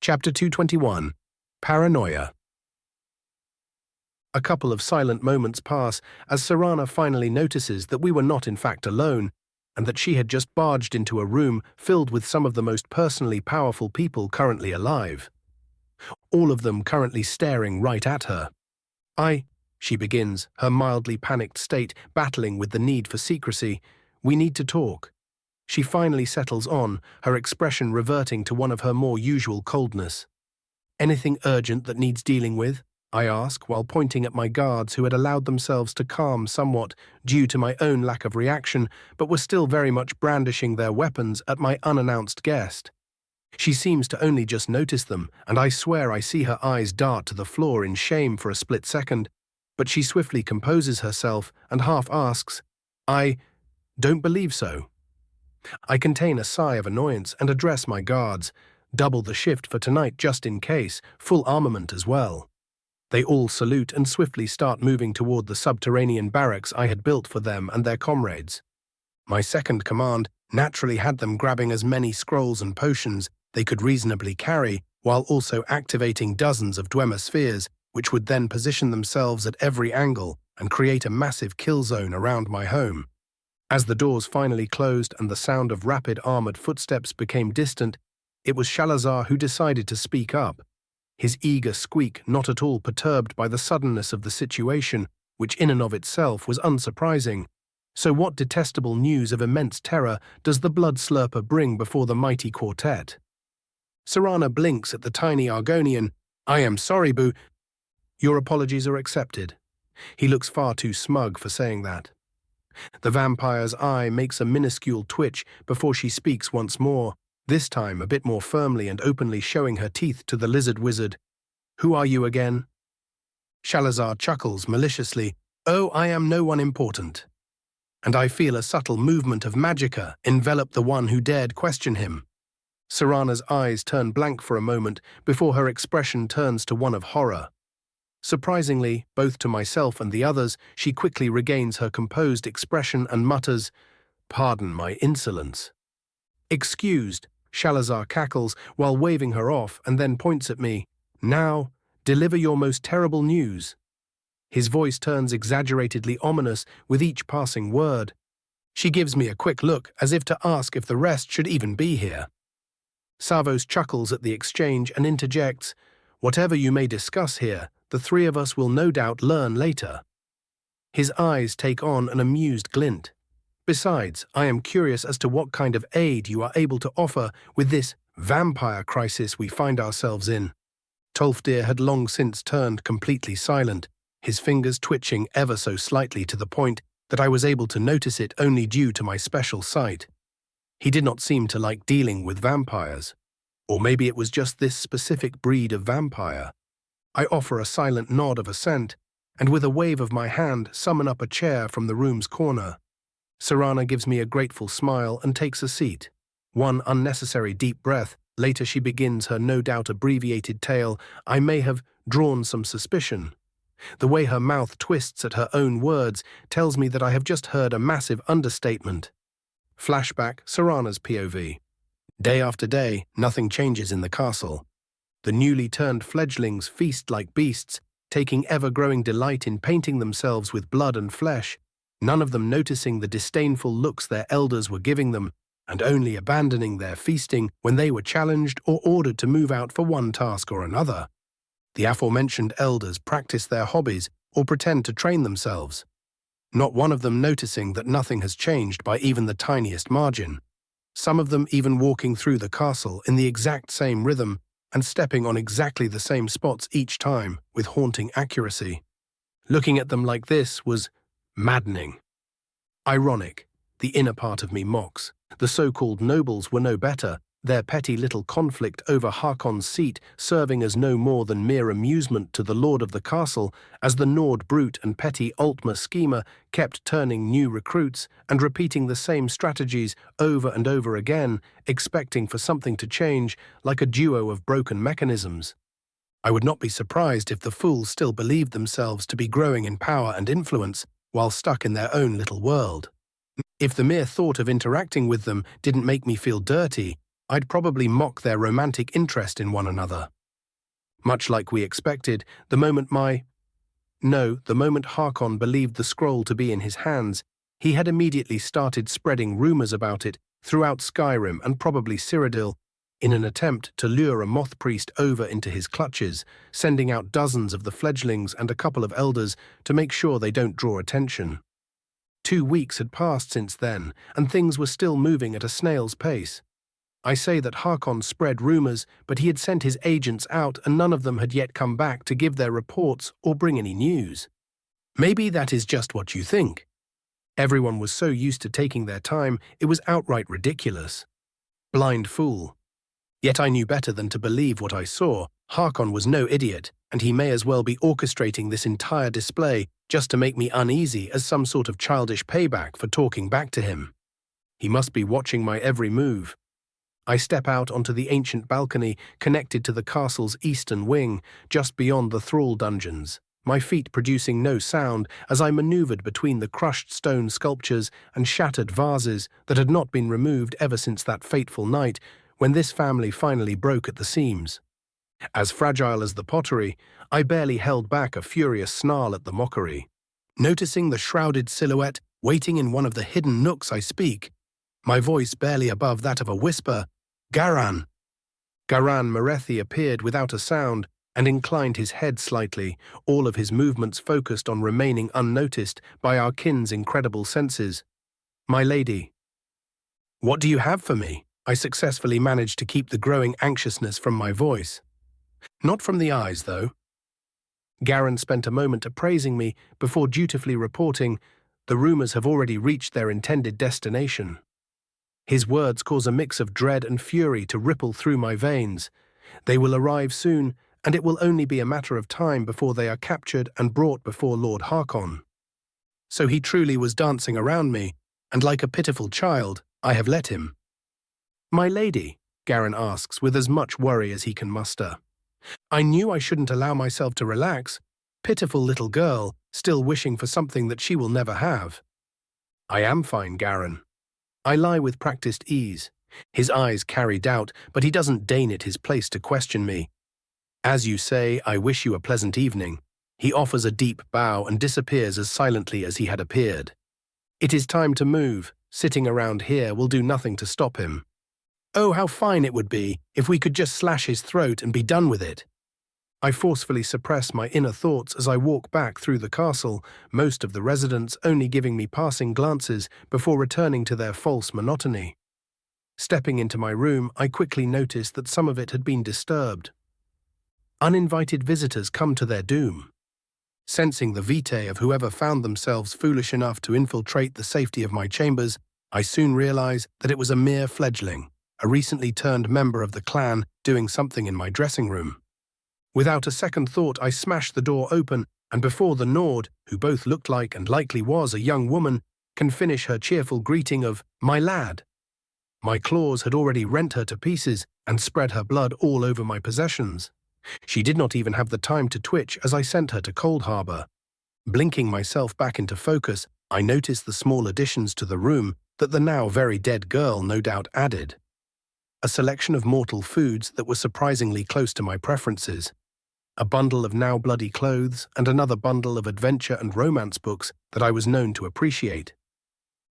Chapter 221. Paranoia. A couple of silent moments pass as Serana finally notices that we were not in fact alone, and that she had just barged into a room filled with some of the most personally powerful people currently alive. All of them currently staring right at her. She begins, her mildly panicked state battling with the need for secrecy. We need to talk. She finally settles on, her expression reverting to one of her more usual coldness. Anything urgent that needs dealing with? I ask, while pointing at my guards who had allowed themselves to calm somewhat due to my own lack of reaction, but were still very much brandishing their weapons at my unannounced guest. She seems to only just notice them, and I swear I see her eyes dart to the floor in shame for a split second, but she swiftly composes herself and half asks, "I don't believe so." I contain a sigh of annoyance and address my guards, double the shift for tonight just in case, full armament as well. They all salute and swiftly start moving toward the subterranean barracks I had built for them and their comrades. My second command naturally had them grabbing as many scrolls and potions they could reasonably carry, while also activating dozens of Dwemer spheres, which would then position themselves at every angle and create a massive kill zone around my home. As the doors finally closed and the sound of rapid armored footsteps became distant, it was Shalazar who decided to speak up, his eager squeak not at all perturbed by the suddenness of the situation, which in and of itself was unsurprising. So what detestable news of immense terror does the blood slurper bring before the mighty quartet? Serana blinks at the tiny Argonian. "I am sorry, Boo." "Your apologies are accepted." He looks far too smug for saying that. The vampire's eye makes a minuscule twitch before she speaks once more, this time a bit more firmly and openly showing her teeth to the lizard wizard. "Who are you again?" Shalazar chuckles maliciously. "Oh, I am no one important." And I feel a subtle movement of magicka envelop the one who dared question him. Serana's eyes turn blank for a moment before her expression turns to one of horror. Surprisingly, both to myself and the others, she quickly regains her composed expression and mutters, "Pardon my insolence." "Excused," Shalazar cackles while waving her off and then points at me. "Now, deliver your most terrible news." His voice turns exaggeratedly ominous with each passing word. She gives me a quick look as if to ask if the rest should even be here. Savos chuckles at the exchange and interjects, "Whatever you may discuss here, the three of us will no doubt learn later." His eyes take on an amused glint. "Besides, I am curious as to what kind of aid you are able to offer with this vampire crisis we find ourselves in." Tolfdir had long since turned completely silent, his fingers twitching ever so slightly to the point that I was able to notice it only due to my special sight. He did not seem to like dealing with vampires. Or maybe it was just this specific breed of vampire. I offer a silent nod of assent, and with a wave of my hand summon up a chair from the room's corner. Serana gives me a grateful smile and takes a seat. One unnecessary deep breath, later she begins her no doubt abbreviated tale. I may have drawn some suspicion. The way her mouth twists at her own words tells me that I have just heard a massive understatement. Flashback, Serana's POV. Day after day, nothing changes in the castle. The newly turned fledglings feast like beasts, taking ever-growing delight in painting themselves with blood and flesh, none of them noticing the disdainful looks their elders were giving them, and only abandoning their feasting when they were challenged or ordered to move out for one task or another. The aforementioned elders practice their hobbies or pretend to train themselves, not one of them noticing that nothing has changed by even the tiniest margin. Some of them even walking through the castle in the exact same rhythm and stepping on exactly the same spots each time with haunting accuracy. Looking at them like this was maddening. Ironic, the inner part of me mocks. The so-called nobles were no better, their petty little conflict over Harkon's seat serving as no more than mere amusement to the lord of the castle, as the gnawed brute and petty Altma schemer kept turning new recruits and repeating the same strategies over and over again, expecting for something to change like a duo of broken mechanisms. I would not be surprised if the fools still believed themselves to be growing in power and influence while stuck in their own little world. If the mere thought of interacting with them didn't make me feel dirty, I'd probably mock their romantic interest in one another. Much like we expected, the moment Harkon believed the scroll to be in his hands, he had immediately started spreading rumors about it throughout Skyrim and probably Cyrodiil, in an attempt to lure a moth priest over into his clutches, sending out dozens of the fledglings and a couple of elders to make sure they don't draw attention. 2 weeks had passed since then, and things were still moving at a snail's pace. I say that Harkon spread rumors, but he had sent his agents out and none of them had yet come back to give their reports or bring any news. Maybe that is just what you think. Everyone was so used to taking their time, it was outright ridiculous. Blind fool. Yet I knew better than to believe what I saw. Harkon was no idiot, and he may as well be orchestrating this entire display just to make me uneasy as some sort of childish payback for talking back to him. He must be watching my every move. I step out onto the ancient balcony connected to the castle's eastern wing, just beyond the thrall dungeons, my feet producing no sound as I maneuvered between the crushed stone sculptures and shattered vases that had not been removed ever since that fateful night when this family finally broke at the seams. As fragile as the pottery, I barely held back a furious snarl at the mockery. Noticing the shrouded silhouette waiting in one of the hidden nooks, I speak, my voice barely above that of a whisper, "Garan!" Garan Merethi appeared without a sound and inclined his head slightly, all of his movements focused on remaining unnoticed by our kin's incredible senses. "My lady." "What do you have for me?" I successfully managed to keep the growing anxiousness from my voice. Not from the eyes, though. Garan spent a moment appraising me before dutifully reporting, "The rumors have already reached their intended destination." His words cause a mix of dread and fury to ripple through my veins. They will arrive soon, and it will only be a matter of time before they are captured and brought before Lord Harkon. So he truly was dancing around me, and like a pitiful child, I have let him. "My lady," Garan asks with as much worry as he can muster. I knew I shouldn't allow myself to relax. Pitiful little girl, still wishing for something that she will never have. "I am fine, Garan." I lie with practiced ease. His eyes carry doubt, but he doesn't deign it his place to question me. "As you say, I wish you a pleasant evening." He offers a deep bow and disappears as silently as he had appeared. It is time to move. Sitting around here will do nothing to stop him. Oh, how fine it would be if we could just slash his throat and be done with it. I forcefully suppress my inner thoughts as I walk back through the castle, most of the residents only giving me passing glances before returning to their false monotony. Stepping into my room, I quickly noticed that some of it had been disturbed. Uninvited visitors come to their doom. Sensing the vitae of whoever found themselves foolish enough to infiltrate the safety of my chambers, I soon realized that it was a mere fledgling, a recently turned member of the clan doing something in my dressing room. Without a second thought, I smashed the door open, and before the Nord, who both looked like and likely was a young woman, can finish her cheerful greeting of, "My lad," my claws had already rent her to pieces and spread her blood all over my possessions. She did not even have the time to twitch as I sent her to Cold Harbor. Blinking myself back into focus, I noticed the small additions to the room that the now very dead girl no doubt added. A selection of mortal foods that were surprisingly close to my preferences, a bundle of now bloody clothes, and another bundle of adventure and romance books that I was known to appreciate.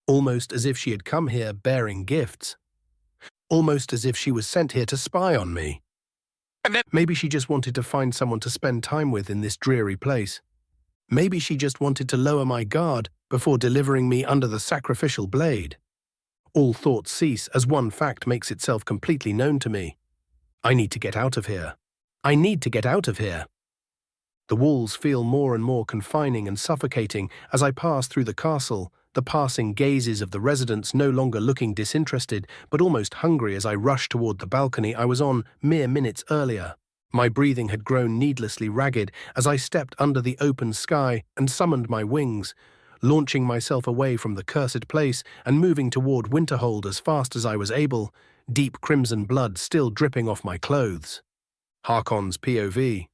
Almost as if she had come here bearing gifts. Almost as if she was sent here to spy on me. Maybe she just wanted to find someone to spend time with in this dreary place. Maybe she just wanted to lower my guard before delivering me under the sacrificial blade. All thoughts cease as one fact makes itself completely known to me. I need to get out of here. I need to get out of here. The walls feel more and more confining and suffocating as I pass through the castle, the passing gazes of the residents no longer looking disinterested but almost hungry as I rush toward the balcony I was on mere minutes earlier. My breathing had grown needlessly ragged as I stepped under the open sky and summoned my wings, launching myself away from the cursed place and moving toward Winterhold as fast as I was able, deep crimson blood still dripping off my clothes. Harkon's POV.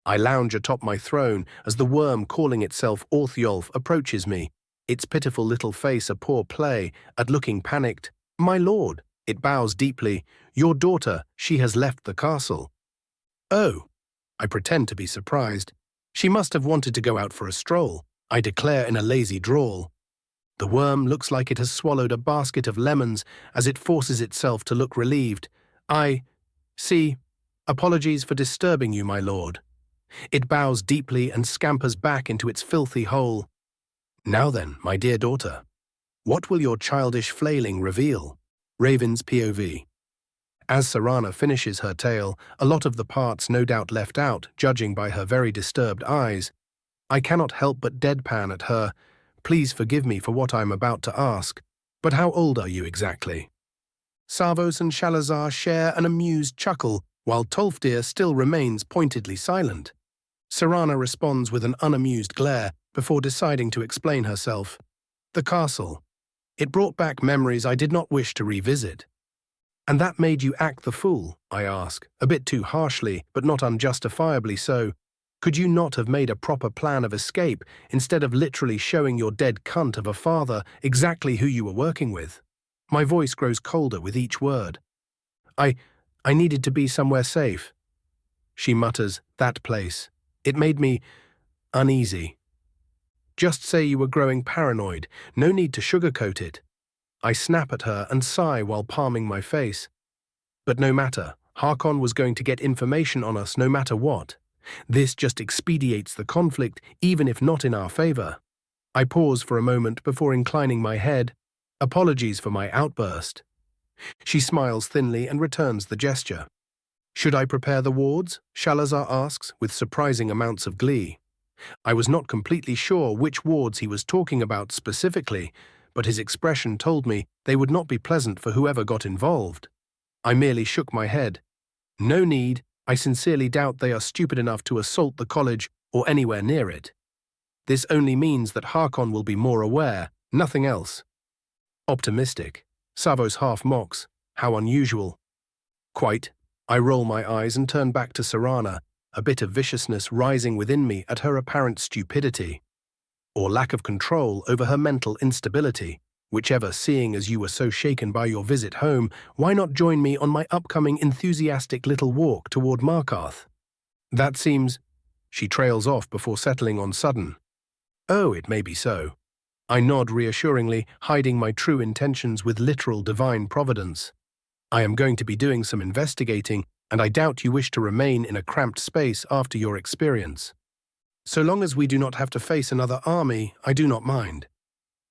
I lounge atop my throne as the worm calling itself Orthiolf approaches me, its pitiful little face a poor play at looking panicked. "My lord," It bows deeply. Your daughter, she has left the castle. Oh, I pretend to be surprised. She must have wanted to go out for a stroll, I declare in a lazy drawl. The worm looks like it has swallowed a basket of lemons as it forces itself to look relieved. See, apologies for disturbing you, my lord. It bows deeply and scampers back into its filthy hole. Now then, my dear daughter, what will your childish flailing reveal? Raven's POV. As Serana finishes her tale, a lot of the parts no doubt left out, judging by her very disturbed eyes, I cannot help but deadpan at her. Please forgive me for what I am about to ask, but how old are you exactly? Savos and Shalazar share an amused chuckle, while Tolfdir still remains pointedly silent. Serana responds with an unamused glare before deciding to explain herself. The castle. It brought back memories I did not wish to revisit. And that made you act the fool, I ask, a bit too harshly, but not unjustifiably so. Could you not have made a proper plan of escape instead of literally showing your dead cunt of a father exactly who you were working with? My voice grows colder with each word. I needed to be somewhere safe. She mutters, that place. It made me uneasy. Just say you were growing paranoid. No need to sugarcoat it. I snap at her and sigh while palming my face. But no matter. Harkon was going to get information on us no matter what. This just expedites the conflict, even if not in our favor. I pause for a moment before inclining my head. Apologies for my outburst. She smiles thinly and returns the gesture. Should I prepare the wards? Shalazar asks, with surprising amounts of glee. I was not completely sure which wards he was talking about specifically, but his expression told me they would not be pleasant for whoever got involved. I merely shook my head. No need. I sincerely doubt they are stupid enough to assault the college or anywhere near it. This only means that Harkon will be more aware, nothing else. Optimistic. Savos half mocks. How unusual. Quite. I roll my eyes and turn back to Serana, a bit of viciousness rising within me at her apparent stupidity, or lack of control over her mental instability. Whichever, seeing as you were so shaken by your visit home, why not join me on my upcoming enthusiastic little walk toward Markarth? That seems... She trails off before settling on sudden. Oh, it may be so. I nod reassuringly, hiding my true intentions with literal divine providence. I am going to be doing some investigating, and I doubt you wish to remain in a cramped space after your experience. So long as we do not have to face another army, I do not mind.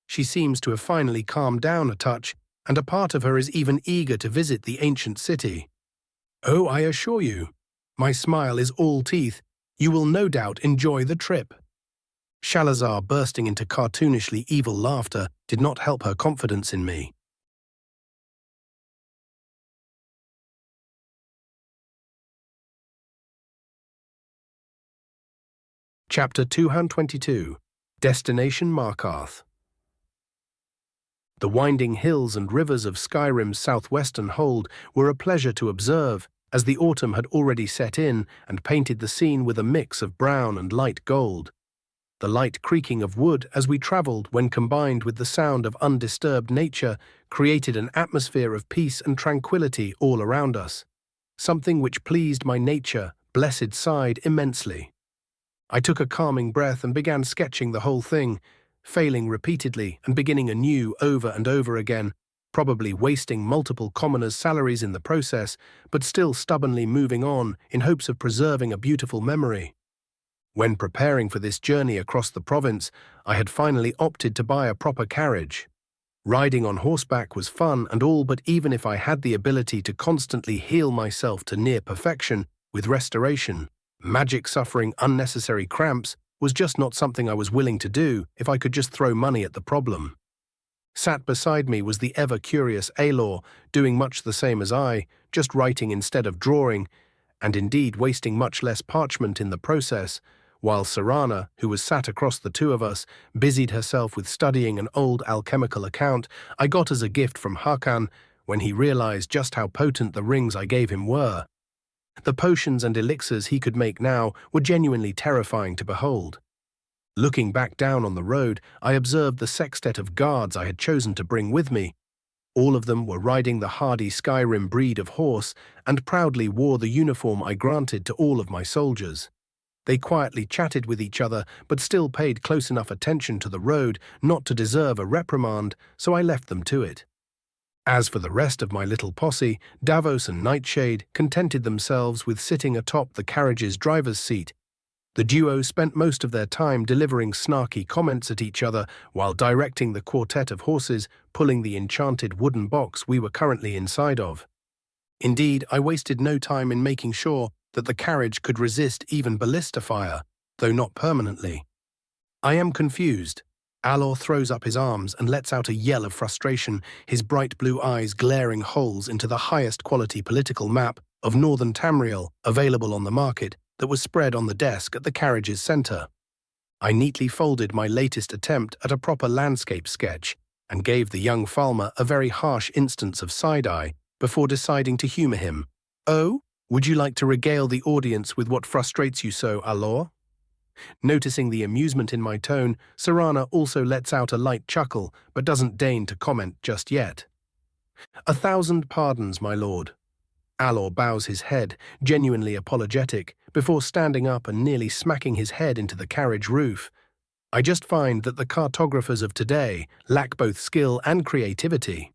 She seems to have finally calmed down a touch, and a part of her is even eager to visit the ancient city. Oh, I assure you, my smile is all teeth. You will no doubt enjoy the trip. Shalazar, bursting into cartoonishly evil laughter, did not help her confidence in me. Chapter 222. Destination Markarth. The winding hills and rivers of Skyrim's southwestern hold were a pleasure to observe, as the autumn had already set in and painted the scene with a mix of brown and light gold. The light creaking of wood as we travelled, when combined with the sound of undisturbed nature, created an atmosphere of peace and tranquility all around us, something which pleased my nature, blessed side immensely. I took a calming breath and began sketching the whole thing, failing repeatedly and beginning anew over and over again, probably wasting multiple commoners' salaries in the process, but still stubbornly moving on in hopes of preserving a beautiful memory. When preparing for this journey across the province, I had finally opted to buy a proper carriage. Riding on horseback was fun and all, but even if I had the ability to constantly heal myself to near perfection with restoration, magic suffering unnecessary cramps was just not something I was willing to do if I could just throw money at the problem. Sat beside me was the ever-curious Aelor, doing much the same as I, just writing instead of drawing, and indeed wasting much less parchment in the process, while Serana, who was sat across the two of us, busied herself with studying an old alchemical account I got as a gift from Hakan when he realized just how potent the rings I gave him were. The potions and elixirs he could make now were genuinely terrifying to behold. Looking back down on the road, I observed the sextet of guards I had chosen to bring with me. All of them were riding the hardy Skyrim breed of horse and proudly wore the uniform I granted to all of my soldiers. They quietly chatted with each other, but still paid close enough attention to the road not to deserve a reprimand, so I left them to it. As for the rest of my little posse, Davos and Nightshade contented themselves with sitting atop the carriage's driver's seat. The duo spent most of their time delivering snarky comments at each other while directing the quartet of horses pulling the enchanted wooden box we were currently inside of. Indeed, I wasted no time in making sure that the carriage could resist even ballista fire, though not permanently. I am confused. Alor throws up his arms and lets out a yell of frustration, his bright blue eyes glaring holes into the highest quality political map of northern Tamriel available on the market that was spread on the desk at the carriage's center. I neatly folded my latest attempt at a proper landscape sketch and gave the young farmer a very harsh instance of side-eye before deciding to humor him. "Oh, would you like to regale the audience with what frustrates you so, Alor?" Noticing the amusement in my tone, Serana also lets out a light chuckle, but doesn't deign to comment just yet. "1,000 pardons, my lord." Alor bows his head, genuinely apologetic, before standing up and nearly smacking his head into the carriage roof. "I just find that the cartographers of today lack both skill and creativity.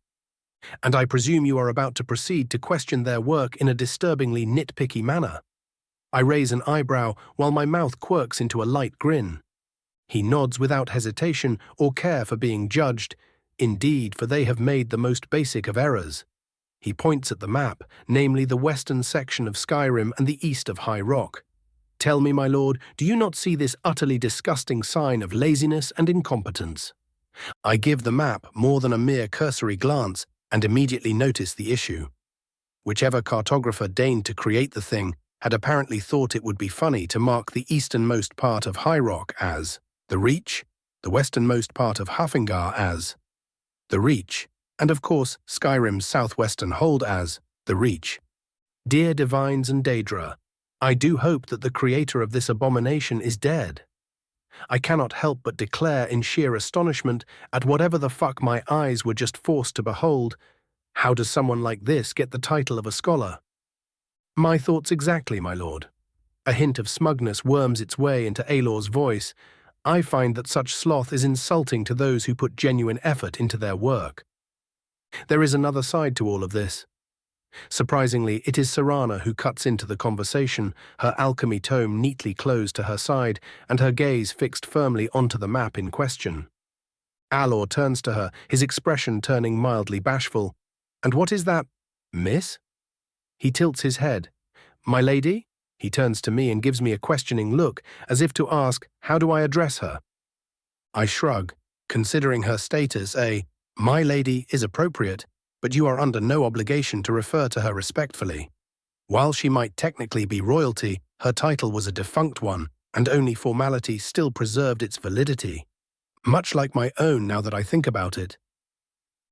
And I presume you are about to proceed to question their work in a disturbingly nitpicky manner." I raise an eyebrow while my mouth quirks into a light grin. He nods without hesitation or care for being judged. Indeed, for they have made the most basic of errors. He points at the map, namely the western section of Skyrim and the east of High Rock. "Tell me, my lord, do you not see this utterly disgusting sign of laziness and incompetence?" I give the map more than a mere cursory glance and immediately notice the issue. Whichever cartographer deigned to create the thing had apparently thought it would be funny to mark the easternmost part of High Rock as the Reach, the westernmost part of Huffingar as the Reach, and of course Skyrim's southwestern hold as the Reach. Dear Divines and Daedra, I do hope that the creator of this abomination is dead. I cannot help but declare in sheer astonishment at whatever the fuck my eyes were just forced to behold. How does someone like this get the title of a scholar? "My thoughts exactly, my lord." A hint of smugness worms its way into Alor's voice. "I find that such sloth is insulting to those who put genuine effort into their work." There is another side to all of this. Surprisingly, it is Serana who cuts into the conversation, her alchemy tome neatly closed to her side and her gaze fixed firmly onto the map in question. Alor turns to her, his expression turning mildly bashful. "And what is that, miss?" He tilts his head. "My lady?" He turns to me and gives me a questioning look, as if to ask, how do I address her? I shrug, considering her status "my lady" is appropriate, but you are under no obligation to refer to her respectfully. While she might technically be royalty, her title was a defunct one, and only formality still preserved its validity. Much like my own now that I think about it.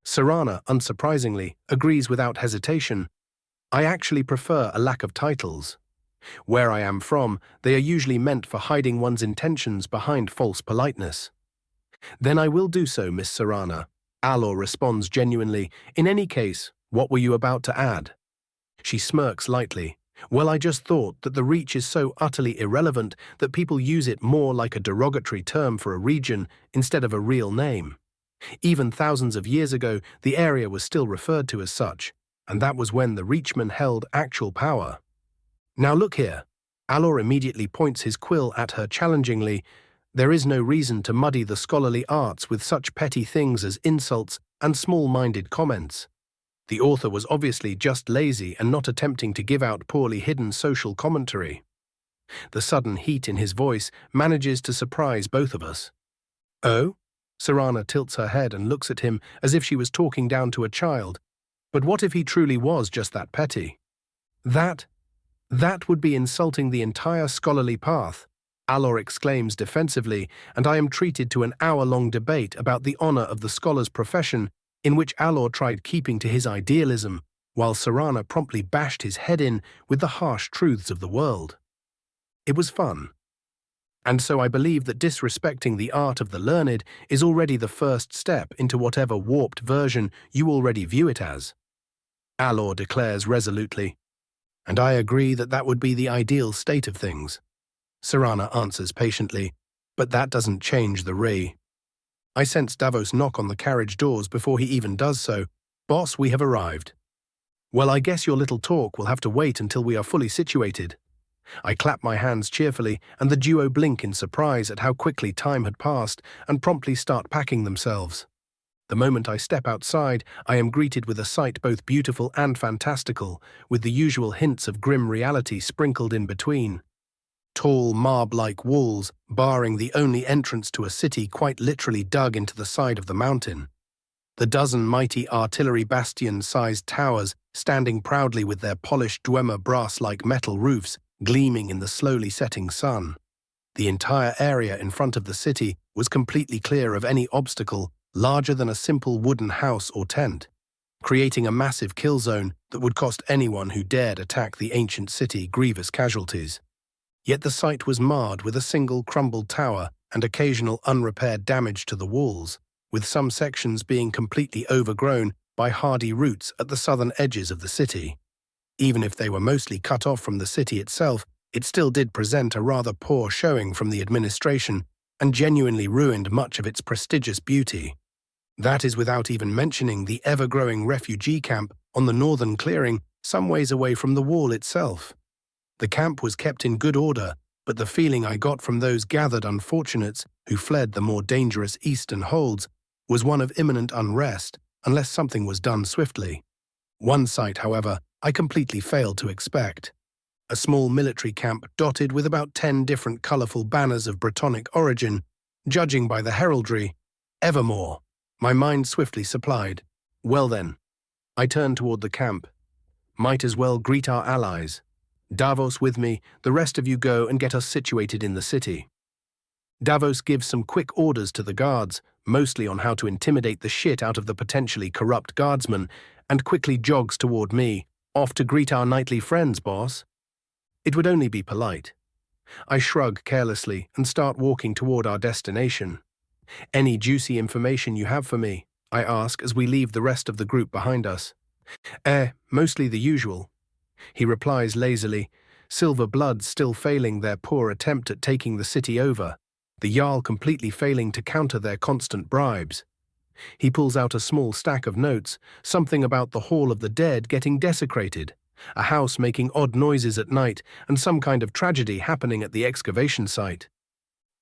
Serana, unsurprisingly, agrees without hesitation. I actually prefer a lack of titles. Where I am from, they are usually meant for hiding one's intentions behind false politeness. "Then I will do so, Miss Serana." Alor responds genuinely. "In any case, what were you about to add?" She smirks lightly. "Well, I just thought that the Reach is so utterly irrelevant that people use it more like a derogatory term for a region instead of a real name. Even thousands of years ago, the area was still referred to as such, and that was when the Reachmen held actual power. Now look here." Alor immediately points his quill at her challengingly. "There is no reason to muddy the scholarly arts with such petty things as insults and small-minded comments. The author was obviously just lazy and not attempting to give out poorly hidden social commentary." The sudden heat in his voice manages to surprise both of us. "Oh?" Serana tilts her head and looks at him as if she was talking down to a child. "But what if he truly was just that petty?" That would be insulting the entire scholarly path," Alor exclaims defensively, and I am treated to an hour-long debate about the honor of the scholar's profession, in which Alor tried keeping to his idealism, while Serana promptly bashed his head in with the harsh truths of the world. It was fun. And so I believe that disrespecting the art of the learned is already the first step into whatever warped version you already view it as. Alor declares resolutely. And I agree that that would be the ideal state of things. Serana answers patiently, but that doesn't change the re. I sense Davos knock on the carriage doors before he even does so. Boss, we have arrived. Well, I guess your little talk will have to wait until we are fully situated. I clap my hands cheerfully, and the duo blink in surprise at how quickly time had passed and promptly start packing themselves. The moment I step outside, I am greeted with a sight both beautiful and fantastical, with the usual hints of grim reality sprinkled in between. Tall, marble-like walls, barring the only entrance to a city quite literally dug into the side of the mountain. The dozen mighty artillery bastion-sized towers standing proudly with their polished Dwemer brass-like metal roofs gleaming in the slowly setting sun. The entire area in front of the city was completely clear of any obstacle larger than a simple wooden house or tent, creating a massive kill zone that would cost anyone who dared attack the ancient city grievous casualties. Yet the site was marred with a single crumbled tower and occasional unrepaired damage to the walls, with some sections being completely overgrown by hardy roots at the southern edges of the city. Even if they were mostly cut off from the city itself, it still did present a rather poor showing from the administration and genuinely ruined much of its prestigious beauty. That is without even mentioning the ever-growing refugee camp on the northern clearing some ways away from the wall itself. The camp was kept in good order, but the feeling I got from those gathered unfortunates who fled the more dangerous eastern holds was one of imminent unrest, unless something was done swiftly. One sight, however, I completely failed to expect. A small military camp dotted with about 10 different colourful banners of Brittonic origin, judging by the heraldry. Evermore, my mind swiftly supplied. Well then, I turned toward the camp. Might as well greet our allies. Davos with me, the rest of you go and get us situated in the city. Davos gives some quick orders to the guards, mostly on how to intimidate the shit out of the potentially corrupt guardsmen, and quickly jogs toward me, off to greet our knightly friends, boss. It would only be polite. I shrug carelessly and start walking toward our destination. Any juicy information you have for me? I ask as we leave the rest of the group behind us. Mostly the usual. He replies lazily, Silver Bloods still failing their poor attempt at taking the city over, the Jarl completely failing to counter their constant bribes. He pulls out a small stack of notes, something about the Hall of the Dead getting desecrated, a house making odd noises at night, and some kind of tragedy happening at the excavation site.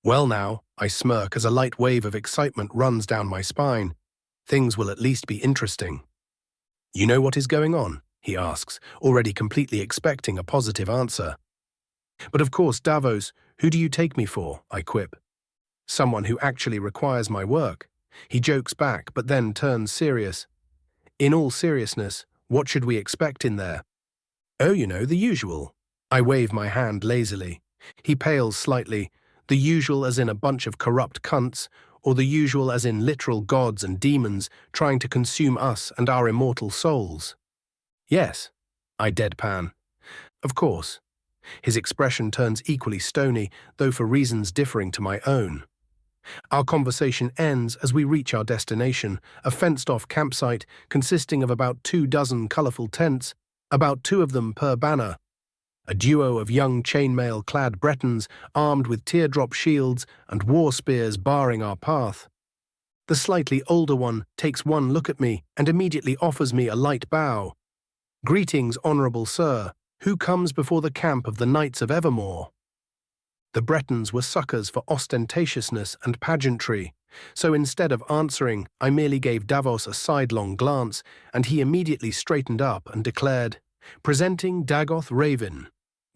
Well now, I smirk as a light wave of excitement runs down my spine. Things will at least be interesting. You know what is going on? He asks, already completely expecting a positive answer. But of course, Davos, who do you take me for? I quip. Someone who actually requires my work. He jokes back, but then turns serious. In all seriousness, what should we expect in there? Oh, you know, the usual. I wave my hand lazily. He pales slightly, the usual as in a bunch of corrupt cunts, or the usual as in literal gods and demons trying to consume us and our immortal souls. Yes, I deadpan. Of course. His expression turns equally stony, though for reasons differing to my own. Our conversation ends as we reach our destination, a fenced-off campsite consisting of about 24 colourful tents, about 2 of them per banner. A duo of young chainmail-clad Bretons armed with teardrop shields and war spears barring our path. The slightly older one takes one look at me and immediately offers me a light bow. Greetings, honourable sir. Who comes before the camp of the Knights of Evermore? The Bretons were suckers for ostentatiousness and pageantry, so instead of answering, I merely gave Davos a sidelong glance, and he immediately straightened up and declared, Presenting Dagoth Raven,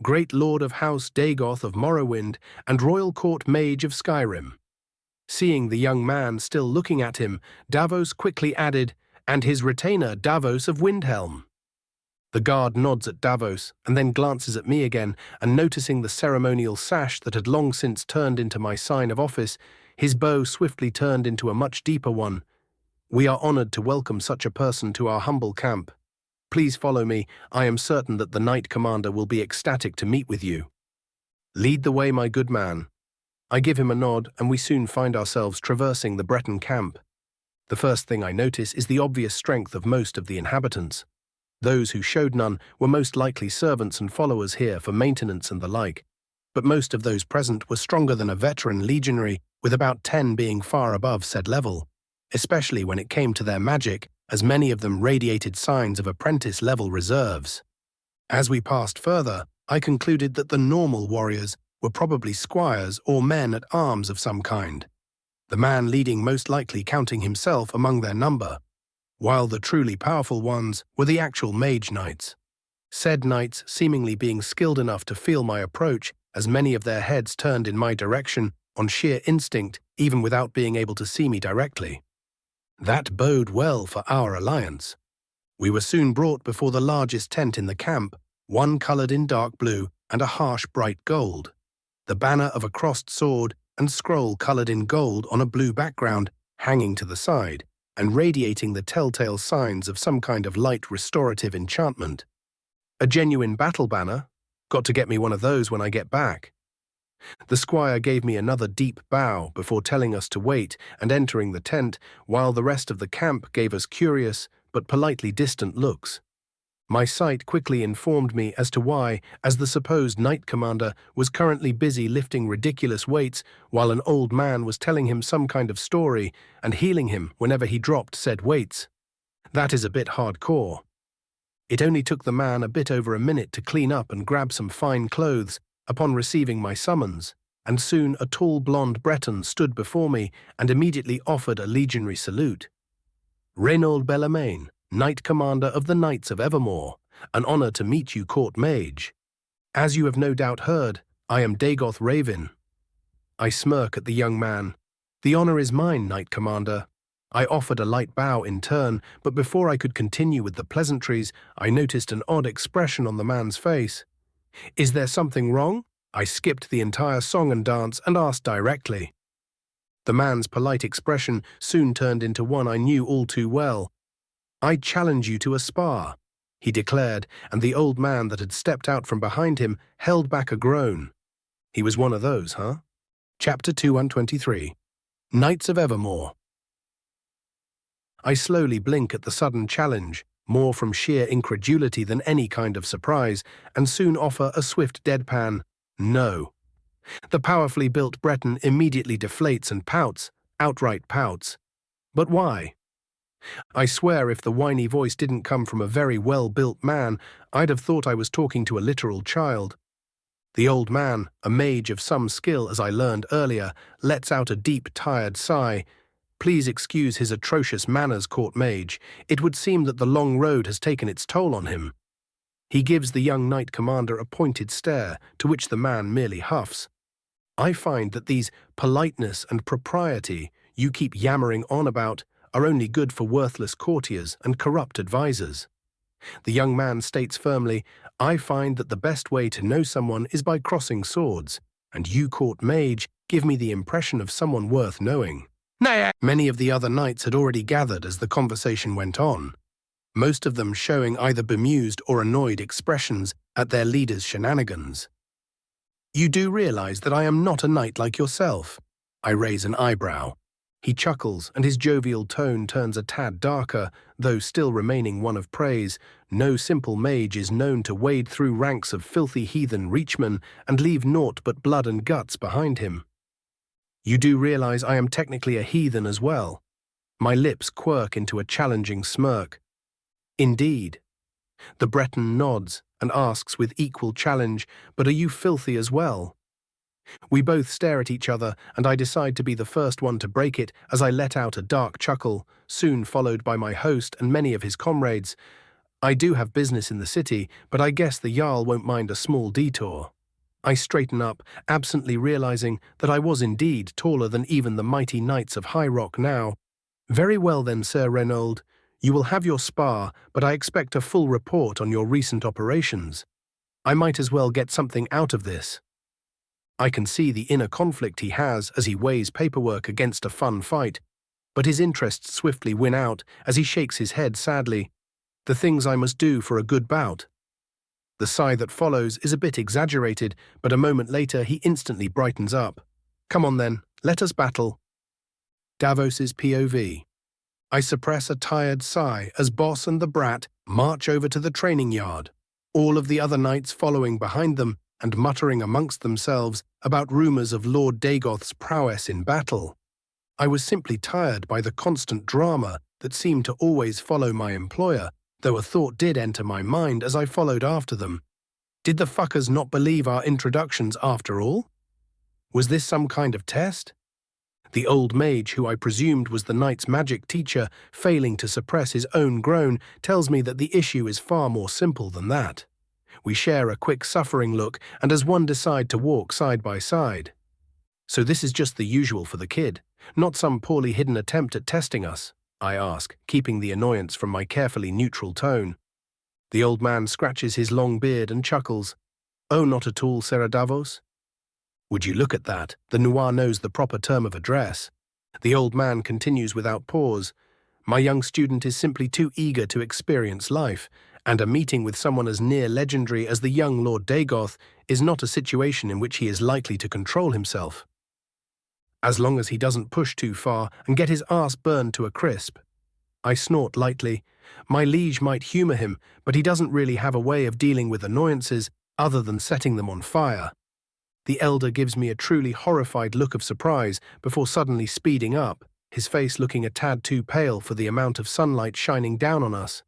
Great Lord of House Dagoth of Morrowind and Royal Court Mage of Skyrim. Seeing the young man still looking at him, Davos quickly added, and his retainer Davos of Windhelm. The guard nods at Davos and then glances at me again, and noticing the ceremonial sash that had long since turned into my sign of office, his bow swiftly turned into a much deeper one. We are honored to welcome such a person to our humble camp. Please follow me. I am certain that the Knight Commander will be ecstatic to meet with you. Lead the way, my good man. I give him a nod, and we soon find ourselves traversing the Breton camp. The first thing I notice is the obvious strength of most of the inhabitants. Those who showed none were most likely servants and followers here for maintenance and the like, but most of those present were stronger than a veteran legionary, with about 10 being far above said level, especially when it came to their magic, as many of them radiated signs of apprentice-level reserves. As we passed further, I concluded that the normal warriors were probably squires or men at arms of some kind, the man leading most likely counting himself among their number, while the truly powerful ones were the actual mage knights. Said knights seemingly being skilled enough to feel my approach, as many of their heads turned in my direction on sheer instinct, even without being able to see me directly. That bode well for our alliance. We were soon brought before the largest tent in the camp, one coloured in dark blue and a harsh bright gold. The banner of a crossed sword and scroll coloured in gold on a blue background hanging to the side and radiating the telltale signs of some kind of light restorative enchantment. A genuine battle banner? Got to get me one of those when I get back. The squire gave me another deep bow before telling us to wait and entering the tent, while the rest of the camp gave us curious but politely distant looks. My sight quickly informed me as to why, as the supposed knight commander was currently busy lifting ridiculous weights while an old man was telling him some kind of story and healing him whenever he dropped said weights. That is a bit hardcore. It only took the man a bit over a minute to clean up and grab some fine clothes upon receiving my summons, and soon a tall blonde Breton stood before me and immediately offered a legionary salute. Reynold Bellarmine, Knight Commander of the Knights of Evermore, an honour to meet you, Court Mage. As you have no doubt heard, I am Dagoth Raven. I smirk at the young man. The honour is mine, Knight Commander. I offered a light bow in turn, but before I could continue with the pleasantries, I noticed an odd expression on the man's face. Is there something wrong? I skipped the entire song and dance and asked directly. The man's polite expression soon turned into one I knew all too well. I challenge you to a spar, he declared, and the old man that had stepped out from behind him held back a groan. He was one of those, huh? Chapter 223. Knights of Evermore. I slowly blink at the sudden challenge, more from sheer incredulity than any kind of surprise, and soon offer a swift deadpan, no. The powerfully built Breton immediately deflates and pouts, outright pouts. But why? I swear if the whiny voice didn't come from a very well-built man, I'd have thought I was talking to a literal child. The old man, a mage of some skill as I learned earlier, lets out a deep, tired sigh. Please excuse his atrocious manners, Court Mage. It would seem that the long road has taken its toll on him. He gives the young knight commander a pointed stare, to which the man merely huffs. I find that these politeness and propriety you keep yammering on about are only good for worthless courtiers and corrupt advisers. The young man states firmly, I find that the best way to know someone is by crossing swords, and you, Court Mage, give me the impression of someone worth knowing. Many of the other knights had already gathered as the conversation went on, most of them showing either bemused or annoyed expressions at their leader's shenanigans. You do realize that I am not a knight like yourself? I raise an eyebrow. He chuckles, and his jovial tone turns a tad darker, though still remaining one of praise. No simple mage is known to wade through ranks of filthy heathen reachmen and leave naught but blood and guts behind him. You do realize I am technically a heathen as well? My lips quirk into a challenging smirk. Indeed. The Breton nods and asks with equal challenge, but are you filthy as well? We both stare at each other, and I decide to be the first one to break it as I let out a dark chuckle, soon followed by my host and many of his comrades. I do have business in the city, but I guess the Jarl won't mind a small detour. I straighten up, absently realizing that I was indeed taller than even the mighty knights of High Rock now. Very well then, Sir Reynold. You will have your spar, but I expect a full report on your recent operations. I might as well get something out of this. I can see the inner conflict he has as he weighs paperwork against a fun fight, but his interests swiftly win out as he shakes his head sadly. The things I must do for a good bout. The sigh that follows is a bit exaggerated, but a moment later he instantly brightens up. Come on then, let us battle. Davos's POV. I suppress a tired sigh as Boss and the brat march over to the training yard, all of the other knights following behind them and muttering amongst themselves about rumors of Lord Dagoth's prowess in battle. I was simply tired by the constant drama that seemed to always follow my employer, though a thought did enter my mind as I followed after them. Did the fuckers not believe our introductions after all? Was this some kind of test? The old mage, who I presumed was the knight's magic teacher, failing to suppress his own groan, tells me that the issue is far more simple than that. We share a quick suffering look, and as one decide to walk side by side. So this is just the usual for the kid, not some poorly hidden attempt at testing us, I ask, keeping the annoyance from my carefully neutral tone. The old man scratches his long beard and chuckles. Oh, not at all, Sir Davos. Would you look at that, the noir knows the proper term of address. The old man continues without pause. My young student is simply too eager to experience life, and a meeting with someone as near legendary as the young Lord Dagoth is not a situation in which he is likely to control himself. As long as he doesn't push too far and get his arse burned to a crisp. I snort lightly. My liege might humour him, but he doesn't really have a way of dealing with annoyances other than setting them on fire. The elder gives me a truly horrified look of surprise before suddenly speeding up, his face looking a tad too pale for the amount of sunlight shining down on us.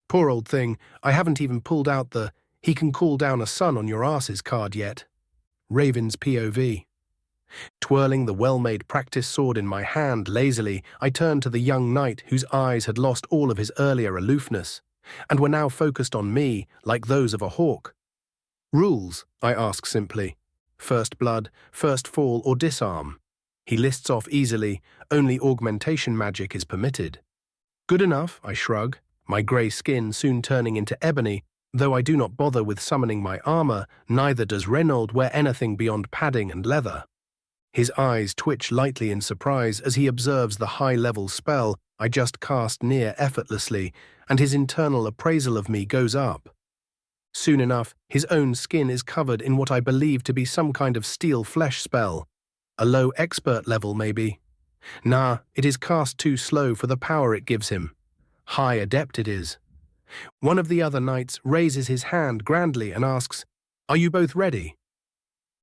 Poor old thing, I haven't even pulled out the "he can call down a son on your asses" card yet. Raven's POV. Twirling the well-made practice sword in my hand lazily, I turned to the young knight whose eyes had lost all of his earlier aloofness, and were now focused on me like those of a hawk. Rules, I ask simply. First blood, first fall, or disarm. He lists off easily, only augmentation magic is permitted. Good enough, I shrug, my grey skin soon turning into ebony. Though I do not bother with summoning my armor, neither does Reynold wear anything beyond padding and leather. His eyes twitch lightly in surprise as he observes the high-level spell I just cast near effortlessly, and his internal appraisal of me goes up. Soon enough, his own skin is covered in what I believe to be some kind of steel flesh spell. A low expert level, maybe. Nah, it is cast too slow for the power it gives him. High adept it is. One of the other knights raises his hand grandly and asks, "Are you both ready?"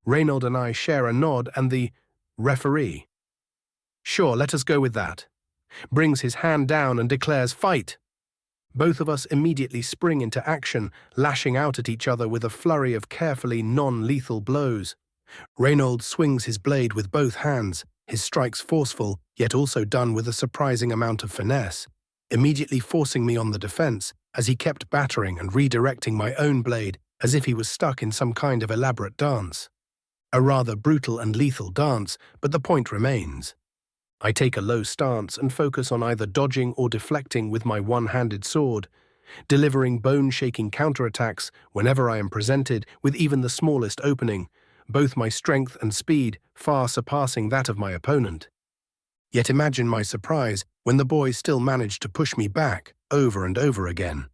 Reynold and I share a nod, and the referee, "Sure, let us go with that," brings his hand down and declares fight. Both of us immediately spring into action, lashing out at each other with a flurry of carefully non-lethal blows. Reynold swings his blade with both hands, his strikes forceful, yet also done with a surprising amount of finesse, immediately forcing me on the defense as he kept battering and redirecting my own blade as if he was stuck in some kind of elaborate dance. A rather brutal and lethal dance, but the point remains. I take a low stance and focus on either dodging or deflecting with my one-handed sword, delivering bone-shaking counterattacks whenever I am presented with even the smallest opening, both my strength and speed far surpassing that of my opponent. Yet imagine my surprise when the boy still managed to push me back over and over again,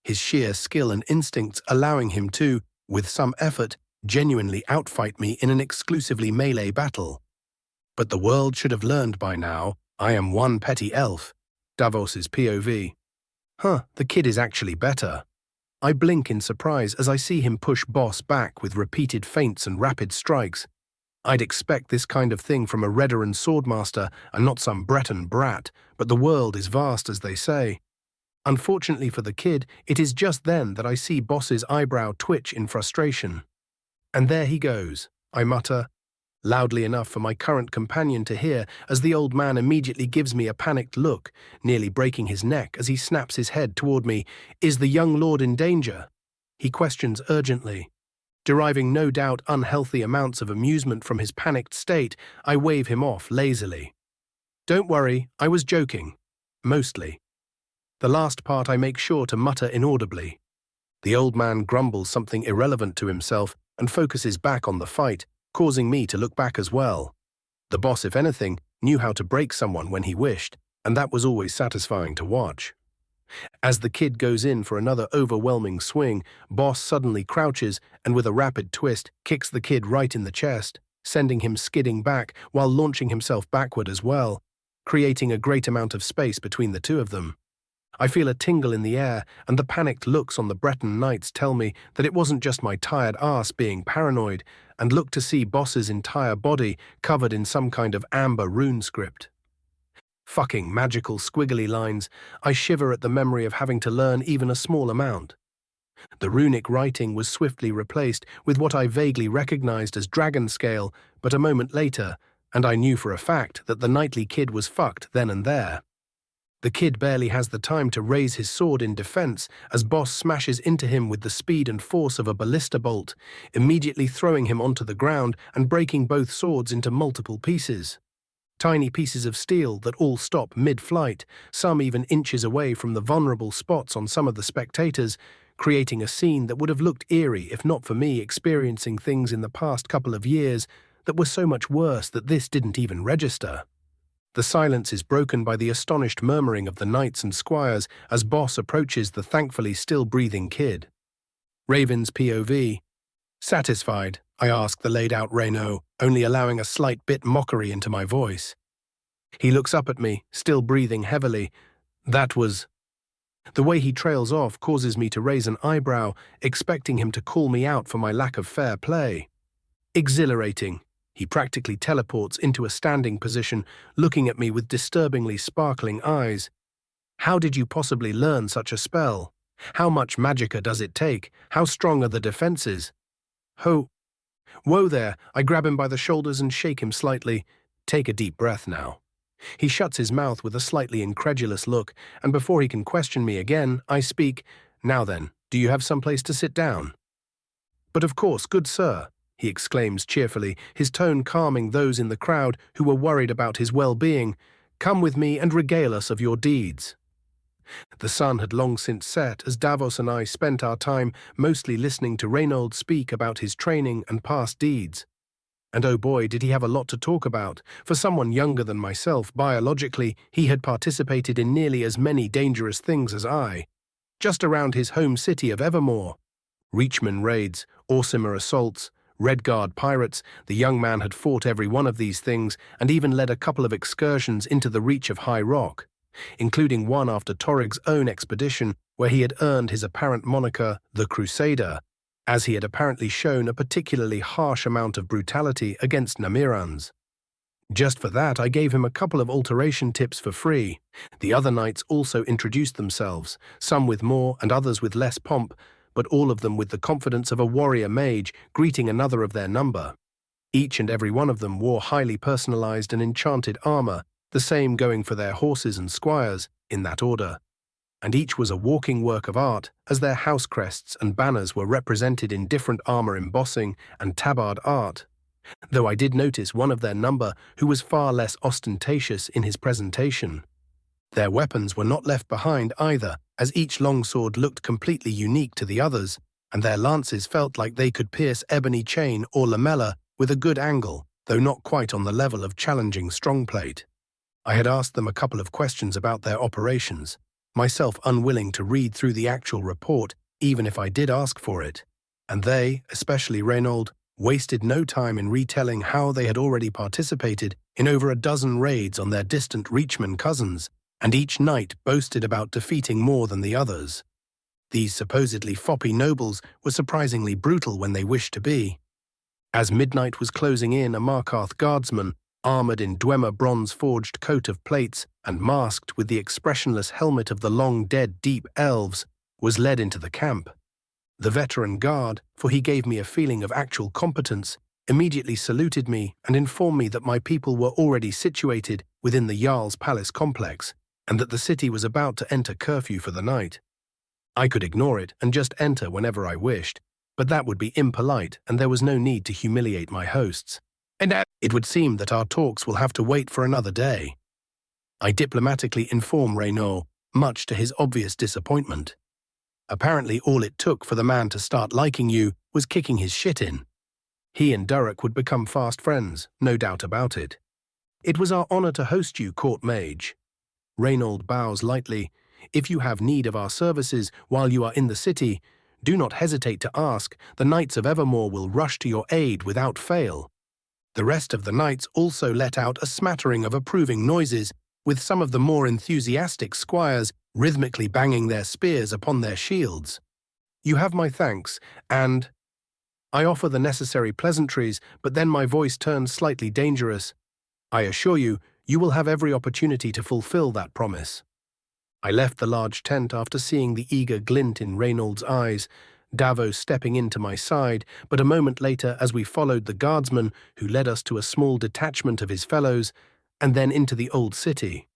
his sheer skill and instincts allowing him to, with some effort, genuinely outfight me in an exclusively melee battle. But the world should have learned by now, I am one petty elf. Davos's POV. The kid is actually better. I blink in surprise as I see him push Boss back with repeated feints and rapid strikes. I'd expect this kind of thing from a Redoran swordmaster and not some Breton brat, but the world is vast, as they say. Unfortunately for the kid, it is just then that I see Boss's eyebrow twitch in frustration. "And there he goes," I mutter, loudly enough for my current companion to hear as the old man immediately gives me a panicked look, nearly breaking his neck as he snaps his head toward me. "Is the young lord in danger?" he questions urgently. Deriving no doubt unhealthy amounts of amusement from his panicked state, I wave him off lazily. "Don't worry, I was joking. Mostly." The last part I make sure to mutter inaudibly. The old man grumbles something irrelevant to himself and focuses back on the fight, causing me to look back as well. The boss, if anything, knew how to break someone when he wished, and that was always satisfying to watch. As the kid goes in for another overwhelming swing, Boss suddenly crouches and with a rapid twist kicks the kid right in the chest. sending him skidding back while launching himself backward as well, creating a great amount of space between the two of them. I feel a tingle in the air, and the panicked looks on the Breton knights tell me that it wasn't just my tired ass being paranoid, and look to see Boss's entire body covered in some kind of amber rune script. Fucking magical squiggly lines, I shiver at the memory of having to learn even a small amount. The runic writing was swiftly replaced with what I vaguely recognized as dragon scale, but a moment later, and I knew for a fact that the knightly kid was fucked then and there. The kid barely has the time to raise his sword in defense as Boss smashes into him with the speed and force of a ballista bolt, immediately throwing him onto the ground and breaking both swords into multiple pieces. Tiny pieces of steel that all stop mid-flight, some even inches away from the vulnerable spots on some of the spectators, creating a scene that would have looked eerie if not for me experiencing things in the past couple of years that were so much worse that this didn't even register. The silence is broken by the astonished murmuring of the knights and squires as Boss approaches the thankfully still-breathing kid. Raven's POV. Satisfied, I ask the laid-out Reynaud, only allowing a slight bit mockery into my voice. He looks up at me, still breathing heavily. That was... The way he trails off causes me to raise an eyebrow, expecting him to call me out for my lack of fair play. Exhilarating. He practically teleports into a standing position, looking at me with disturbingly sparkling eyes. How did you possibly learn such a spell? How much magicka does it take? How strong are the defenses? Whoa there, I grab him by the shoulders and shake him slightly. Take a deep breath now. He shuts his mouth with a slightly incredulous look, and before he can question me again, I speak, Now then, do you have someplace to sit down? But of course, good sir, he exclaims cheerfully, his tone calming those in the crowd who were worried about his well-being. Come with me and regale us of your deeds. The sun had long since set as Davos and I spent our time mostly listening to Reynaud speak about his training and past deeds. And oh boy, did he have a lot to talk about. For someone younger than myself, biologically, he had participated in nearly as many dangerous things as I. Just around his home city of Evermore. Reachman raids, Orsimer assaults, Redguard pirates, the young man had fought every one of these things and even led a couple of excursions into the reach of High Rock, including one after Torrig's own expedition where he had earned his apparent moniker, the Crusader, as he had apparently shown a particularly harsh amount of brutality against Namirans. Just for that, I gave him a couple of alteration tips for free. The other knights also introduced themselves, some with more and others with less pomp, but all of them with the confidence of a warrior mage greeting another of their number. Each and every one of them wore highly personalized and enchanted armor, the same going for their horses and squires, in that order. And each was a walking work of art, as their house crests and banners were represented in different armor embossing and tabard art, though I did notice one of their number who was far less ostentatious in his presentation. Their weapons were not left behind either, as each longsword looked completely unique to the others, and their lances felt like they could pierce ebony chain or lamella with a good angle, though not quite on the level of challenging strongplate. I had asked them a couple of questions about their operations, myself unwilling to read through the actual report, even if I did ask for it, and they, especially Reynaud, wasted no time in retelling how they had already participated in over a dozen raids on their distant Reachman cousins, and each knight boasted about defeating more than the others. These supposedly foppy nobles were surprisingly brutal when they wished to be. As midnight was closing in, a Markarth guardsman, armored in Dwemer bronze-forged coat of plates and masked with the expressionless helmet of the long-dead deep elves, was led into the camp. The veteran guard, for he gave me a feeling of actual competence, immediately saluted me and informed me that my people were already situated within the Jarl's palace complex, and that the city was about to enter curfew for the night. I could ignore it and just enter whenever I wished, but that would be impolite and there was no need to humiliate my hosts. And it would seem that our talks will have to wait for another day. I diplomatically inform Reynaud, much to his obvious disappointment. Apparently all it took for the man to start liking you was kicking his shit in. He and Durek would become fast friends, no doubt about it. It was our honor to host you, court mage. Reynaud bows lightly. If you have need of our services while you are in the city, do not hesitate to ask. The Knights of Evermore will rush to your aid without fail. The rest of the knights also let out a smattering of approving noises, with some of the more enthusiastic squires rhythmically banging their spears upon their shields. You have my thanks, and I offer the necessary pleasantries, but then my voice turns slightly dangerous. I assure you, you will have every opportunity to fulfill that promise. I left the large tent after seeing the eager glint in Reynald's eyes, Davos stepping into my side, but a moment later as we followed the guardsman who led us to a small detachment of his fellows, and then into the old city.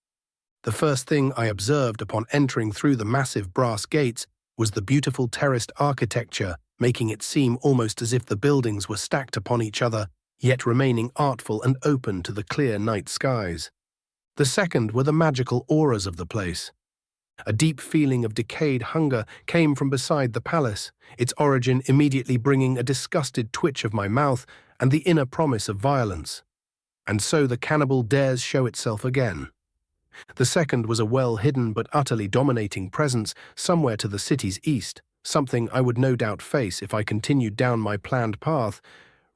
The first thing I observed upon entering through the massive brass gates was the beautiful terraced architecture, making it seem almost as if the buildings were stacked upon each other, yet remaining artful and open to the clear night skies. The second were the magical auras of the place. A deep feeling of decayed hunger came from beside the palace, its origin immediately bringing a disgusted twitch of my mouth and the inner promise of violence. And so the cannibal dares show itself again. The second was a well-hidden but utterly dominating presence somewhere to the city's east, something I would no doubt face if I continued down my planned path.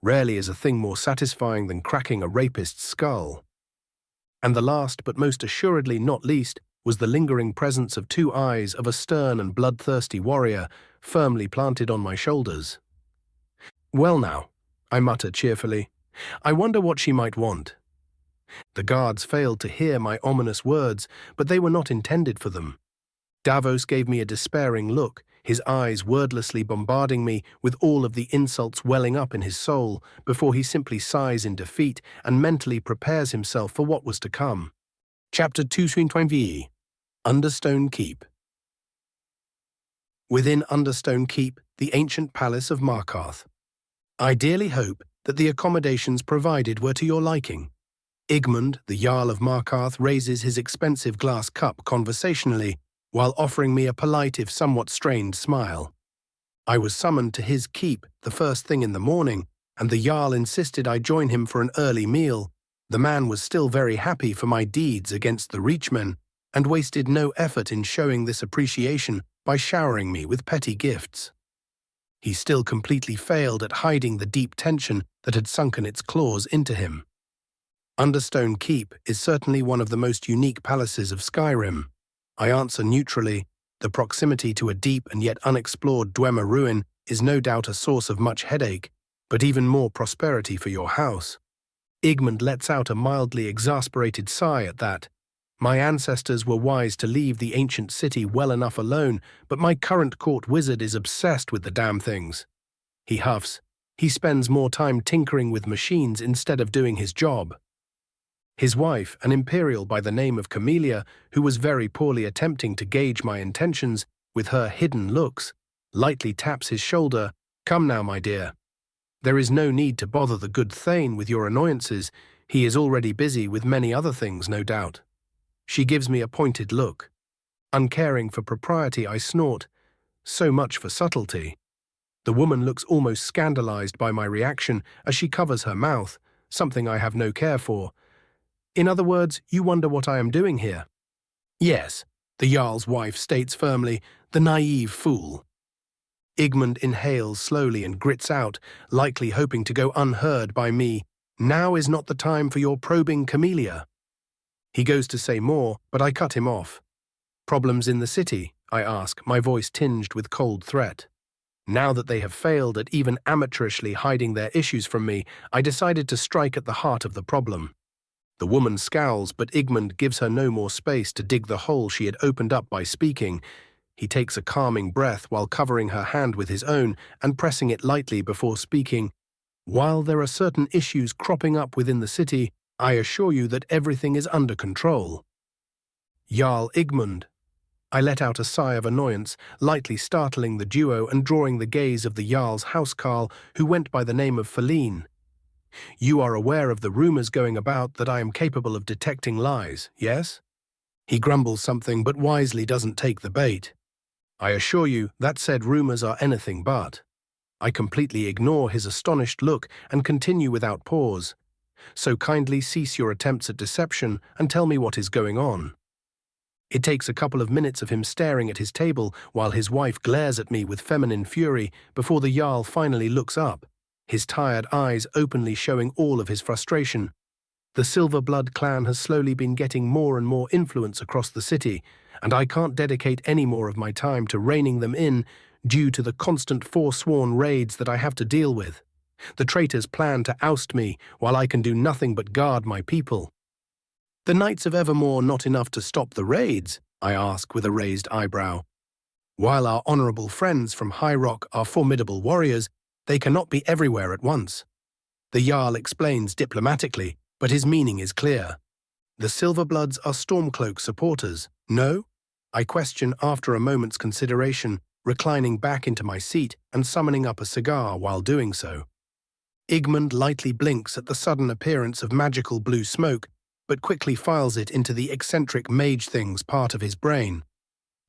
Rarely is a thing more satisfying than cracking a rapist's skull. And the last, but most assuredly not least, was the lingering presence of two eyes of a stern and bloodthirsty warrior, firmly planted on my shoulders. Well now, I muttered cheerfully, I wonder what she might want. The guards failed to hear my ominous words, but they were not intended for them. Davos gave me a despairing look, his eyes wordlessly bombarding me with all of the insults welling up in his soul, before he simply sighs in defeat and mentally prepares himself for what was to come. Chapter 220. Understone Keep. Within Understone Keep, the ancient palace of Markarth. I dearly hope that the accommodations provided were to your liking. Igmund, the Jarl of Markarth, raises his expensive glass cup conversationally, while offering me a polite if somewhat strained smile. I was summoned to his keep the first thing in the morning, and the Jarl insisted I join him for an early meal. The man was still very happy for my deeds against the Reachmen, and wasted no effort in showing this appreciation by showering me with petty gifts. He still completely failed at hiding the deep tension that had sunken its claws into him. Understone Keep is certainly one of the most unique palaces of Skyrim. I answer neutrally, the proximity to a deep and yet unexplored Dwemer ruin is no doubt a source of much headache, but even more prosperity for your house. Igmund lets out a mildly exasperated sigh at that. My ancestors were wise to leave the ancient city well enough alone, but my current court wizard is obsessed with the damn things. He huffs. He spends more time tinkering with machines instead of doing his job. His wife, an imperial by the name of Camellia, who was very poorly attempting to gauge my intentions with her hidden looks, lightly taps his shoulder. Come now, my dear. There is no need to bother the good Thane with your annoyances. He is already busy with many other things, no doubt. She gives me a pointed look. Uncaring for propriety, I snort. So much for subtlety. The woman looks almost scandalized by my reaction as she covers her mouth, something I have no care for. In other words, you wonder what I am doing here? Yes, the Jarl's wife states firmly, the naive fool. Igmund inhales slowly and grits out, likely hoping to go unheard by me. Now is not the time for your probing, Camellia. He goes to say more, but I cut him off. Problems in the city, I ask, my voice tinged with cold threat. Now that they have failed at even amateurishly hiding their issues from me, I decided to strike at the heart of the problem. The woman scowls, but Igmund gives her no more space to dig the hole she had opened up by speaking. He takes a calming breath while covering her hand with his own and pressing it lightly before speaking. While there are certain issues cropping up within the city, I assure you that everything is under control. Jarl Igmund. I let out a sigh of annoyance, lightly startling the duo and drawing the gaze of the Jarl's housecarl, who went by the name of Feline. You are aware of the rumors going about that I am capable of detecting lies, yes? He grumbles something but wisely doesn't take the bait. I assure you that said rumors are anything but. I completely ignore his astonished look and continue without pause. So kindly cease your attempts at deception and tell me what is going on. It takes a couple of minutes of him staring at his table while his wife glares at me with feminine fury before the Jarl finally looks up. his tired eyes openly showing all of his frustration. The Silver Blood clan has slowly been getting more and more influence across the city, and I can't dedicate any more of my time to reining them in due to the constant forsworn raids that I have to deal with. The traitors plan to oust me while I can do nothing but guard my people. The Knights of Evermore not enough to stop the raids? I ask with a raised eyebrow. While our honorable friends from High Rock are formidable warriors, they cannot be everywhere at once. The Jarl explains diplomatically, but his meaning is clear. The Silverbloods are Stormcloak supporters, no? I question after a moment's consideration, reclining back into my seat and summoning up a cigar while doing so. Igmund lightly blinks at the sudden appearance of magical blue smoke, but quickly files it into the eccentric mage things part of his brain.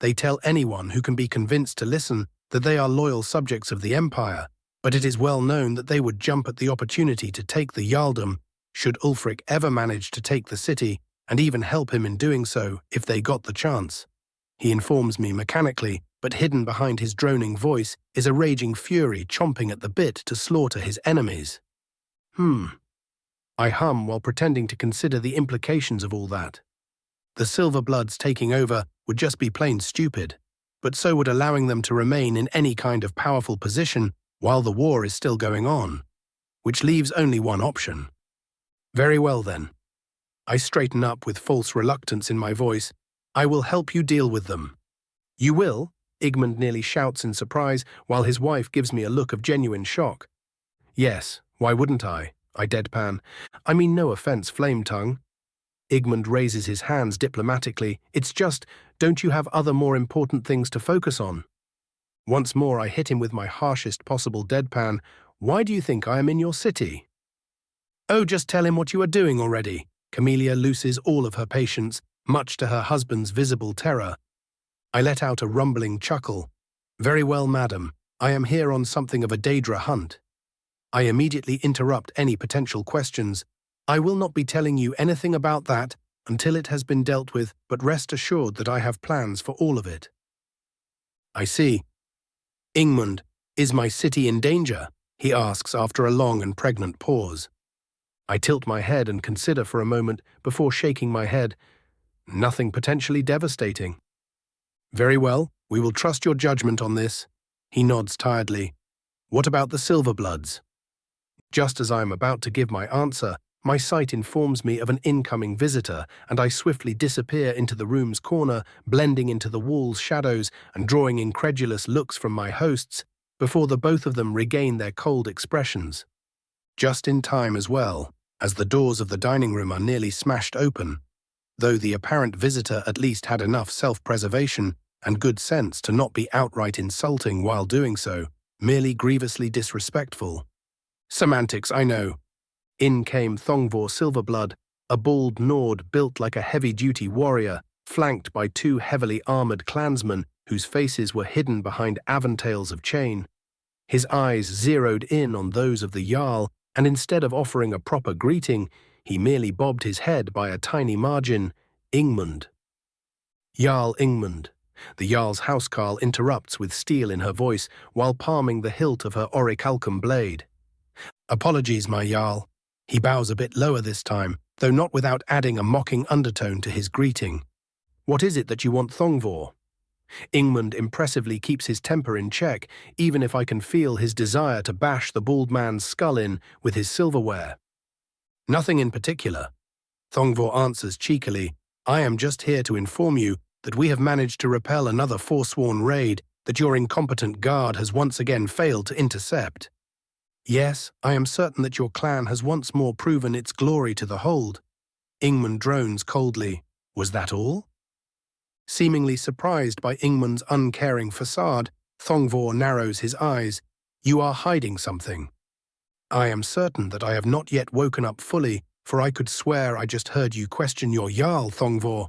They tell anyone who can be convinced to listen that they are loyal subjects of the Empire, but it is well known that they would jump at the opportunity to take the Jarldom should Ulfric ever manage to take the city, and even help him in doing so if they got the chance. He informs me mechanically, but hidden behind his droning voice is a raging fury chomping at the bit to slaughter his enemies. I hum while pretending to consider the implications of all that. The Silverbloods taking over would just be plain stupid, but so would allowing them to remain in any kind of powerful position while the war is still going on, which leaves only one option. Very well then. I straighten up with false reluctance in my voice. I will help you deal with them. You will? Igmund nearly shouts in surprise, while his wife gives me a look of genuine shock. Yes, why wouldn't I? I deadpan. I mean no offense, Flame Tongue. Igmund raises his hands diplomatically. It's just, don't you have other more important things to focus on? Once more I hit him with my harshest possible deadpan. Why do you think I am in your city? Oh, just tell him what you are doing already. Camellia loses all of her patience, much to her husband's visible terror. I let out a rumbling chuckle. Very well, madam. I am here on something of a Daedra hunt. I immediately interrupt any potential questions. I will not be telling you anything about that until it has been dealt with, but rest assured that I have plans for all of it. I see. Ingmund, is my city in danger? He asks after a long and pregnant pause. I tilt my head and consider for a moment before shaking my head. Nothing potentially devastating. Very well, we will trust your judgment on this. He nods tiredly. What about the Silverbloods? Just as I am about to give my answer, my sight informs me of an incoming visitor, and I swiftly disappear into the room's corner, blending into the wall's shadows and drawing incredulous looks from my hosts before the both of them regain their cold expressions. Just in time as well, as the doors of the dining room are nearly smashed open, though the apparent visitor at least had enough self-preservation and good sense to not be outright insulting while doing so, merely grievously disrespectful. Semantics, I know. In came Thongvor Silverblood, a bald Nord built like a heavy-duty warrior, flanked by two heavily armored clansmen whose faces were hidden behind aventails of chain. His eyes zeroed in on those of the Jarl, and instead of offering a proper greeting, he merely bobbed his head by a tiny margin. Ingmund. Jarl Ingmund. The Jarl's housecarl interrupts with steel in her voice while palming the hilt of her orichalcum blade. Apologies, my Jarl. He bows a bit lower this time, though not without adding a mocking undertone to his greeting. What is it that you want, Thongvor? Ingmund impressively keeps his temper in check, even if I can feel his desire to bash the bald man's skull in with his silverware. Nothing in particular. Thongvor answers cheekily, I am just here to inform you that we have managed to repel another forsworn raid that your incompetent guard has once again failed to intercept. Yes, I am certain that your clan has once more proven its glory to the hold. Ingmund drones coldly. Was that all? Seemingly surprised by Ingmund's uncaring facade, Thongvor narrows his eyes. You are hiding something. I am certain that I have not yet woken up fully, for I could swear I just heard you question your Jarl, Thongvor.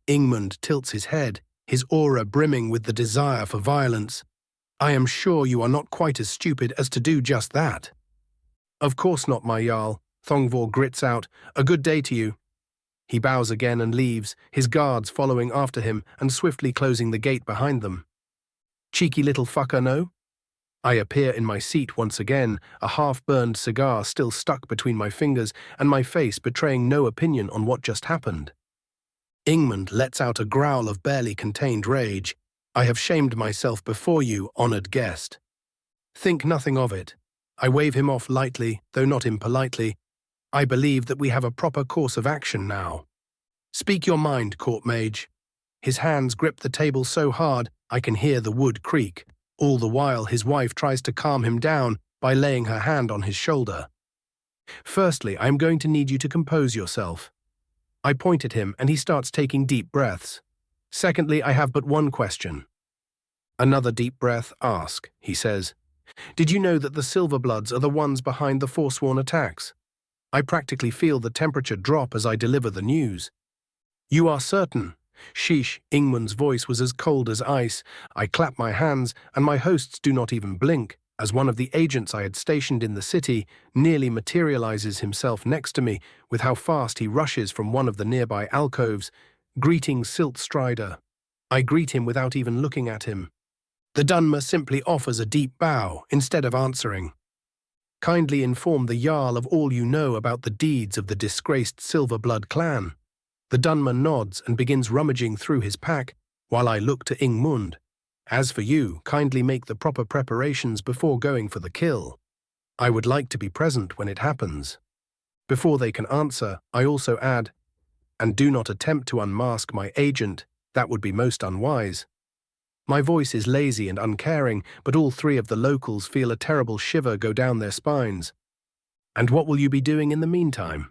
Ingmund tilts his head, his aura brimming with the desire for violence. I am sure you are not quite as stupid as to do just that. Of course not, my Jarl, Thongvor grits out. A good day to you. He bows again and leaves, his guards following after him and swiftly closing the gate behind them. Cheeky little fucker, no? I appear in my seat once again, a half-burned cigar still stuck between my fingers and my face betraying no opinion on what just happened. Ingmund lets out a growl of barely contained rage. I have shamed myself before you, honored guest. Think nothing of it. I wave him off lightly, though not impolitely. I believe that we have a proper course of action now. Speak your mind, court mage. His hands grip the table so hard I can hear the wood creak. All the while his wife tries to calm him down by laying her hand on his shoulder. Firstly, I am going to need you to compose yourself. I point at him and he starts taking deep breaths. Secondly, I have but one question. Another deep breath, ask, he says. Did you know that the Silverbloods are the ones behind the forsworn attacks? I practically feel the temperature drop as I deliver the news. You are certain? Sheesh, Ingmund's voice was as cold as ice. I clap my hands, and my hosts do not even blink, as one of the agents I had stationed in the city nearly materializes himself next to me with how fast he rushes from one of the nearby alcoves. Greetings, Silt Strider. I greet him without even looking at him. The Dunmer simply offers a deep bow instead of answering. Kindly inform the Jarl of all you know about the deeds of the disgraced Silverblood clan. The Dunmer nods and begins rummaging through his pack, while I look to Ingmund. As for you, kindly make the proper preparations before going for the kill. I would like to be present when it happens. Before they can answer, I also add, and do not attempt to unmask my agent, that would be most unwise. My voice is lazy and uncaring, but all three of the locals feel a terrible shiver go down their spines. And what will you be doing in the meantime?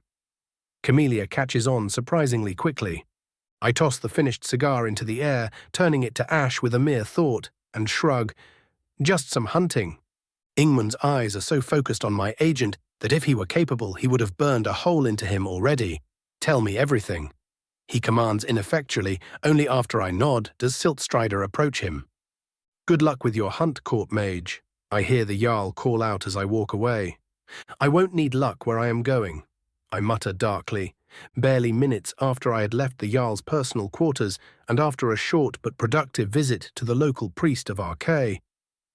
Camellia catches on surprisingly quickly. I toss the finished cigar into the air, turning it to ash with a mere thought, and shrug. Just some hunting. Ingmund's eyes are so focused on my agent that if he were capable, he would have burned a hole into him already. Tell me everything. He commands ineffectually. Only after I nod does Siltstrider approach him. Good luck with your hunt, court mage. I hear the Jarl call out as I walk away. I won't need luck where I am going, I mutter darkly, barely minutes after I had left the Jarl's personal quarters and after a short but productive visit to the local priest of Arcay.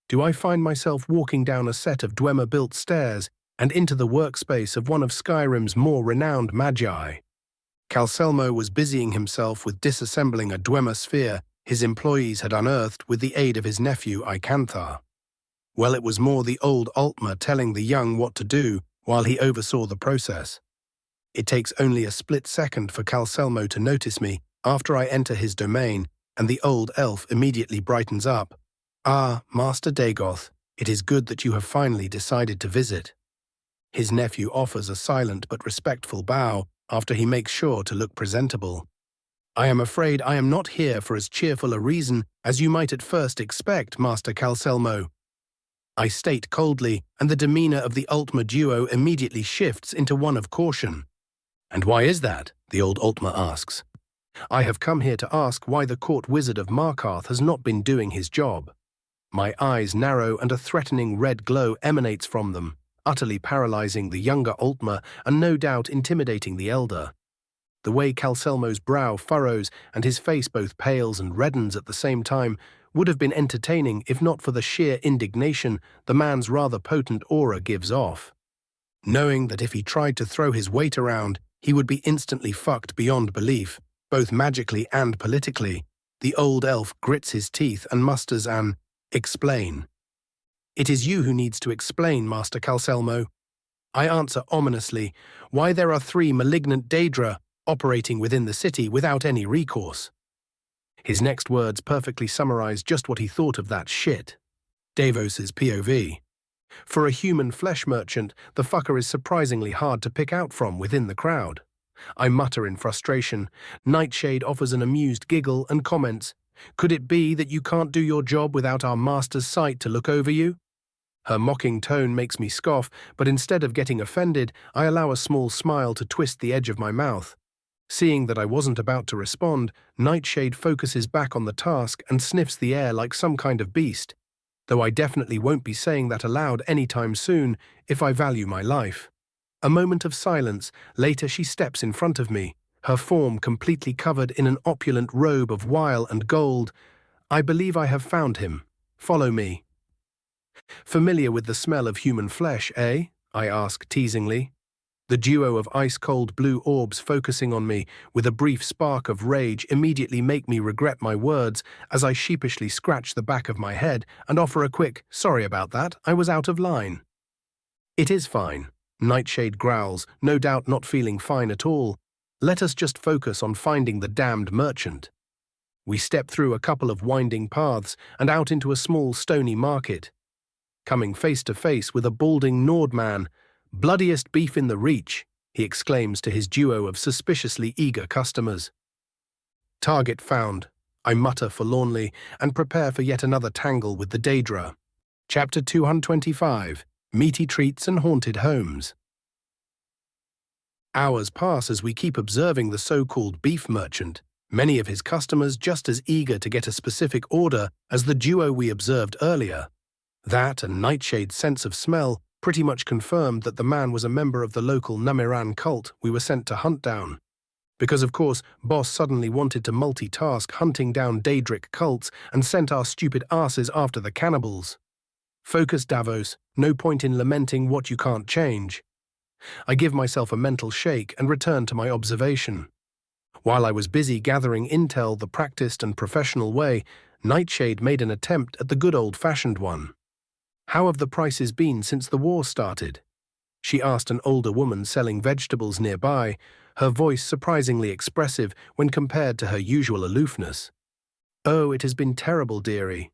Do I find myself walking down a set of Dwemer-built stairs and into the workspace of one of Skyrim's more renowned magi? Calcelmo was busying himself with disassembling a Dwemer sphere his employees had unearthed with the aid of his nephew Icanthar. Well, it was more the old Altmer telling the young what to do while he oversaw the process. It takes only a split second for Calcelmo to notice me after I enter his domain, and the old elf immediately brightens up. Ah, Master Dagoth, it is good that you have finally decided to visit. His nephew offers a silent but respectful bow after he makes sure to look presentable. I am afraid I am not here for as cheerful a reason as you might at first expect, Master Calcelmo. I state coldly, and the demeanor of the Altmer duo immediately shifts into one of caution. And why is that? The old Altmer asks. I have come here to ask why the court wizard of Markarth has not been doing his job. My eyes narrow and a threatening red glow emanates from them, utterly paralyzing the younger Altmer and no doubt intimidating the elder. The way Calcelmo's brow furrows and his face both pales and reddens at the same time would have been entertaining if not for the sheer indignation the man's rather potent aura gives off. Knowing that if he tried to throw his weight around, he would be instantly fucked beyond belief, both magically and politically, the old elf grits his teeth and musters an explain. It is you who needs to explain, Master Calcelmo. I answer ominously, why there are 3 malignant Daedra operating within the city without any recourse. His next words perfectly summarize just what he thought of that shit. Davos's POV. For a human flesh merchant, the fucker is surprisingly hard to pick out from within the crowd. I mutter in frustration. Nightshade offers an amused giggle and comments, "Could it be that you can't do your job without our master's sight to look over you?" Her mocking tone makes me scoff, but instead of getting offended, I allow a small smile to twist the edge of my mouth. Seeing that I wasn't about to respond, Nightshade focuses back on the task and sniffs the air like some kind of beast, though I definitely won't be saying that aloud anytime soon if I value my life. A moment of silence, later she steps in front of me, her form completely covered in an opulent robe of wile and gold. I believe I have found him. Follow me. Familiar with the smell of human flesh, eh? I ask teasingly. The duo of ice-cold blue orbs focusing on me with a brief spark of rage immediately make me regret my words as I sheepishly scratch the back of my head and offer a quick, "Sorry about that, I was out of line." "It is fine," Nightshade growls, no doubt not feeling fine at all. "Let us just focus on finding the damned merchant." We step through a couple of winding paths and out into a small stony market. Coming face to face with a balding Nord man, "Bloodiest beef in the reach," he exclaims to his duo of suspiciously eager customers. "Target found," I mutter forlornly and prepare for yet another tangle with the Daedra. Chapter 225, Meaty Treats and Haunted Homes. Hours pass as we keep observing the so-called beef merchant, many of his customers just as eager to get a specific order as the duo we observed earlier. That and Nightshade's sense of smell pretty much confirmed that the man was a member of the local Namiran cult we were sent to hunt down. Because of course, Boss suddenly wanted to multitask hunting down Daedric cults and sent our stupid asses after the cannibals. Focus, Davos, no point in lamenting what you can't change. I give myself a mental shake and return to my observation. While I was busy gathering intel the practiced and professional way, Nightshade made an attempt at the good old-fashioned one. "How have the prices been since the war started?" she asked an older woman selling vegetables nearby, her voice surprisingly expressive when compared to her usual aloofness. "Oh, it has been terrible, dearie."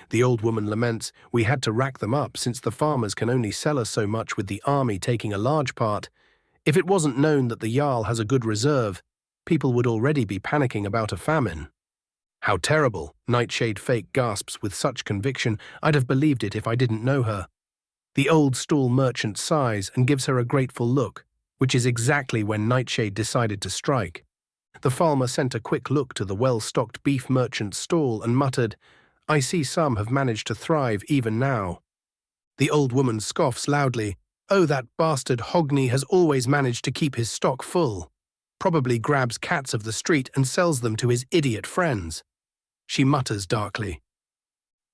The old woman laments, "We had to rack them up since the farmers can only sell us so much with the army taking a large part. If it wasn't known that the Jarl has a good reserve, people would already be panicking about a famine." "How terrible," Nightshade fake gasps with such conviction I'd have believed it if I didn't know her. The old stall merchant sighs and gives her a grateful look, which is exactly when Nightshade decided to strike. The farmer sent a quick look to the well-stocked beef merchant's stall and muttered, "I see some have managed to thrive even now." The old woman scoffs loudly, "Oh, that bastard Hogni has always managed to keep his stock full. Probably grabs cats of the street and sells them to his idiot friends." She mutters darkly.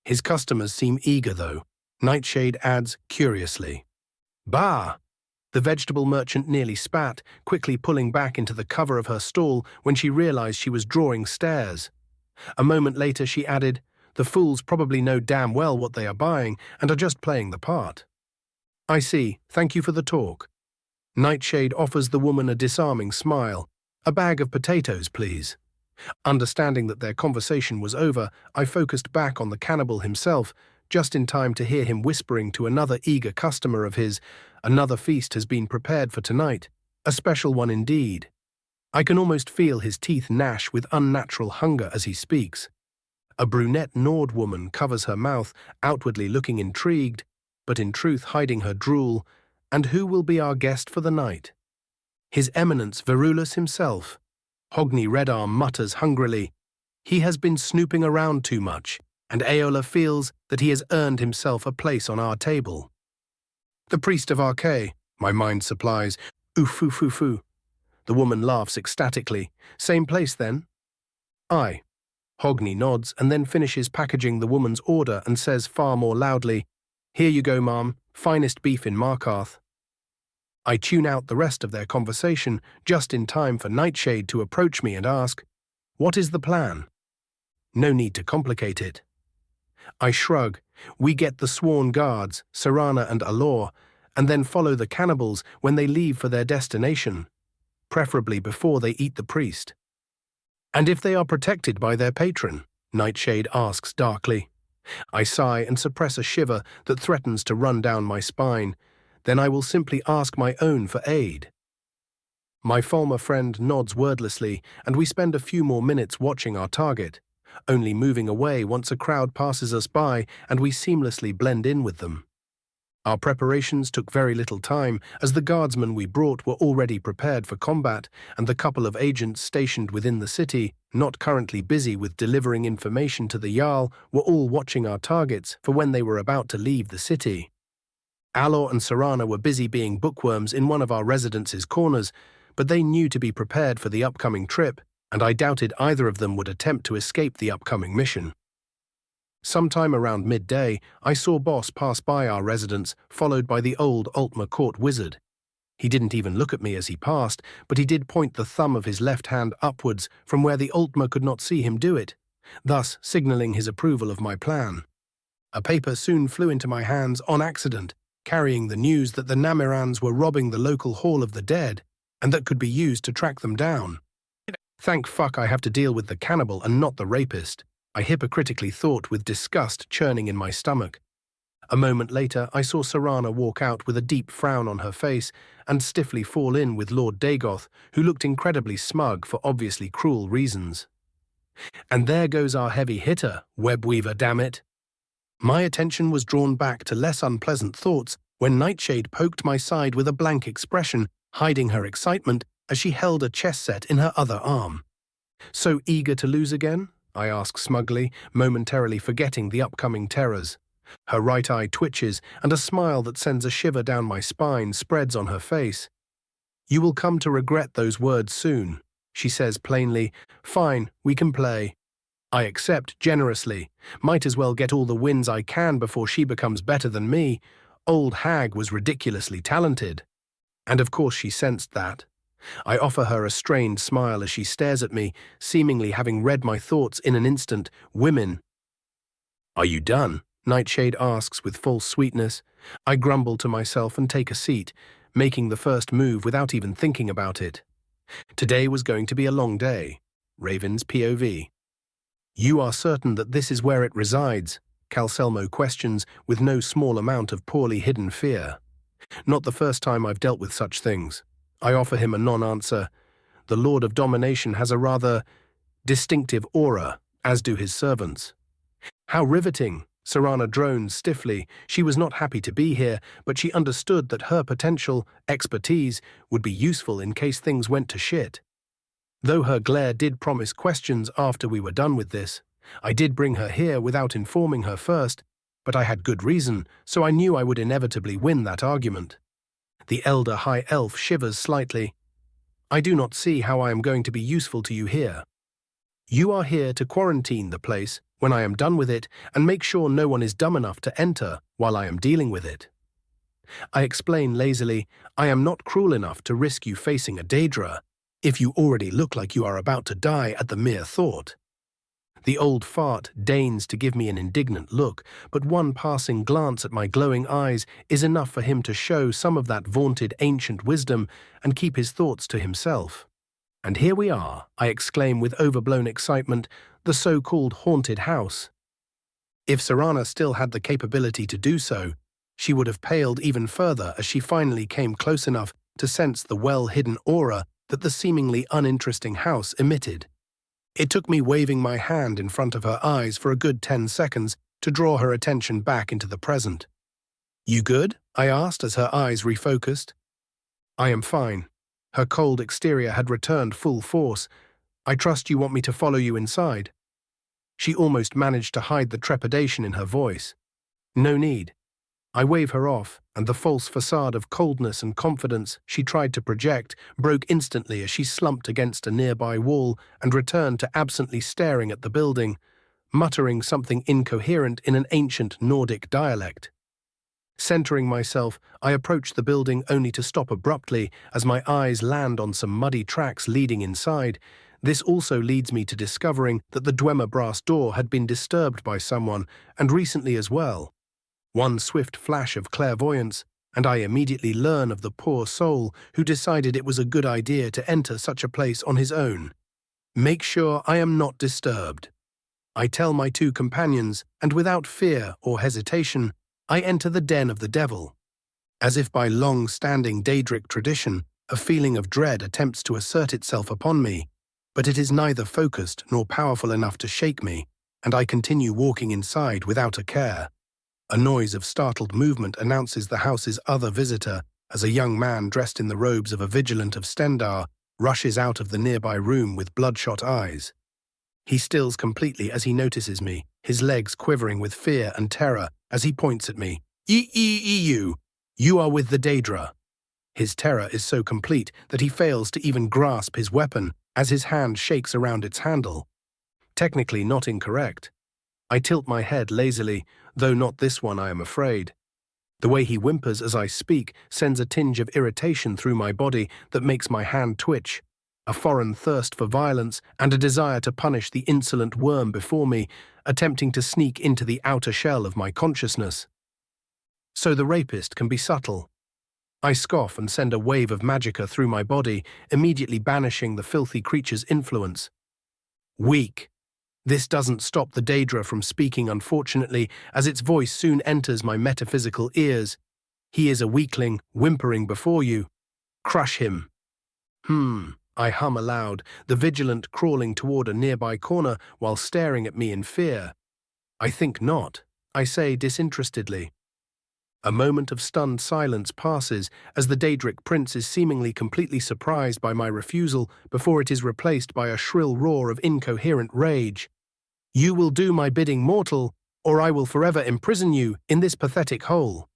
His customers seem eager, though. Nightshade adds curiously. "Bah!" The vegetable merchant nearly spat, quickly pulling back into the cover of her stall when she realized she was drawing stares. A moment later she added, "The fools probably know damn well what they are buying and are just playing the part." "I see, thank you for the talk." Nightshade offers the woman a disarming smile. "A bag of potatoes, please." Understanding that their conversation was over, I focused back on the cannibal himself, just in time to hear him whispering to another eager customer of his, "Another feast has been prepared for tonight. A special one indeed." I can almost feel his teeth gnash with unnatural hunger as he speaks. A brunette Nord woman covers her mouth, outwardly looking intrigued, but in truth hiding her drool. "And who will be our guest for the night?" "His Eminence Verulus himself." Hogni Redarm mutters hungrily. "He has been snooping around too much, and Aola feels that he has earned himself a place on our table." "The priest of Arche," my mind supplies. "Oof-foo-foo-foo." The woman laughs ecstatically. "Same place, then?" "Aye." Hogni nods and then finishes packaging the woman's order and says far more loudly, "Here you go, ma'am. Finest beef in Markarth." I tune out the rest of their conversation just in time for Nightshade to approach me and ask, "What is the plan?" "No need to complicate it." I shrug. "We get the sworn guards, Serana and Alor, and then follow the cannibals when they leave for their destination, preferably before they eat the priest." "And if they are protected by their patron?" Nightshade asks darkly. I sigh and suppress a shiver that threatens to run down my spine. Then I will simply ask my own for aid. My former friend nods wordlessly, and we spend a few more minutes watching our target, only moving away once a crowd passes us by and we seamlessly blend in with them. Our preparations took very little time, as the guardsmen we brought were already prepared for combat, and the couple of agents stationed within the city, not currently busy with delivering information to the Jarl, were all watching our targets for when they were about to leave the city. Alor and Serana were busy being bookworms in one of our residence's corners, but they knew to be prepared for the upcoming trip, and I doubted either of them would attempt to escape the upcoming mission. Sometime around midday, I saw Boss pass by our residence, followed by the old Altmer court wizard. He didn't even look at me as he passed, but he did point the thumb of his left hand upwards from where the Altmer could not see him do it, thus signalling his approval of my plan. A paper soon flew into my hands on accident, carrying the news that the Namirans were robbing the local Hall of the Dead, and that could be used to track them down. Thank fuck I have to deal with the cannibal and not the rapist, I hypocritically thought with disgust churning in my stomach. A moment later, I saw Serana walk out with a deep frown on her face and stiffly fall in with Lord Dagoth, who looked incredibly smug for obviously cruel reasons. And there goes our heavy hitter, Webweaver, damn it. My attention was drawn back to less unpleasant thoughts when Nightshade poked my side with a blank expression, hiding her excitement as she held a chess set in her other arm. So eager to lose again? I asked smugly, momentarily forgetting the upcoming terrors. Her right eye twitches, and a smile that sends a shiver down my spine spreads on her face. You will come to regret those words soon, she says plainly. Fine, we can play. I accept generously. Might as well get all the wins I can before she becomes better than me. Old hag was ridiculously talented. And of course she sensed that. I offer her a strained smile as she stares at me, seemingly having read my thoughts in an instant. Women. Are you done? Nightshade asks with false sweetness. I grumble to myself and take a seat, making the first move without even thinking about it. Today was going to be a long day. Raven's POV. You are certain that this is where it resides? Calcelmo questions with no small amount of poorly hidden fear. Not the first time I've dealt with such things. I offer him a non-answer. The Lord of Domination has a rather distinctive aura, as do his servants. How riveting! Serana droned stiffly. She was not happy to be here, but she understood that her potential expertise would be useful in case things went to shit. Though her glare did promise questions after we were done with this, I did bring her here without informing her first, but I had good reason, so I knew I would inevitably win that argument. The elder high elf shivers slightly. I do not see how I am going to be useful to you here. You are here to quarantine the place when I am done with it and make sure no one is dumb enough to enter while I am dealing with it. I explain lazily, I am not cruel enough to risk you facing a Daedra if you already look like you are about to die at the mere thought. The old fart deigns to give me an indignant look, but one passing glance at my glowing eyes is enough for him to show some of that vaunted ancient wisdom and keep his thoughts to himself. And here we are, I exclaim with overblown excitement, the so-called haunted house. If Serana still had the capability to do so, she would have paled even further as she finally came close enough to sense the well-hidden aura that the seemingly uninteresting house emitted. It took me waving my hand in front of her eyes for a good 10 seconds to draw her attention back into the present. You good? I asked as her eyes refocused. I am fine. Her cold exterior had returned full force. I trust you want me to follow you inside. She almost managed to hide the trepidation in her voice. No need. I wave her off, and the false facade of coldness and confidence she tried to project broke instantly as she slumped against a nearby wall and returned to absently staring at the building, muttering something incoherent in an ancient Nordic dialect. Centering myself, I approach the building only to stop abruptly as my eyes land on some muddy tracks leading inside. This also leads me to discovering that the Dwemer brass door had been disturbed by someone, and recently as well. One swift flash of clairvoyance, and I immediately learn of the poor soul who decided it was a good idea to enter such a place on his own. Make sure I am not disturbed. I tell my two companions, and without fear or hesitation, I enter the den of the devil. As if by long-standing Daedric tradition, a feeling of dread attempts to assert itself upon me, but it is neither focused nor powerful enough to shake me, and I continue walking inside without a care. A noise of startled movement announces the house's other visitor as a young man dressed in the robes of a vigilant of Stendar rushes out of the nearby room with bloodshot eyes. He stills completely as he notices me, his legs quivering with fear and terror as he points at me. You are with the Daedra. His terror is so complete that he fails to even grasp his weapon as his hand shakes around its handle. Technically not incorrect. I tilt my head lazily, though not this one, I am afraid. The way he whimpers as I speak sends a tinge of irritation through my body that makes my hand twitch, a foreign thirst for violence and a desire to punish the insolent worm before me, attempting to sneak into the outer shell of my consciousness. So the rapist can be subtle. I scoff and send a wave of magicka through my body, immediately banishing the filthy creature's influence. Weak. This doesn't stop the Daedra from speaking, unfortunately, as its voice soon enters my metaphysical ears. He is a weakling, whimpering before you. Crush him. I hum aloud, the vigilant crawling toward a nearby corner while staring at me in fear. I think not, I say disinterestedly. A moment of stunned silence passes as the Daedric prince is seemingly completely surprised by my refusal before it is replaced by a shrill roar of incoherent rage. You will do my bidding, mortal, or I will forever imprison you in this pathetic hole.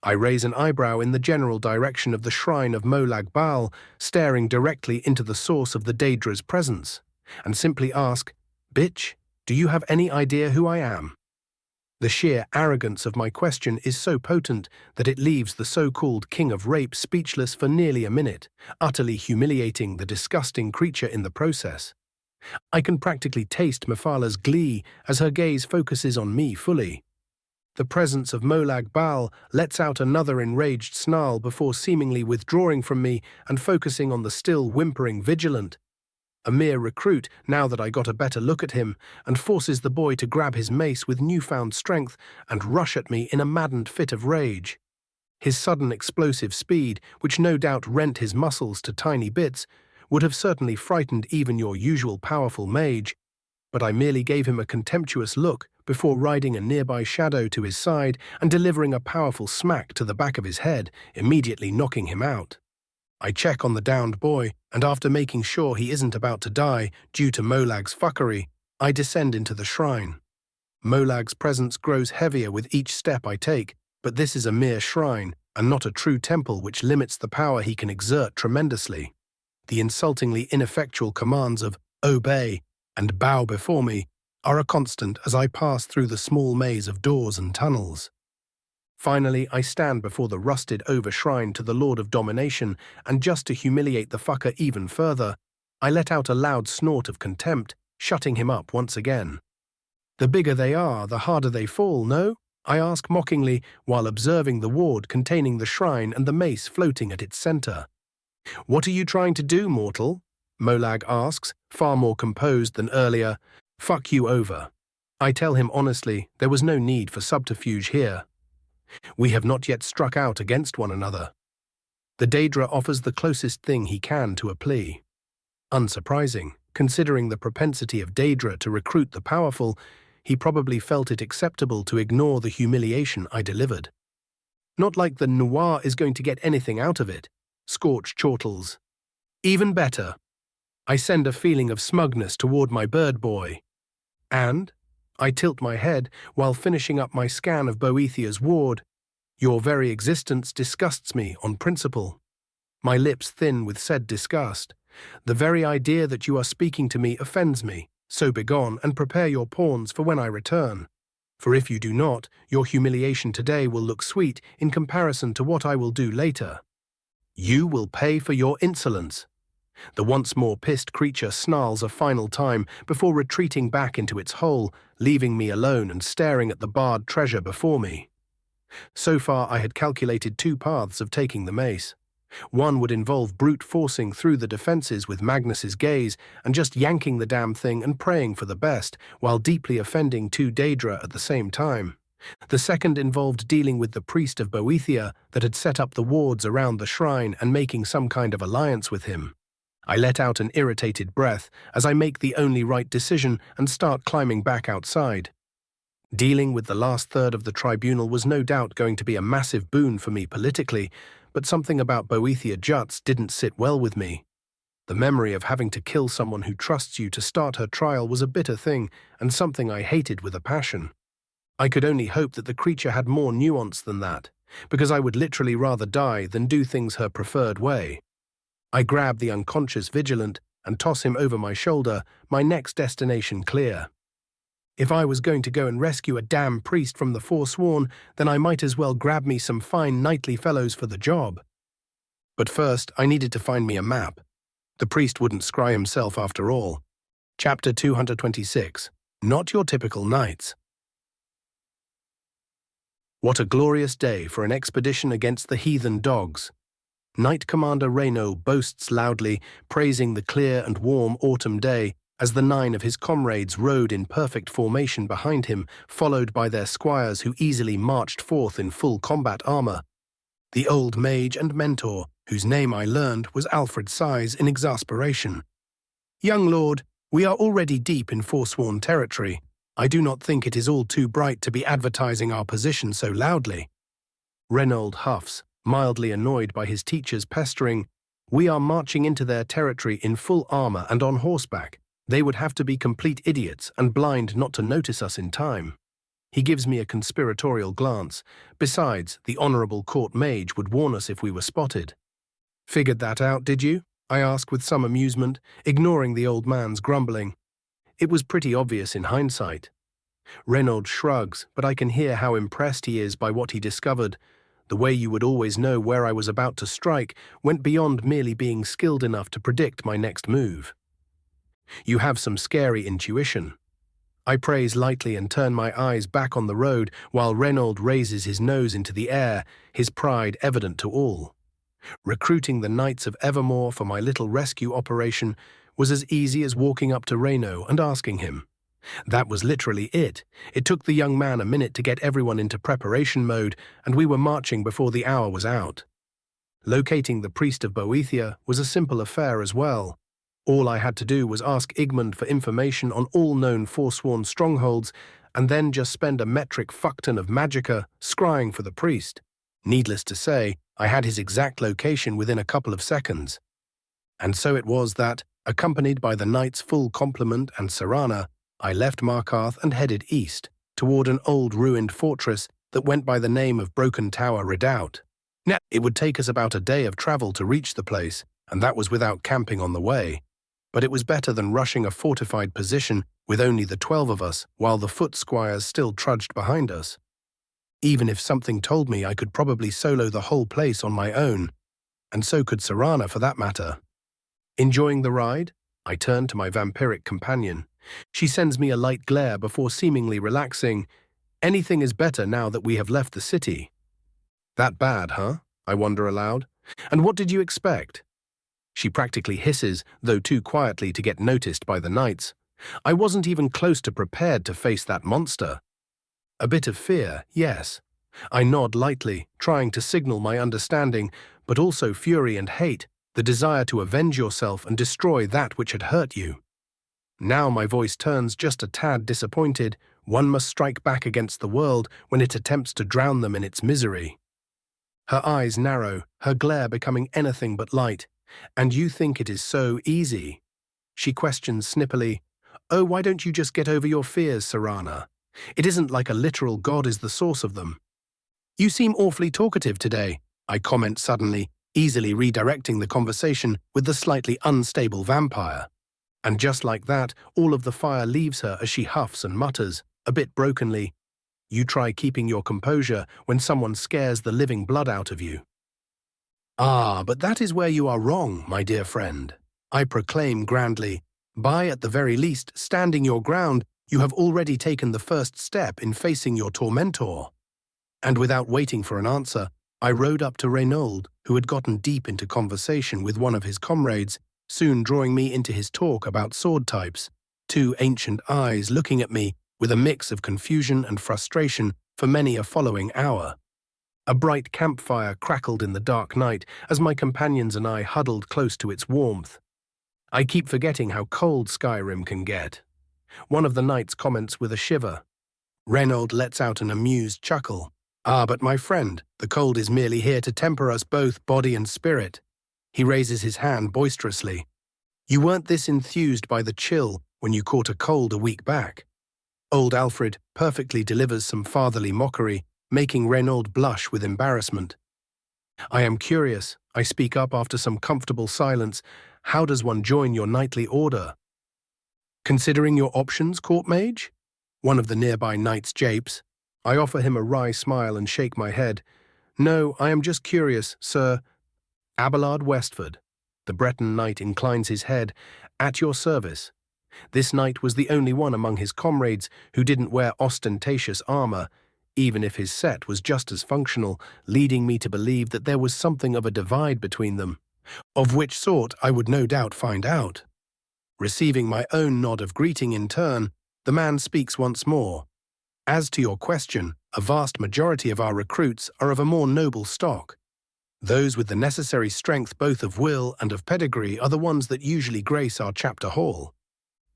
I raise an eyebrow in the general direction of the shrine of Molag Bal, staring directly into the source of the Daedra's presence, and simply ask, "Bitch, do you have any idea who I am?" The sheer arrogance of my question is so potent that it leaves the so-called king of rape speechless for nearly a minute, utterly humiliating the disgusting creature in the process. I can practically taste Mephalah's glee as her gaze focuses on me fully. The presence of Molag Bal lets out another enraged snarl before seemingly withdrawing from me and focusing on the still whimpering vigilant. A mere recruit now that I got a better look at him, and forces the boy to grab his mace with newfound strength and rush at me in a maddened fit of rage. His sudden explosive speed, which no doubt rent his muscles to tiny bits, would have certainly frightened even your usual powerful mage, but I merely gave him a contemptuous look before riding a nearby shadow to his side and delivering a powerful smack to the back of his head, immediately knocking him out. I check on the downed boy, and after making sure he isn't about to die due to Molag's fuckery, I descend into the shrine. Molag's presence grows heavier with each step I take, but this is a mere shrine, and not a true temple, which limits the power he can exert tremendously. The insultingly ineffectual commands of "obey" and "bow before me" are a constant as I pass through the small maze of doors and tunnels. Finally, I stand before the rusted-over shrine to the Lord of Domination, and just to humiliate the fucker even further, I let out a loud snort of contempt, shutting him up once again. The bigger they are, the harder they fall, no? I ask mockingly, while observing the ward containing the shrine and the mace floating at its center. "What are you trying to do, mortal?" Molag asks, far more composed than earlier. "Fuck you over." I tell him honestly, there was no need for subterfuge here. We have not yet struck out against one another. The Daedra offers the closest thing he can to a plea. Unsurprising, considering the propensity of Daedra to recruit the powerful, he probably felt it acceptable to ignore the humiliation I delivered. Not like the Noir is going to get anything out of it. Scorched chortles. Even better. I send a feeling of smugness toward my bird boy. And I tilt my head while finishing up my scan of Boethiah's ward. Your very existence disgusts me on principle. My lips thin with said disgust. The very idea that you are speaking to me offends me, so begone and prepare your pawns for when I return. For if you do not, your humiliation today will look sweet in comparison to what I will do later. You will pay for your insolence. The once more pissed creature snarls a final time before retreating back into its hole, leaving me alone and staring at the barred treasure before me. So far I had calculated two paths of taking the mace. One would involve brute forcing through the defenses with Magnus's gaze and just yanking the damn thing and praying for the best, while deeply offending two Daedra at the same time. The second involved dealing with the priest of Boethia that had set up the wards around the shrine and making some kind of alliance with him. I let out an irritated breath as I make the only right decision and start climbing back outside. Dealing with the last third of the tribunal was no doubt going to be a massive boon for me politically, but something about Boethia Juts didn't sit well with me. The memory of having to kill someone who trusts you to start her trial was a bitter thing, and something I hated with a passion. I could only hope that the creature had more nuance than that, because I would literally rather die than do things her preferred way. I grab the unconscious vigilant and toss him over my shoulder, my next destination clear. If I was going to go and rescue a damn priest from the Forsworn, then I might as well grab me some fine knightly fellows for the job. But first, I needed to find me a map. The priest wouldn't scry himself after all. Chapter 226. Not Your Typical Knights. What a glorious day for an expedition against the heathen dogs. Knight Commander Reynaud boasts loudly, praising the clear and warm autumn day, as the 9 of his comrades rode in perfect formation behind him, followed by their squires who easily marched forth in full combat armor. The old mage and mentor, whose name I learned, was Alfred, sighs in exasperation. "Young lord, we are already deep in Forsworn territory. I do not think it is all too bright to be advertising our position so loudly." Reynaud huffs, mildly annoyed by his teacher's pestering. "We are marching into their territory in full armor and on horseback. They would have to be complete idiots and blind not to notice us in time." He gives me a conspiratorial glance. Besides, the honorable court mage would warn us if we were spotted. "Figured that out, did you?" I ask with some amusement, ignoring the old man's grumbling. It was pretty obvious in hindsight. Reynaud shrugs, but I can hear how impressed he is by what he discovered. The way you would always know where I was about to strike went beyond merely being skilled enough to predict my next move. "You have some scary intuition." I praise lightly and turn my eyes back on the road while Reynaud raises his nose into the air, his pride evident to all. Recruiting the Knights of Evermore for my little rescue operation was as easy as walking up to Reynaud and asking him. That was literally it. It took the young man a minute to get everyone into preparation mode, and we were marching before the hour was out. Locating the priest of Boethia was a simple affair as well. All I had to do was ask Igmund for information on all known Forsworn strongholds, and then just spend a metric fuckton of magicka scrying for the priest. Needless to say, I had his exact location within a couple of seconds. And so it was that, accompanied by the knight's full complement and Serana, I left Markarth and headed east, toward an old ruined fortress that went by the name of Broken Tower Redoubt. Now, it would take us about a day of travel to reach the place, and that was without camping on the way. But it was better than rushing a fortified position with only the 12 of us, while the foot squires still trudged behind us. Even if something told me I could probably solo the whole place on my own, and so could Serana for that matter. Enjoying the ride, I turn to my vampiric companion. She sends me a light glare before seemingly relaxing. "Anything is better now that we have left the city." "That bad, huh?" I wonder aloud. "And what did you expect?" She practically hisses, though too quietly to get noticed by the knights. "I wasn't even close to prepared to face that monster." A bit of fear, yes. I nod lightly, trying to signal my understanding, but also fury and hate, the desire to avenge yourself and destroy that which had hurt you. Now my voice turns just a tad disappointed. One must strike back against the world when it attempts to drown them in its misery. Her eyes narrow, her glare becoming anything but light. "And you think it is so easy?" She questions snippily. "Oh, why don't you just get over your fears, Serana? It isn't like a literal god is the source of them." "You seem awfully talkative today," I comment suddenly, easily redirecting the conversation with the slightly unstable vampire. And just like that, all of the fire leaves her as she huffs and mutters, a bit brokenly, "You try keeping your composure when someone scares the living blood out of you." "Ah, but that is where you are wrong, my dear friend," I proclaim grandly. "By, at the very least, standing your ground, you have already taken the first step in facing your tormentor." And without waiting for an answer, I rode up to Reynaud, who had gotten deep into conversation with one of his comrades, soon drawing me into his talk about sword types, 2 ancient eyes looking at me with a mix of confusion and frustration for many a following hour. A bright campfire crackled in the dark night as my companions and I huddled close to its warmth. I keep forgetting how cold Skyrim can get. One of the knights comments with a shiver. Reynaud lets out an amused chuckle. "Ah, but my friend, the cold is merely here to temper us both, body and spirit." He raises his hand boisterously. "You weren't this enthused by the chill when you caught a cold a week back." Old Alfred perfectly delivers some fatherly mockery, making Reynaud blush with embarrassment. "I am curious," I speak up after some comfortable silence. "How does one join your knightly order?" "Considering your options, court mage?" One of the nearby knights japes. I offer him a wry smile and shake my head. No, I am just curious, sir. Abelard Westford. The Breton knight inclines his head. At your service. This knight was the only one among his comrades who didn't wear ostentatious armor, even if his set was just as functional, leading me to believe that there was something of a divide between them, of which sort I would no doubt find out. Receiving my own nod of greeting in turn, the man speaks once more. As to your question, a vast majority of our recruits are of a more noble stock. Those with the necessary strength both of will and of pedigree are the ones that usually grace our chapter hall.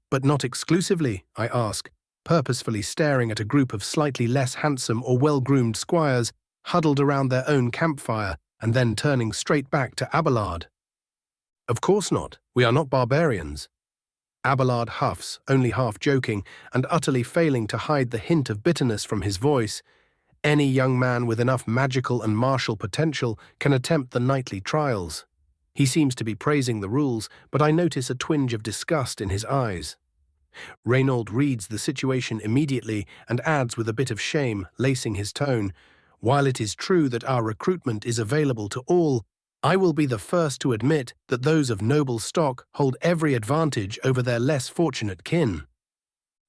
But not exclusively, I ask, purposefully staring at a group of slightly less handsome or well-groomed squires huddled around their own campfire and then turning straight back to Abelard. Of course not. We are not barbarians. Abelard huffs, only half joking, and utterly failing to hide the hint of bitterness from his voice. Any young man with enough magical and martial potential can attempt the knightly trials. He seems to be praising the rules, but I notice a twinge of disgust in his eyes. Reynold reads the situation immediately and adds with a bit of shame, lacing his tone, "While it is true that our recruitment is available to all, I will be the first to admit that those of noble stock hold every advantage over their less fortunate kin."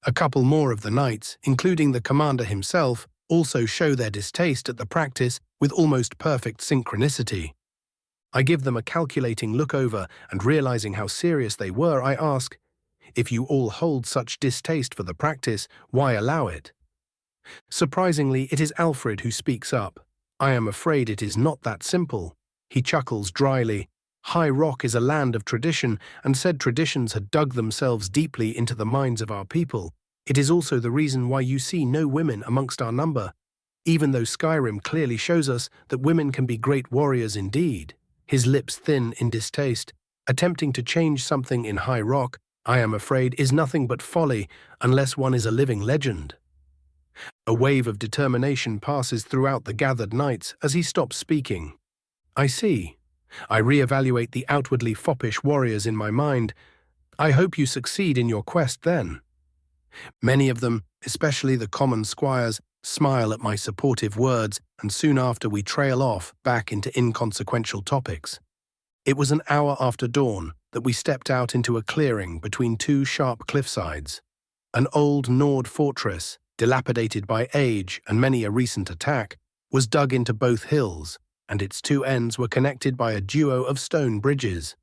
A couple more of the knights, including the commander himself, also show their distaste at the practice with almost perfect synchronicity. I give them a calculating look over, and realizing how serious they were, I ask, "If you all hold such distaste for the practice, why allow it?" Surprisingly, it is Alfred who speaks up. I am afraid it is not that simple. He chuckles dryly. High Rock is a land of tradition, and said traditions had dug themselves deeply into the minds of our people. It is also the reason why you see no women amongst our number, even though Skyrim clearly shows us that women can be great warriors indeed. His lips thin in distaste. Attempting to change something in High Rock, I am afraid, is nothing but folly, unless one is a living legend. A wave of determination passes throughout the gathered knights as he stops speaking. I see. I re-evaluate the outwardly foppish warriors in my mind. I hope you succeed in your quest then. Many of them, especially the common squires, smile at my supportive words, and soon after we trail off back into inconsequential topics. It was an hour after dawn that we stepped out into a clearing between two sharp cliffsides. An old Nord fortress, dilapidated by age and many a recent attack, was dug into both hills, and its two ends were connected by a duo of stone bridges.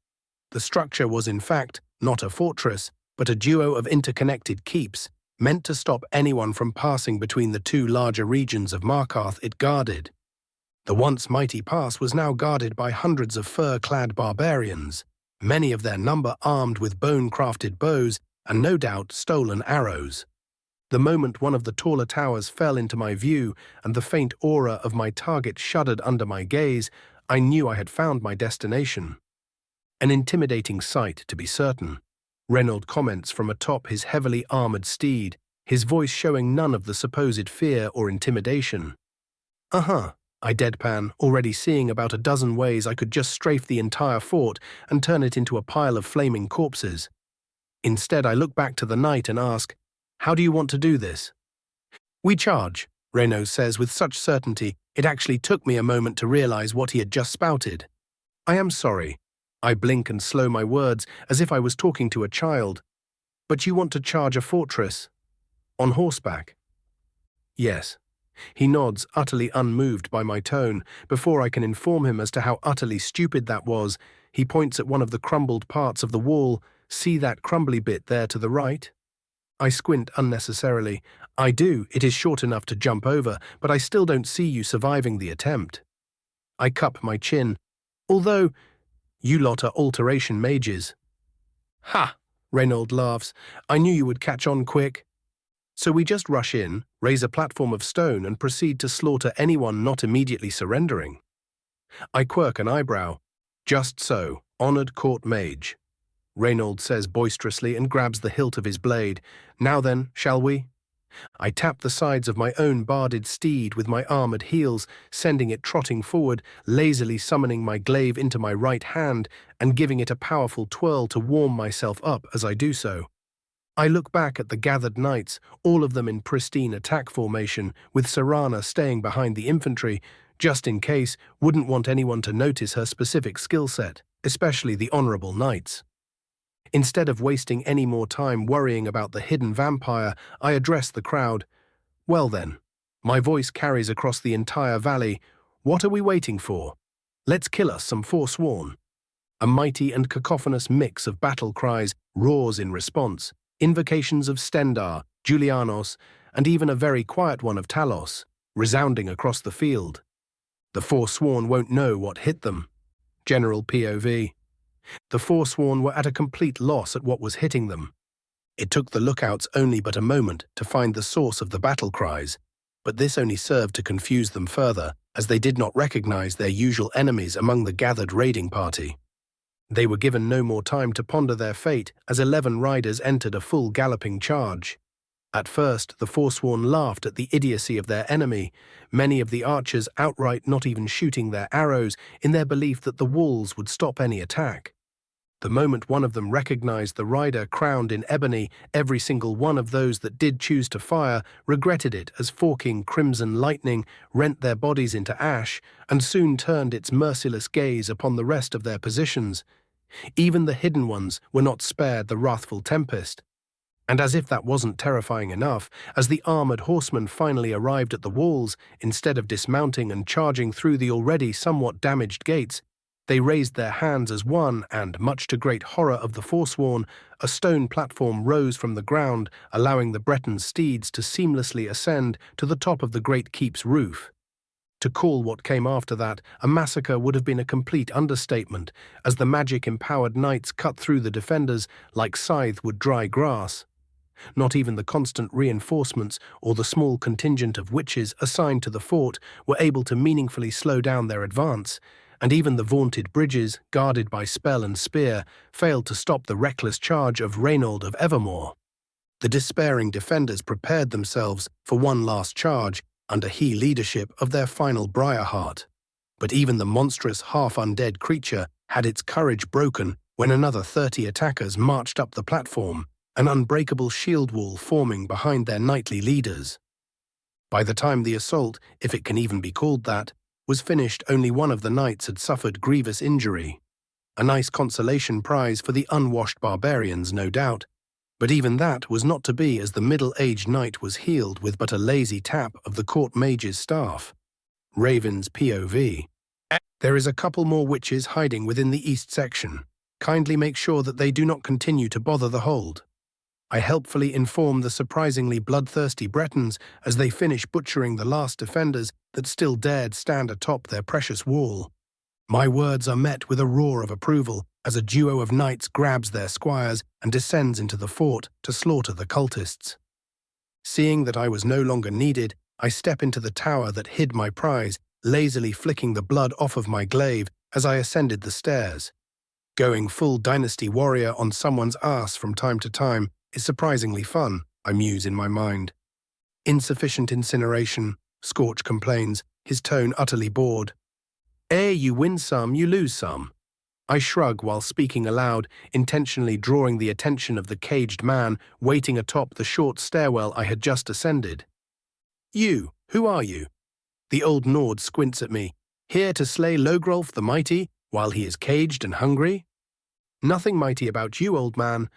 The structure was in fact not a fortress, but a duo of interconnected keeps, meant to stop anyone from passing between the two larger regions of Markarth it guarded. The once mighty pass was now guarded by hundreds of fur-clad barbarians, many of their number armed with bone-crafted bows and no doubt stolen arrows. The moment one of the taller towers fell into my view and the faint aura of my target shuddered under my gaze, I knew I had found my destination. An intimidating sight, to be certain. Reynold comments from atop his heavily armored steed, his voice showing none of the supposed fear or intimidation. "Uh-huh," I deadpan, already seeing about a dozen ways I could just strafe the entire fort and turn it into a pile of flaming corpses. Instead, I look back to the knight and ask, "How do you want to do this?" "We charge," Reynaud says with such certainty it actually took me a moment to realize what he had just spouted. "I am sorry." I blink and slow my words as if I was talking to a child. "But you want to charge a fortress? On horseback?" "Yes." He nods, utterly unmoved by my tone. Before I can inform him as to how utterly stupid that was, he points at one of the crumbled parts of the wall. "See that crumbly bit there to the right?" I squint unnecessarily. "I do, it is short enough to jump over, but I still don't see you surviving the attempt." I cup my chin. "Although, you lot are alteration mages." "Ha!" Reynold laughs. "I knew you would catch on quick." So we just rush in, raise a platform of stone, and proceed to slaughter anyone not immediately surrendering. I quirk an eyebrow. "Just so, honored court mage," Reynold says boisterously and grabs the hilt of his blade. "Now then, shall we?" I tap the sides of my own barded steed with my armored heels, sending it trotting forward, lazily summoning my glaive into my right hand and giving it a powerful twirl to warm myself up as I do so. I look back at the gathered knights, all of them in pristine attack formation, with Serana staying behind the infantry, just in case, wouldn't want anyone to notice her specific skill set, especially the honorable knights. Instead of wasting any more time worrying about the hidden vampire, I address the crowd. Well then, my voice carries across the entire valley. What are we waiting for? Let's kill us some Forsworn. A mighty and cacophonous mix of battle cries roars in response, invocations of Stendar, Julianos, and even a very quiet one of Talos, resounding across the field. The Forsworn won't know what hit them. General POV. The Forsworn were at a complete loss at what was hitting them. It took the lookouts only but a moment to find the source of the battle cries, but this only served to confuse them further, as they did not recognize their usual enemies among the gathered raiding party. They were given no more time to ponder their fate as 11 riders entered a full galloping charge. At first, the Forsworn laughed at the idiocy of their enemy, many of the archers outright not even shooting their arrows in their belief that the walls would stop any attack. The moment one of them recognized the rider crowned in ebony, every single one of those that did choose to fire regretted it as forking crimson lightning rent their bodies into ash and soon turned its merciless gaze upon the rest of their positions. Even the hidden ones were not spared the wrathful tempest. And as if that wasn't terrifying enough, as the armored horsemen finally arrived at the walls, instead of dismounting and charging through the already somewhat damaged gates, they raised their hands as one, and, much to great horror of the Forsworn, a stone platform rose from the ground, allowing the Breton steeds to seamlessly ascend to the top of the great keep's roof. To call what came after that a massacre would have been a complete understatement, as the magic-empowered knights cut through the defenders like scythe would dry grass. Not even the constant reinforcements or the small contingent of witches assigned to the fort were able to meaningfully slow down their advance, and even the vaunted bridges, guarded by spell and spear, failed to stop the reckless charge of Reynold of Evermore. The despairing defenders prepared themselves for one last charge under he leadership of their final Briarheart. But even the monstrous half-undead creature had its courage broken when another 30 attackers marched up the platform, an unbreakable shield wall forming behind their knightly leaders. By the time the assault, if it can even be called that, was finished, only one of the knights had suffered grievous injury. A nice consolation prize for the unwashed barbarians, no doubt, but even that was not to be, as the middle-aged knight was healed with but a lazy tap of the court mage's staff. Raven's POV. There is a couple more witches hiding within the east section. Kindly make sure that they do not continue to bother the hold. I helpfully inform the surprisingly bloodthirsty Bretons as they finish butchering the last defenders that still dared stand atop their precious wall. My words are met with a roar of approval as a duo of knights grabs their squires and descends into the fort to slaughter the cultists. Seeing that I was no longer needed, I step into the tower that hid my prize, lazily flicking the blood off of my glaive as I ascended the stairs. Going full dynasty warrior on someone's ass from time to time is surprisingly fun, I muse in my mind. Insufficient incineration, Scorch complains, his tone utterly bored. You win some, you lose some. I shrug while speaking aloud, intentionally drawing the attention of the caged man waiting atop the short stairwell I had just ascended. You, who are you? The old Nord squints at me. Here to slay Logrolf the Mighty, while he is caged and hungry? Nothing mighty about you, old man.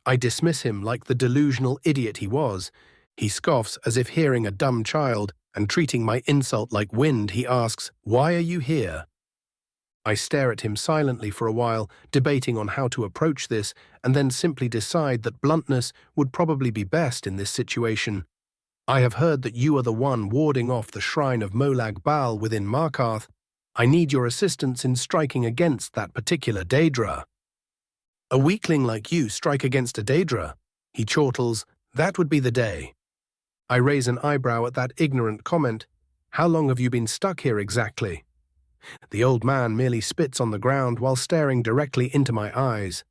I dismiss him like the delusional idiot he was. He scoffs as if hearing a dumb child, and treating my insult like wind, he asks, "Why are you here?" I stare at him silently for a while, debating on how to approach this, and then simply decide that bluntness would probably be best in this situation. I have heard that you are the one warding off the shrine of Molag Bal within Markarth. I need your assistance in striking against that particular Daedra. A weakling like you strike against a Daedra? He chortles, that would be the day. I raise an eyebrow at that ignorant comment. How long have you been stuck here exactly? The old man merely spits on the ground while staring directly into my eyes.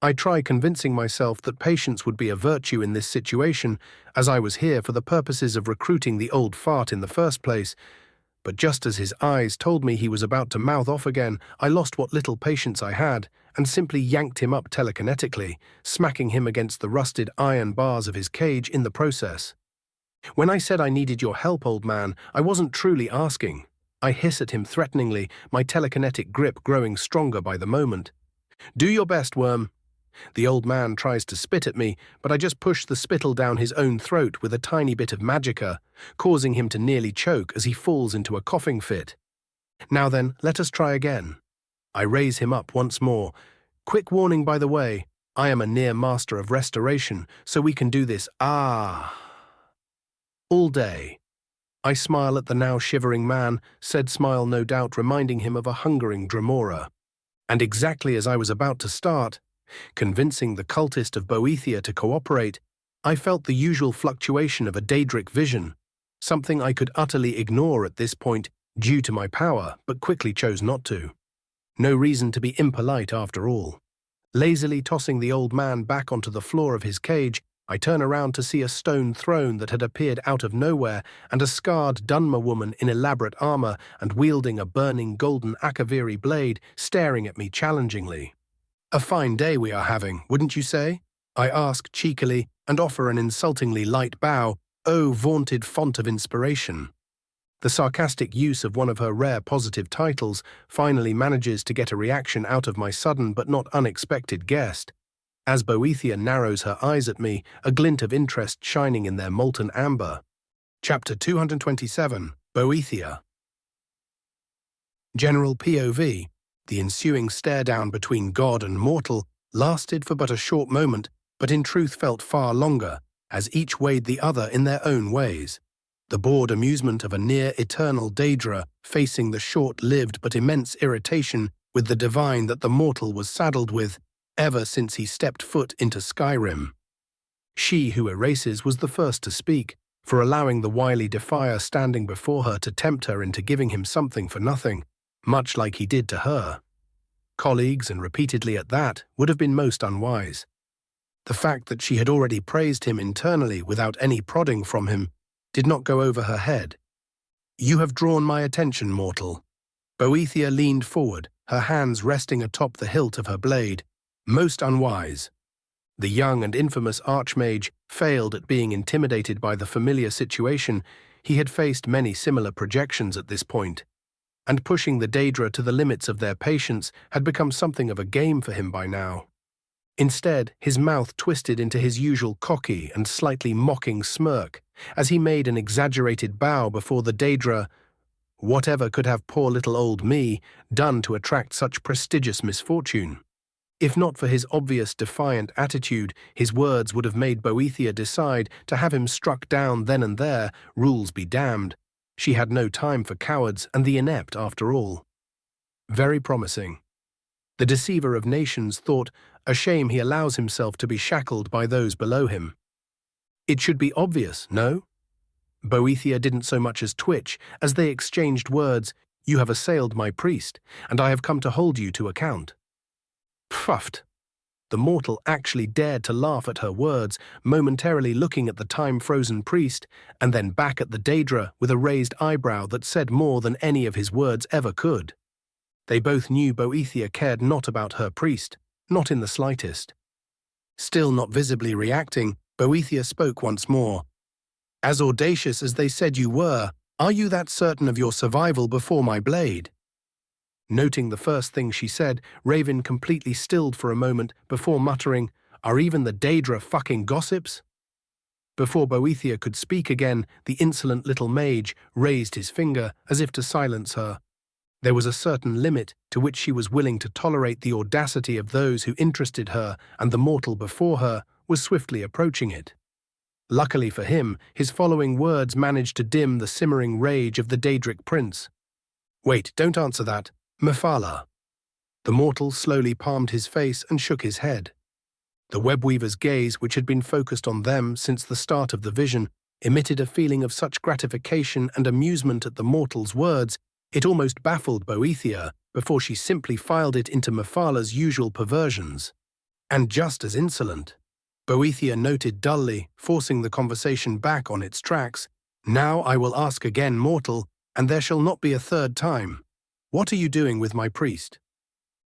I try convincing myself that patience would be a virtue in this situation, as I was here for the purposes of recruiting the old fart in the first place, but just as his eyes told me he was about to mouth off again, I lost what little patience I had, and simply yanked him up telekinetically, smacking him against the rusted iron bars of his cage in the process. When I said I needed your help, old man, I wasn't truly asking. I hiss at him threateningly, my telekinetic grip growing stronger by the moment. Do your best, worm. The old man tries to spit at me, but I just push the spittle down his own throat with a tiny bit of magicka, causing him to nearly choke as he falls into a coughing fit. Now then, let us try again. I raise him up once more. Quick warning, by the way, I am a near master of restoration, so we can do this all day. I smile at the now shivering man, said smile no doubt reminding him of a hungering Dremora. And exactly as I was about to start, convincing the cultist of Boethia to cooperate, I felt the usual fluctuation of a Daedric vision, something I could utterly ignore at this point due to my power, but quickly chose not to. No reason to be impolite after all. Lazily tossing the old man back onto the floor of his cage, I turn around to see a stone throne that had appeared out of nowhere and a scarred Dunmer woman in elaborate armor and wielding a burning golden Akaviri blade staring at me challengingly. A fine day we are having, wouldn't you say? I ask cheekily and offer an insultingly light bow, oh vaunted font of inspiration. The sarcastic use of one of her rare positive titles finally manages to get a reaction out of my sudden but not unexpected guest. As Boethia narrows her eyes at me, a glint of interest shining in their molten amber. Chapter 227, Boethia. General POV. The ensuing stare-down between god and mortal lasted for but a short moment, but in truth felt far longer, as each weighed the other in their own ways. The bored amusement of a near-eternal Daedra facing the short-lived but immense irritation with the divine that the mortal was saddled with ever since he stepped foot into Skyrim. She who erases was the first to speak, for allowing the wily defier standing before her to tempt her into giving him something for nothing, much like he did to her. Colleagues, and repeatedly at that, would have been most unwise. The fact that she had already praised him internally without any prodding from him did not go over her head. You have drawn my attention, mortal. Boethia leaned forward, her hands resting atop the hilt of her blade. Most unwise. The young and infamous archmage failed at being intimidated by the familiar situation. He had faced many similar projections at this point, and pushing the Daedra to the limits of their patience had become something of a game for him by now. Instead, his mouth twisted into his usual cocky and slightly mocking smirk as he made an exaggerated bow before the Daedra. Whatever could have poor little old me done to attract such prestigious misfortune? If not for his obvious defiant attitude, his words would have made Boethia decide to have him struck down then and there, rules be damned. She had no time for cowards and the inept after all. Very promising. The deceiver of nations thought, a shame he allows himself to be shackled by those below him. It should be obvious, no? Boethia didn't so much as twitch as they exchanged words. You have assailed my priest, and I have come to hold you to account. Puffed. The mortal actually dared to laugh at her words, momentarily looking at the time-frozen priest, and then back at the Daedra with a raised eyebrow that said more than any of his words ever could. They both knew Boethia cared not about her priest, not in the slightest. Still not visibly reacting, Boethia spoke once more. As audacious as they said you were, are you that certain of your survival before my blade? Noting the first thing she said, Raven completely stilled for a moment before muttering, Are even the Daedra fucking gossips? Before Boethia could speak again, the insolent little mage raised his finger as if to silence her. There was a certain limit to which she was willing to tolerate the audacity of those who interested her, and the mortal before her was swiftly approaching it. Luckily for him, his following words managed to dim the simmering rage of the Daedric prince. Wait, don't answer that. Mephala. The mortal slowly palmed his face and shook his head. The webweaver's gaze, which had been focused on them since the start of the vision, emitted a feeling of such gratification and amusement at the mortal's words, it almost baffled Boethia before she simply filed it into Mephala's usual perversions. And just as insolent. Boethia noted dully, forcing the conversation back on its tracks, Now I will ask again, mortal, and there shall not be a third time. What are you doing with my priest?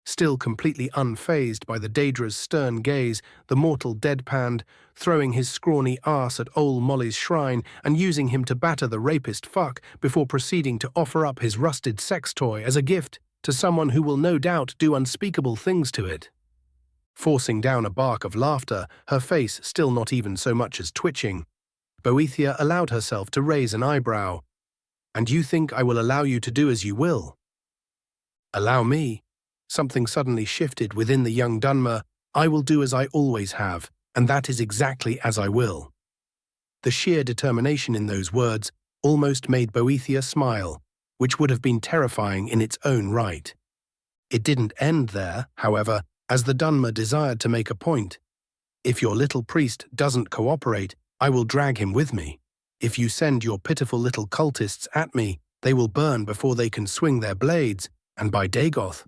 Still completely unfazed by the Daedra's stern gaze, the mortal deadpanned, throwing his scrawny arse at old Molly's shrine and using him to batter the rapist fuck before proceeding to offer up his rusted sex toy as a gift to someone who will no doubt do unspeakable things to it. Forcing down a bark of laughter, her face still not even so much as twitching, Boethia allowed herself to raise an eyebrow. "And you think I will allow you to do as you will?" "Allow me?" Something suddenly shifted within the young Dunmer. "I will do as I always have, and that is exactly as I will." The sheer determination in those words almost made Boethia smile, which would have been terrifying in its own right. It didn't end there, however, as the Dunmer desired to make a point. "If your little priest doesn't cooperate, I will drag him with me. If you send your pitiful little cultists at me, they will burn before they can swing their blades, and by Dagoth."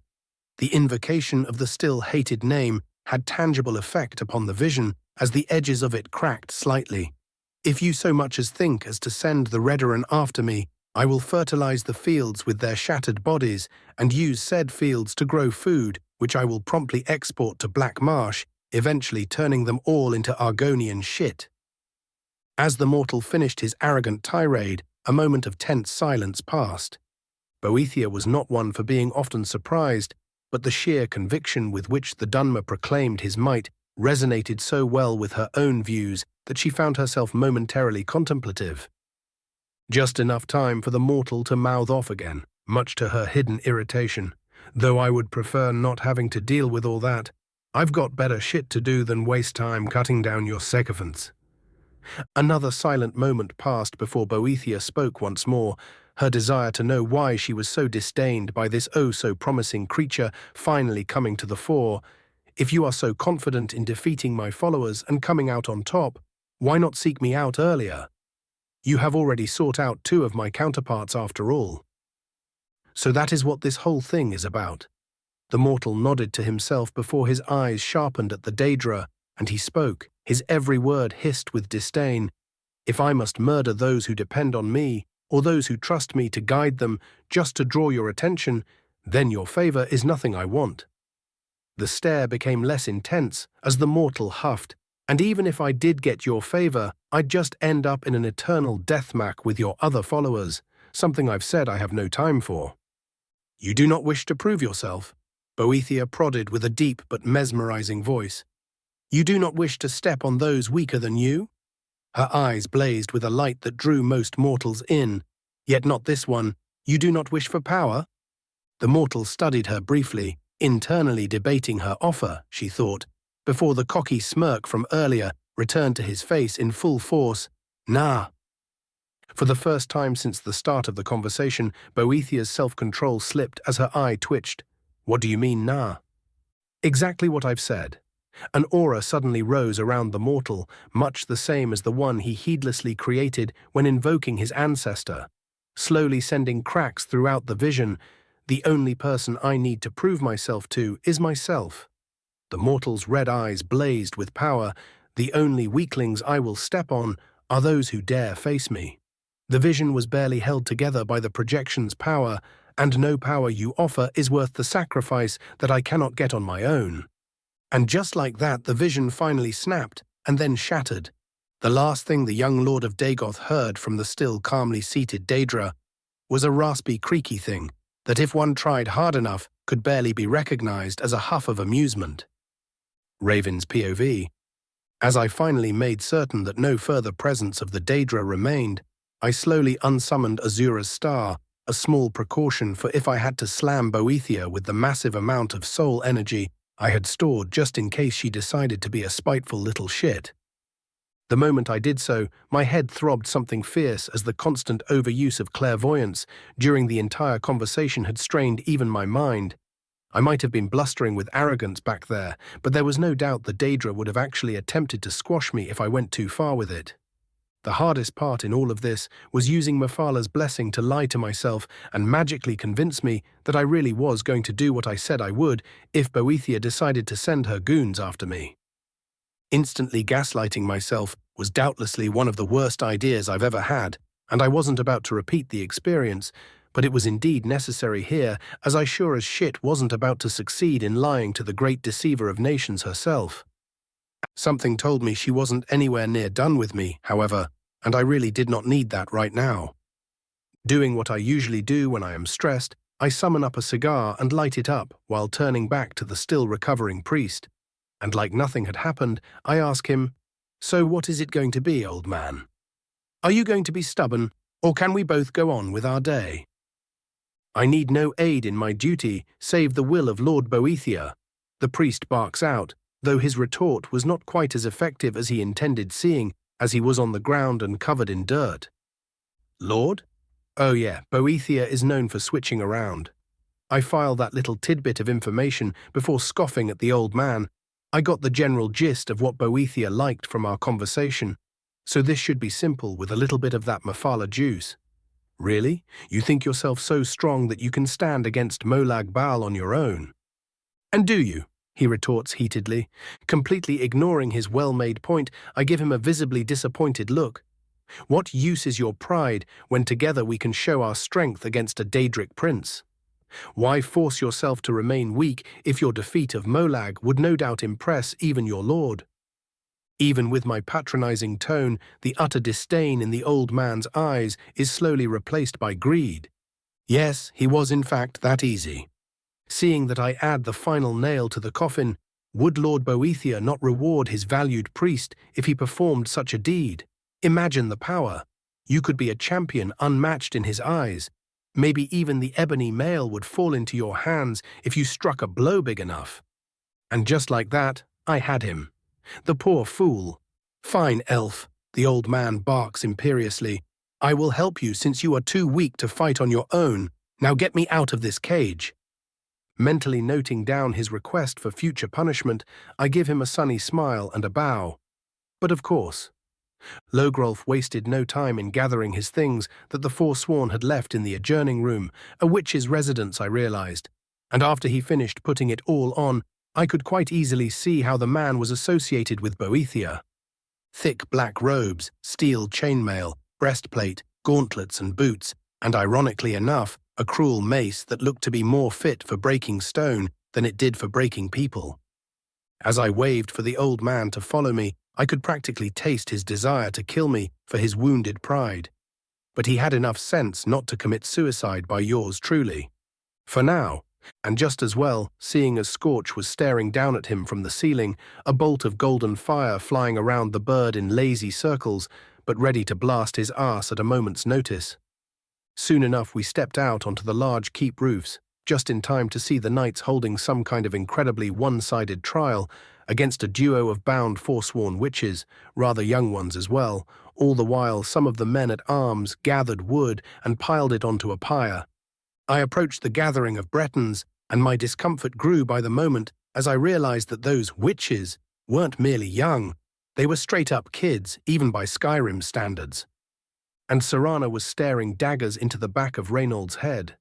The invocation of the still hated name had tangible effect upon the vision as the edges of it cracked slightly. "If you so much as think as to send the Redoran after me, I will fertilize the fields with their shattered bodies and use said fields to grow food, which I will promptly export to Black Marsh, eventually turning them all into Argonian shit." As the mortal finished his arrogant tirade, a moment of tense silence passed. Boethia was not one for being often surprised, but the sheer conviction with which the Dunmer proclaimed his might resonated so well with her own views that she found herself momentarily contemplative. Just enough time for the mortal to mouth off again, much to her hidden irritation. "Though I would prefer not having to deal with all that. I've got better shit to do than waste time cutting down your sycophants." Another silent moment passed before Boethia spoke once more, her desire to know why she was so disdained by this oh-so-promising creature finally coming to the fore. "If you are so confident in defeating my followers and coming out on top, why not seek me out earlier? You have already sought out 2 of my counterparts after all." "So that is what this whole thing is about." The mortal nodded to himself before his eyes sharpened at the Daedra, and he spoke, his every word hissed with disdain. "If I must murder those who depend on me, or those who trust me to guide them, just to draw your attention, then your favor is nothing I want." The stare became less intense as the mortal huffed. "And even if I did get your favor, I'd just end up in an eternal deathmatch with your other followers, something I've said I have no time for." "You do not wish to prove yourself?" Boethia prodded with a deep but mesmerizing voice. "You do not wish to step on those weaker than you?" Her eyes blazed with a light that drew most mortals in. "Yet not this one. You do not wish for power?" The mortal studied her briefly, internally debating her offer, she thought, before the cocky smirk from earlier returned to his face in full force. "Nah." For the first time since the start of the conversation, Boethia's self-control slipped as her eye twitched. "What do you mean, nah?" "Exactly what I've said." An aura suddenly rose around the mortal, much the same as the one he heedlessly created when invoking his ancestor, slowly sending cracks throughout the vision. "The only person I need to prove myself to is myself." The mortal's red eyes blazed with power. "The only weaklings I will step on are those who dare face me." The vision was barely held together by the projection's power, and no power you offer is worth the sacrifice that I cannot get on my own. And just like that, the vision finally snapped and then shattered. The last thing the young Lord of Dagoth heard from the still calmly seated Daedra was a raspy, creaky thing that, if one tried hard enough, could barely be recognized as a huff of amusement. Raven's POV. As I finally made certain that no further presence of the Daedra remained, I slowly unsummoned Azura's star, a small precaution for if I had to slam Boethia with the massive amount of soul energy I had stored just in case she decided to be a spiteful little shit. The moment I did so, my head throbbed something fierce as the constant overuse of clairvoyance during the entire conversation had strained even my mind. I might have been blustering with arrogance back there, but there was no doubt the Daedra would have actually attempted to squash me if I went too far with it. The hardest part in all of this was using Mafala's blessing to lie to myself and magically convince me that I really was going to do what I said I would if Boethia decided to send her goons after me. Instantly gaslighting myself was doubtlessly one of the worst ideas I've ever had, and I wasn't about to repeat the experience, But it was indeed necessary here, as I sure as shit wasn't about to succeed in lying to the great deceiver of nations herself. Something told me she wasn't anywhere near done with me, however, and I really did not need that right now. Doing what I usually do when I am stressed, I summon up a cigar and light it up while turning back to the still recovering priest. And like nothing had happened, I ask him, "So what is it going to be, old man? Are you going to be stubborn, or can we both go on with our day? I need no aid in my duty save the will of Lord Boethia." The priest barks out, though his retort was not quite as effective as he intended, seeing as he was on the ground and covered in dirt. Lord? Oh yeah, Boethia is known for switching around. I file that little tidbit of information before scoffing at the old man. I got the general gist of what Boethia liked from our conversation, so this should be simple with a little bit of that Mafala juice. Really? You think yourself so strong that you can stand against Molag Bal on your own? And do you? He retorts heatedly. Completely ignoring his well-made point, I give him a visibly disappointed look. What use is your pride when together we can show our strength against a Daedric prince? Why force yourself to remain weak if your defeat of Molag would no doubt impress even your lord? Even with my patronizing tone, the utter disdain in the old man's eyes is slowly replaced by greed. Yes, he was in fact that easy. Seeing that I add the final nail to the coffin, would Lord Boethia not reward his valued priest if he performed such a deed? Imagine the power. You could be a champion unmatched in his eyes. Maybe even the ebony mail would fall into your hands if you struck a blow big enough. And just like that, I had him. The poor fool. Fine, elf, the old man barks imperiously. I will help you since you are too weak to fight on your own. Now get me out of this cage. Mentally noting down his request for future punishment, I give him a sunny smile and a bow. But of course, Logrolf wasted no time in gathering his things that the Forsworn had left in the adjourning room, a witch's residence I realized, and after he finished putting it all on, I could quite easily see how the man was associated with Boethia. Thick black robes, steel chainmail, breastplate, gauntlets and boots, and ironically enough, a cruel mace that looked to be more fit for breaking stone than it did for breaking people. As I waved for the old man to follow me, I could practically taste his desire to kill me for his wounded pride. But he had enough sense not to commit suicide by yours truly. For now, and just as well, seeing as Scorch was staring down at him from the ceiling, a bolt of golden fire flying around the bird in lazy circles, but ready to blast his arse at a moment's notice. Soon enough we stepped out onto the large keep roofs, just in time to see the knights holding some kind of incredibly one-sided trial against a duo of bound Forsworn witches, rather young ones as well. All the while some of the men-at-arms gathered wood and piled it onto a pyre. I approached the gathering of Bretons, and my discomfort grew by the moment as I realized that those witches weren't merely young, they were straight-up kids, even by Skyrim standards. And Serana was staring daggers into the back of Reinald's head.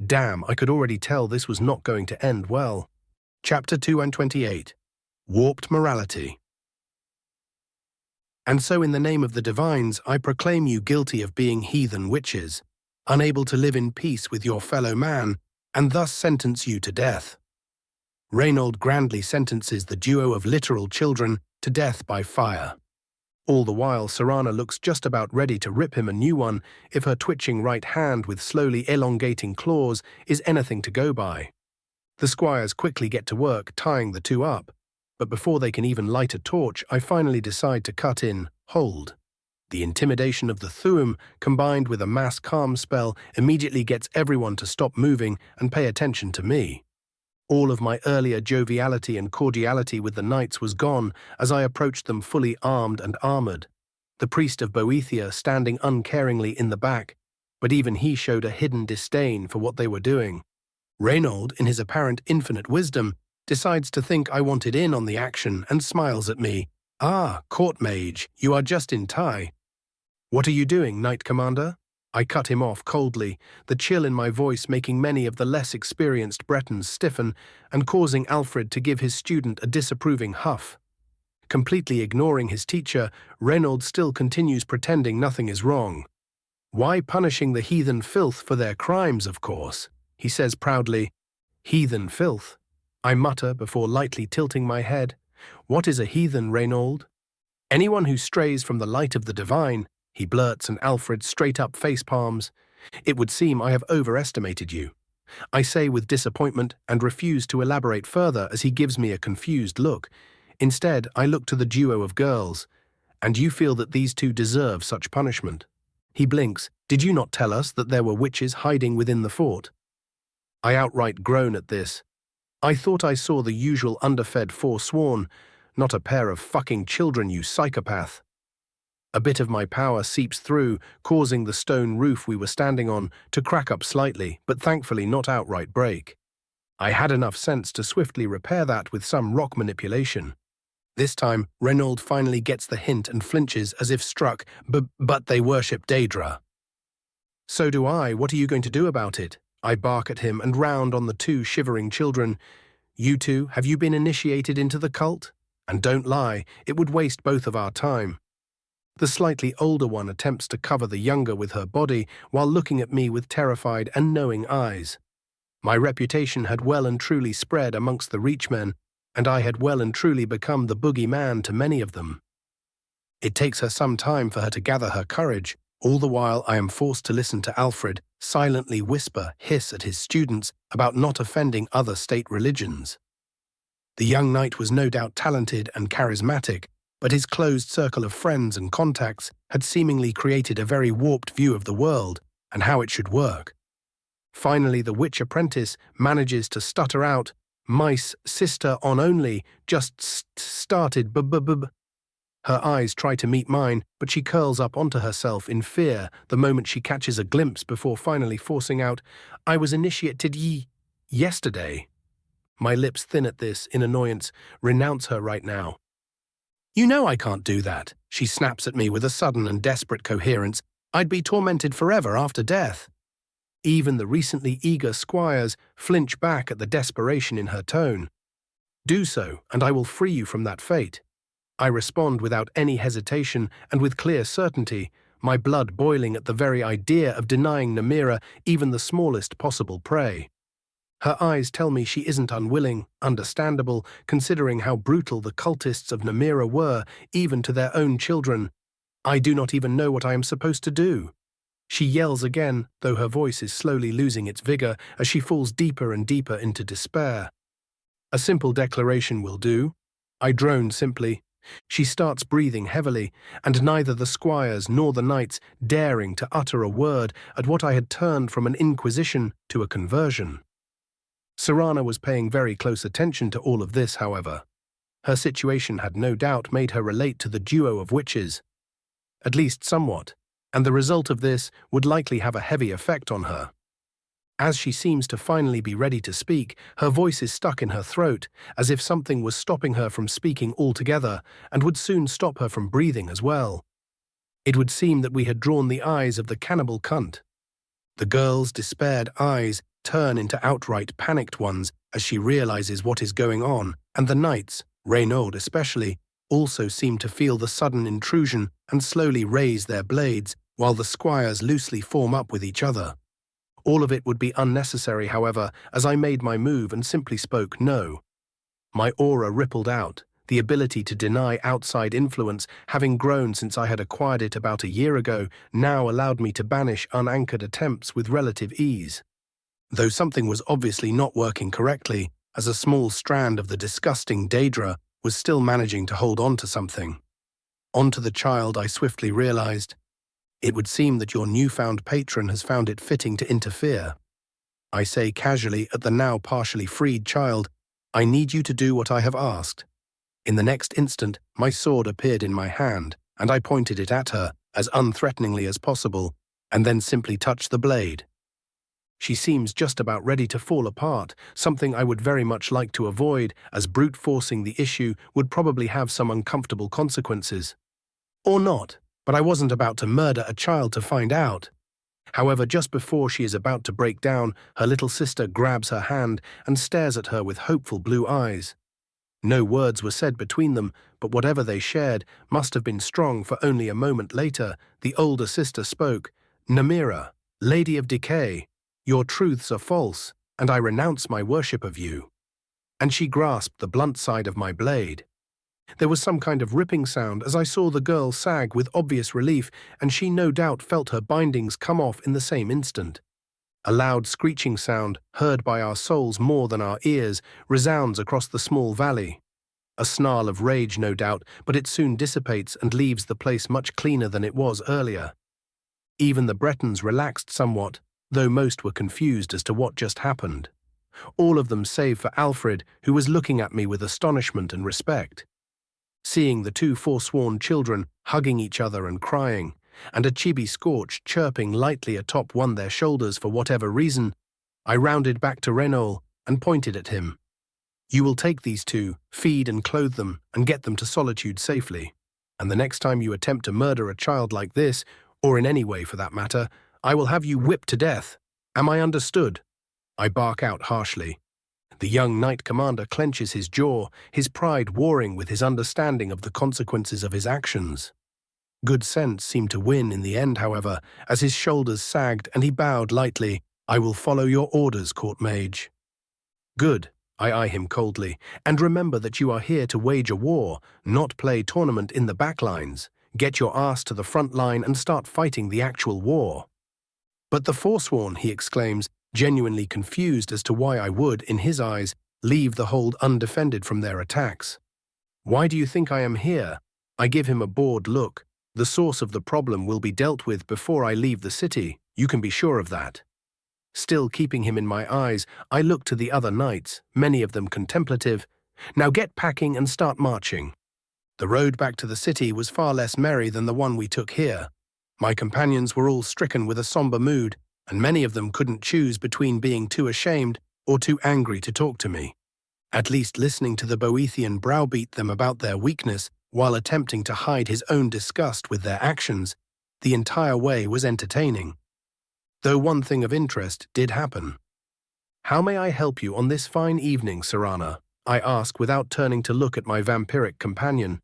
Damn, I could already tell this was not going to end well. Chapter 228. Warped Morality. And so in the name of the divines, I proclaim you guilty of being heathen witches, unable to live in peace with your fellow man, and thus sentence you to death. Reinald grandly sentences the duo of literal children to death by fire. All the while, Serana looks just about ready to rip him a new one if her twitching right hand with slowly elongating claws is anything to go by. The squires quickly get to work tying the two up, but before they can even light a torch, I finally decide to cut in, hold. The intimidation of the Thuum, combined with a mass calm spell, immediately gets everyone to stop moving and pay attention to me. All of my earlier joviality and cordiality with the knights was gone as I approached them fully armed and armored. The priest of Boethia standing uncaringly in the back, but even he showed a hidden disdain for what they were doing. Reinald, in his apparent infinite wisdom, decides to think I wanted in on the action and smiles at me. "Ah, court mage, you are just in time. What are you doing, Knight Commander?" I cut him off coldly, the chill in my voice making many of the less experienced Bretons stiffen and causing Alfred to give his student a disapproving huff. Completely ignoring his teacher, Reinald still continues pretending nothing is wrong. Why punishing the heathen filth for their crimes, of course? He says proudly. Heathen filth? I mutter before lightly tilting my head. What is a heathen, Reynold? Anyone who strays from the light of the divine, he blurts, and Alfred straight up face palms. It would seem I have overestimated you. I say with disappointment and refuse to elaborate further as he gives me a confused look. Instead, I look to the duo of girls. And you feel that these two deserve such punishment? He blinks. Did you not tell us that there were witches hiding within the fort? I outright groan at this. I thought I saw the usual underfed forsworn, not a pair of fucking children, you psychopath. A bit of my power seeps through, causing the stone roof we were standing on to crack up slightly, but thankfully not outright break. I had enough sense to swiftly repair that with some rock manipulation. This time, Reynold finally gets the hint and flinches as if struck, but they worship Daedra. So do I. What are you going to do about it? I bark at him and round on the two shivering children. You two, have you been initiated into the cult? And don't lie, it would waste both of our time. The slightly older one attempts to cover the younger with her body while looking at me with terrified and knowing eyes. My reputation had well and truly spread amongst the Reachmen, and I had well and truly become the boogeyman to many of them. It takes her some time for her to gather her courage. All the while I am forced to listen to Alfred silently whisper, hiss at his students about not offending other state religions. The young knight was no doubt talented and charismatic, but his closed circle of friends and contacts had seemingly created a very warped view of the world and how it should work. Finally, the witch apprentice manages to stutter out, "Mice, sister on only, just started b-b-b-b." Her eyes try to meet mine, but she curls up onto herself in fear the moment she catches a glimpse before finally forcing out, "I was initiated yesterday." My lips thin at this, in annoyance. Renounce her right now. You know I can't do that, she snaps at me with a sudden and desperate coherence. I'd be tormented forever after death. Even the recently eager squires flinch back at the desperation in her tone. Do so, and I will free you from that fate. I respond without any hesitation and with clear certainty, my blood boiling at the very idea of denying Namira even the smallest possible prey. Her eyes tell me she isn't unwilling, understandable, considering how brutal the cultists of Namira were, even to their own children. I do not even know what I am supposed to do. She yells again, though her voice is slowly losing its vigor as she falls deeper and deeper into despair. A simple declaration will do. I drone simply. She starts breathing heavily, and neither the squires nor the knights daring to utter a word at what I had turned from an inquisition to a conversion. Serana was paying very close attention to all of this, however. Her situation had no doubt made her relate to the duo of witches, at least somewhat, and the result of this would likely have a heavy effect on her. As she seems to finally be ready to speak, her voice is stuck in her throat, as if something was stopping her from speaking altogether and would soon stop her from breathing as well. It would seem that we had drawn the eyes of the cannibal cunt. The girl's despaired eyes turn into outright panicked ones as she realizes what is going on, and the knights, Reynaud especially, also seem to feel the sudden intrusion and slowly raise their blades, while the squires loosely form up with each other. All of it would be unnecessary, however, as I made my move and simply spoke no. My aura rippled out, the ability to deny outside influence, having grown since I had acquired it about a year ago, now allowed me to banish unanchored attempts with relative ease. Though something was obviously not working correctly, as a small strand of the disgusting Daedra was still managing to hold on to something. Onto the child, I swiftly realized. It would seem that your newfound patron has found it fitting to interfere. I say casually at the now partially freed child, I need you to do what I have asked. In the next instant, my sword appeared in my hand, and I pointed it at her, as unthreateningly as possible, and then simply touched the blade. She seems just about ready to fall apart, something I would very much like to avoid, as brute forcing the issue would probably have some uncomfortable consequences. Or not, but I wasn't about to murder a child to find out. However, just before she is about to break down, her little sister grabs her hand and stares at her with hopeful blue eyes. No words were said between them, but whatever they shared must have been strong, for only a moment later, the older sister spoke. Namira, Lady of Decay, your truths are false, and I renounce my worship of you." And she grasped the blunt side of my blade. There was some kind of ripping sound as I saw the girl sag with obvious relief, and she no doubt felt her bindings come off in the same instant. A loud screeching sound, heard by our souls more than our ears, resounds across the small valley. A snarl of rage, no doubt, but it soon dissipates and leaves the place much cleaner than it was earlier. Even the Bretons relaxed somewhat, though most were confused as to what just happened. All of them save for Alfred, who was looking at me with astonishment and respect. Seeing the two forsworn children hugging each other and crying, and a chibi Scorch chirping lightly atop their shoulders for whatever reason, I rounded back to Renault and pointed at him. "You will take these two, feed and clothe them, and get them to solitude safely. And the next time you attempt to murder a child like this, or in any way for that matter, I will have you whipped to death. Am I understood?" I bark out harshly. The young knight commander clenches his jaw, his pride warring with his understanding of the consequences of his actions. Good sense seemed to win in the end, however, as his shoulders sagged and he bowed lightly. "I will follow your orders, court mage." "Good," I eye him coldly, "and remember that you are here to wage a war, not play tournament in the backlines. Get your ass to the front line and start fighting the actual war." "But the Forsworn," he exclaims, genuinely confused as to why I would, in his eyes, leave the hold undefended from their attacks. "Why do you think I am here?" I give him a bored look. "The source of the problem will be dealt with before I leave the city, you can be sure of that." Still keeping him in my eyes, I look to the other knights, many of them contemplative. "Now get packing and start marching." The road back to the city was far less merry than the one we took here. My companions were all stricken with a somber mood, and many of them couldn't choose between being too ashamed or too angry to talk to me. At least listening to the Boethian browbeat them about their weakness while attempting to hide his own disgust with their actions, the entire way was entertaining. Though one thing of interest did happen. "How may I help you on this fine evening, Serana?" I ask without turning to look at my vampiric companion.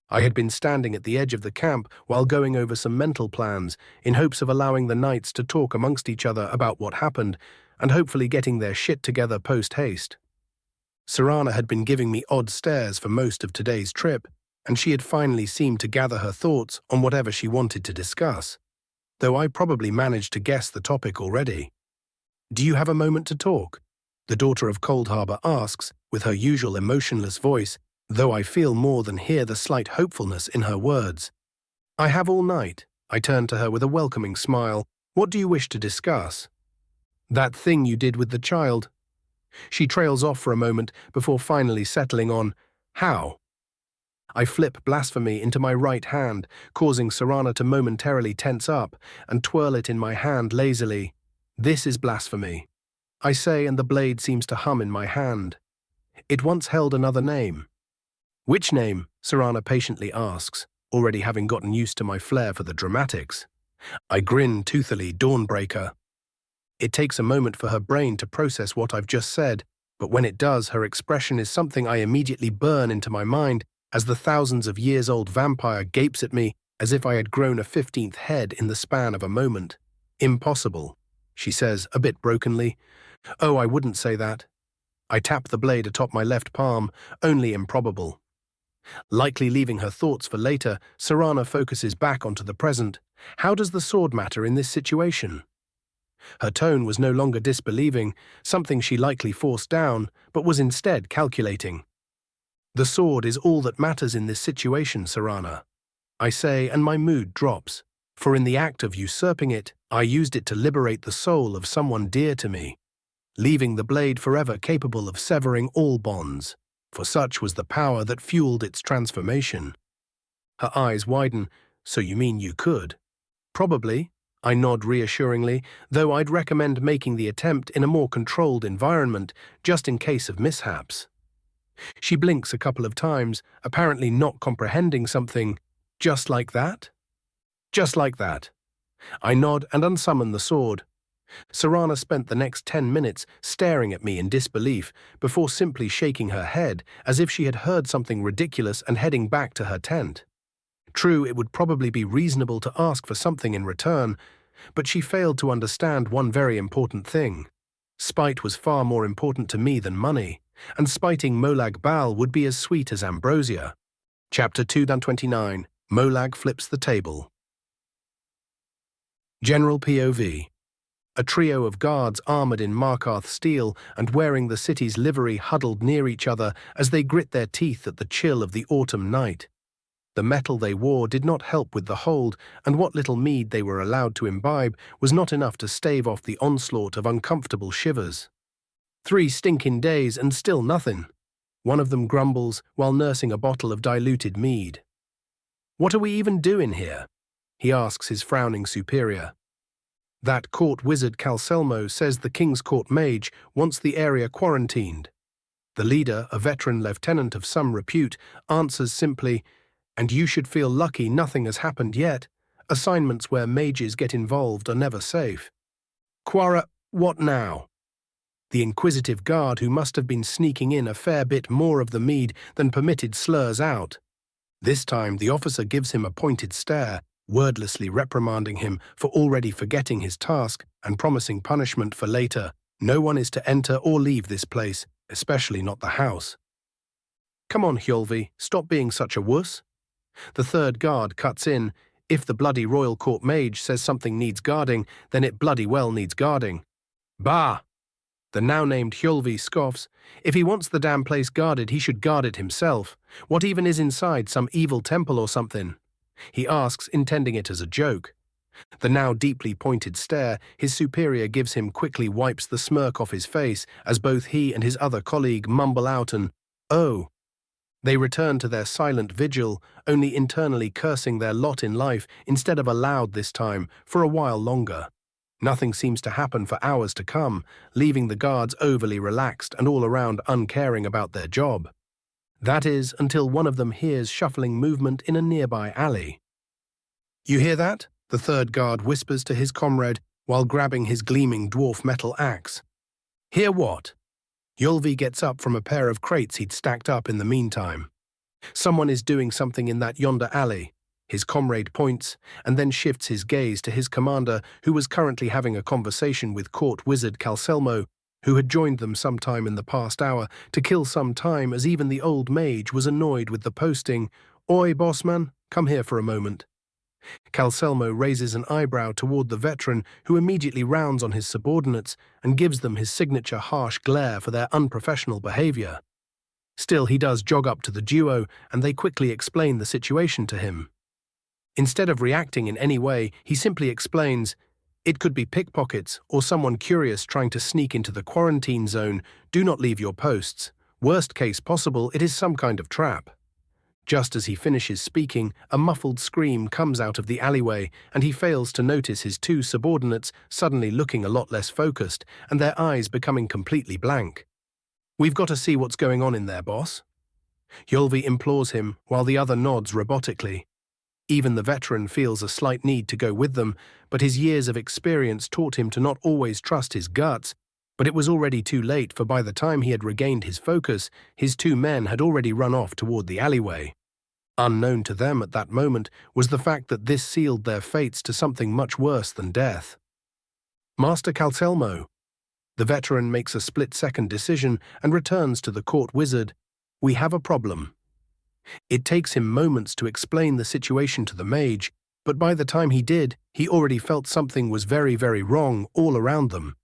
I had been standing at the edge of the camp while going over some mental plans in hopes of allowing the knights to talk amongst each other about what happened and hopefully getting their shit together post-haste. Serana had been giving me odd stares for most of today's trip, and she had finally seemed to gather her thoughts on whatever she wanted to discuss, though I probably managed to guess the topic already. "Do you have a moment to talk?" the daughter of Cold Harbor asks, with her usual emotionless voice, though I feel more than hear the slight hopefulness in her words. "I have all night." I turn to her with a welcoming smile. "What do you wish to discuss?" "That thing you did with the child." She trails off for a moment before finally settling on, "How?" I flip blasphemy into my right hand, causing Serana to momentarily tense up, and twirl it in my hand lazily. "This is blasphemy," I say, and the blade seems to hum in my hand. "It once held another name." "Which name?" Serana patiently asks, already having gotten used to my flair for the dramatics. I grin toothily, Dawnbreaker. It takes a moment for her brain to process what I've just said, but when it does, her expression is something I immediately burn into my mind as the thousands of years-old vampire gapes at me as if I had grown a 15th head in the span of a moment. "Impossible," she says, a bit brokenly. "Oh, I wouldn't say that." I tap the blade atop my left palm. "Only improbable." Likely leaving her thoughts for later, Serana focuses back onto the present. "How does the sword matter in this situation?" Her tone was no longer disbelieving, something she likely forced down, but was instead calculating. "The sword is all that matters in this situation, Serana," I say, and my mood drops. For in the act of usurping it, I used it to liberate the soul of someone dear to me, leaving the blade forever capable of severing all bonds, for such was the power that fueled its transformation. Her eyes widen. "So you mean you could?" "Probably," I nod reassuringly, though I'd recommend making the attempt in a more controlled environment, just in case of mishaps. She blinks a couple of times, apparently not comprehending something. "Just like that?" "Just like that." I nod and unsummon the sword. Serana spent the next 10 minutes staring at me in disbelief before simply shaking her head as if she had heard something ridiculous and heading back to her tent. True, it would probably be reasonable to ask for something in return, But she failed to understand one very important thing. Spite was far more important to me than money, and spiting Molag Bal would be as sweet as ambrosia. Chapter 229. Molag flips the table. General POV. A trio of guards armored in Markarth steel and wearing the city's livery huddled near each other as they grit their teeth at the chill of the autumn night. The metal they wore did not help with the hold, and what little mead they were allowed to imbibe was not enough to stave off the onslaught of uncomfortable shivers. 3 stinking days and still nothing. One of them grumbles while nursing a bottle of diluted mead. "What are we even doing here?" he asks his frowning superior. That court wizard Calselmo says the King's Court mage wants the area quarantined. The leader, a veteran lieutenant of some repute, answers simply, "And you should feel lucky nothing has happened yet. Assignments where mages get involved are never safe." What now? The inquisitive guard, who must have been sneaking in a fair bit more of the mead than permitted, slurs out. This time the officer gives him a pointed stare, wordlessly reprimanding him for already forgetting his task and promising punishment for later. No one is to enter or leave this place, especially not the house. "Come on, Hjolvi, stop being such a wuss." The third guard cuts in. "If the bloody royal court mage says something needs guarding, then it bloody well needs guarding." "Bah!" The now-named Hjolvi scoffs. "If he wants the damn place guarded, he should guard it himself. What even is inside, some evil temple or something?" he asks, intending it as a joke. The now deeply pointed stare his superior gives him quickly wipes the smirk off his face as both he and his other colleague mumble out an "oh." They return to their silent vigil, only internally cursing their lot in life instead of aloud this time, for a while longer. Nothing seems to happen for hours to come, leaving the guards overly relaxed and all around uncaring about their job. That is, until one of them hears shuffling movement in a nearby alley. "You hear that?" the third guard whispers to his comrade while grabbing his gleaming dwarf metal axe. "Hear what?" Hjolvi gets up from a pair of crates he'd stacked up in the meantime. "Someone is doing something in that yonder alley." His comrade points, and then shifts his gaze to his commander, who was currently having a conversation with court wizard Calselmo, who had joined them sometime in the past hour to kill some time, as even the old mage was annoyed with the posting. "Oi, bossman, come here for a moment." Calselmo raises an eyebrow toward the veteran, who immediately rounds on his subordinates and gives them his signature harsh glare for their unprofessional behavior. Still, he does jog up to the duo, and they quickly explain the situation to him. Instead of reacting in any way, he simply explains, "It could be pickpockets or someone curious trying to sneak into the quarantine zone. Do not leave your posts. Worst case possible, it is some kind of trap." Just as he finishes speaking, a muffled scream comes out of the alleyway, and he fails to notice his 2 subordinates suddenly looking a lot less focused and their eyes becoming completely blank. "We've got to see what's going on in there, boss." Hjolvi implores him while the other nods robotically. Even the veteran feels a slight need to go with them, but his years of experience taught him to not always trust his guts. But it was already too late, for by the time he had regained his focus, his 2 men had already run off toward the alleyway. Unknown to them at that moment was the fact that this sealed their fates to something much worse than death. "Master Calselmo." The veteran makes a split-second decision and returns to the court wizard. "We have a problem." It takes him moments to explain the situation to the mage, but by the time he did, he already felt something was very, very wrong all around them.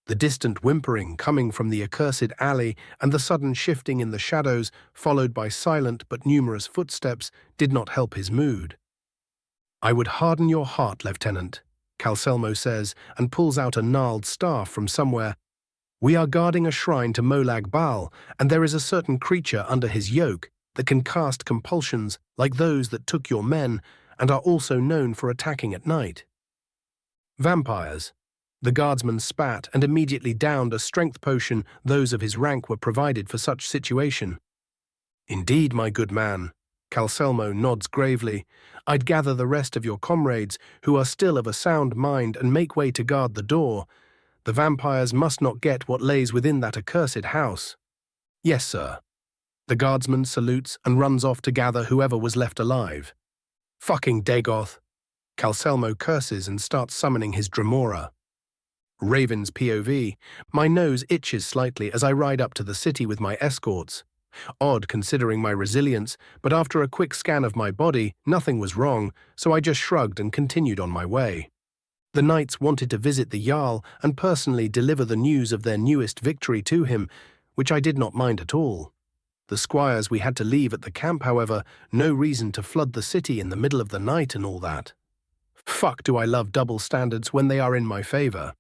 The distant whimpering coming from the accursed alley and the sudden shifting in the shadows, followed by silent but numerous footsteps, did not help his mood. "I would harden your heart, Lieutenant," Calselmo says, and pulls out a gnarled staff from somewhere. "We are guarding a shrine to Molag Bal, and there is a certain creature under his yoke that can cast compulsions like those that took your men and are also known for attacking at night." "Vampires." The guardsman spat and immediately downed a strength potion those of his rank were provided for such situation. "Indeed, my good man." Calselmo nods gravely. "I'd gather the rest of your comrades, who are still of a sound mind, and make way to guard the door. The vampires must not get what lays within that accursed house." "Yes, sir." The guardsman salutes and runs off to gather whoever was left alive. "Fucking Dagoth." Calcelmo curses and starts summoning his Dremora. Raven's POV. My nose itches slightly as I ride up to the city with my escorts. Odd considering my resilience, but after a quick scan of my body, nothing was wrong, so I just shrugged and continued on my way. The knights wanted to visit the Jarl and personally deliver the news of their newest victory to him, which I did not mind at all. The squires we had to leave at the camp, however, no reason to flood the city in the middle of the night and all that. Fuck do I love double standards when they are in my favor.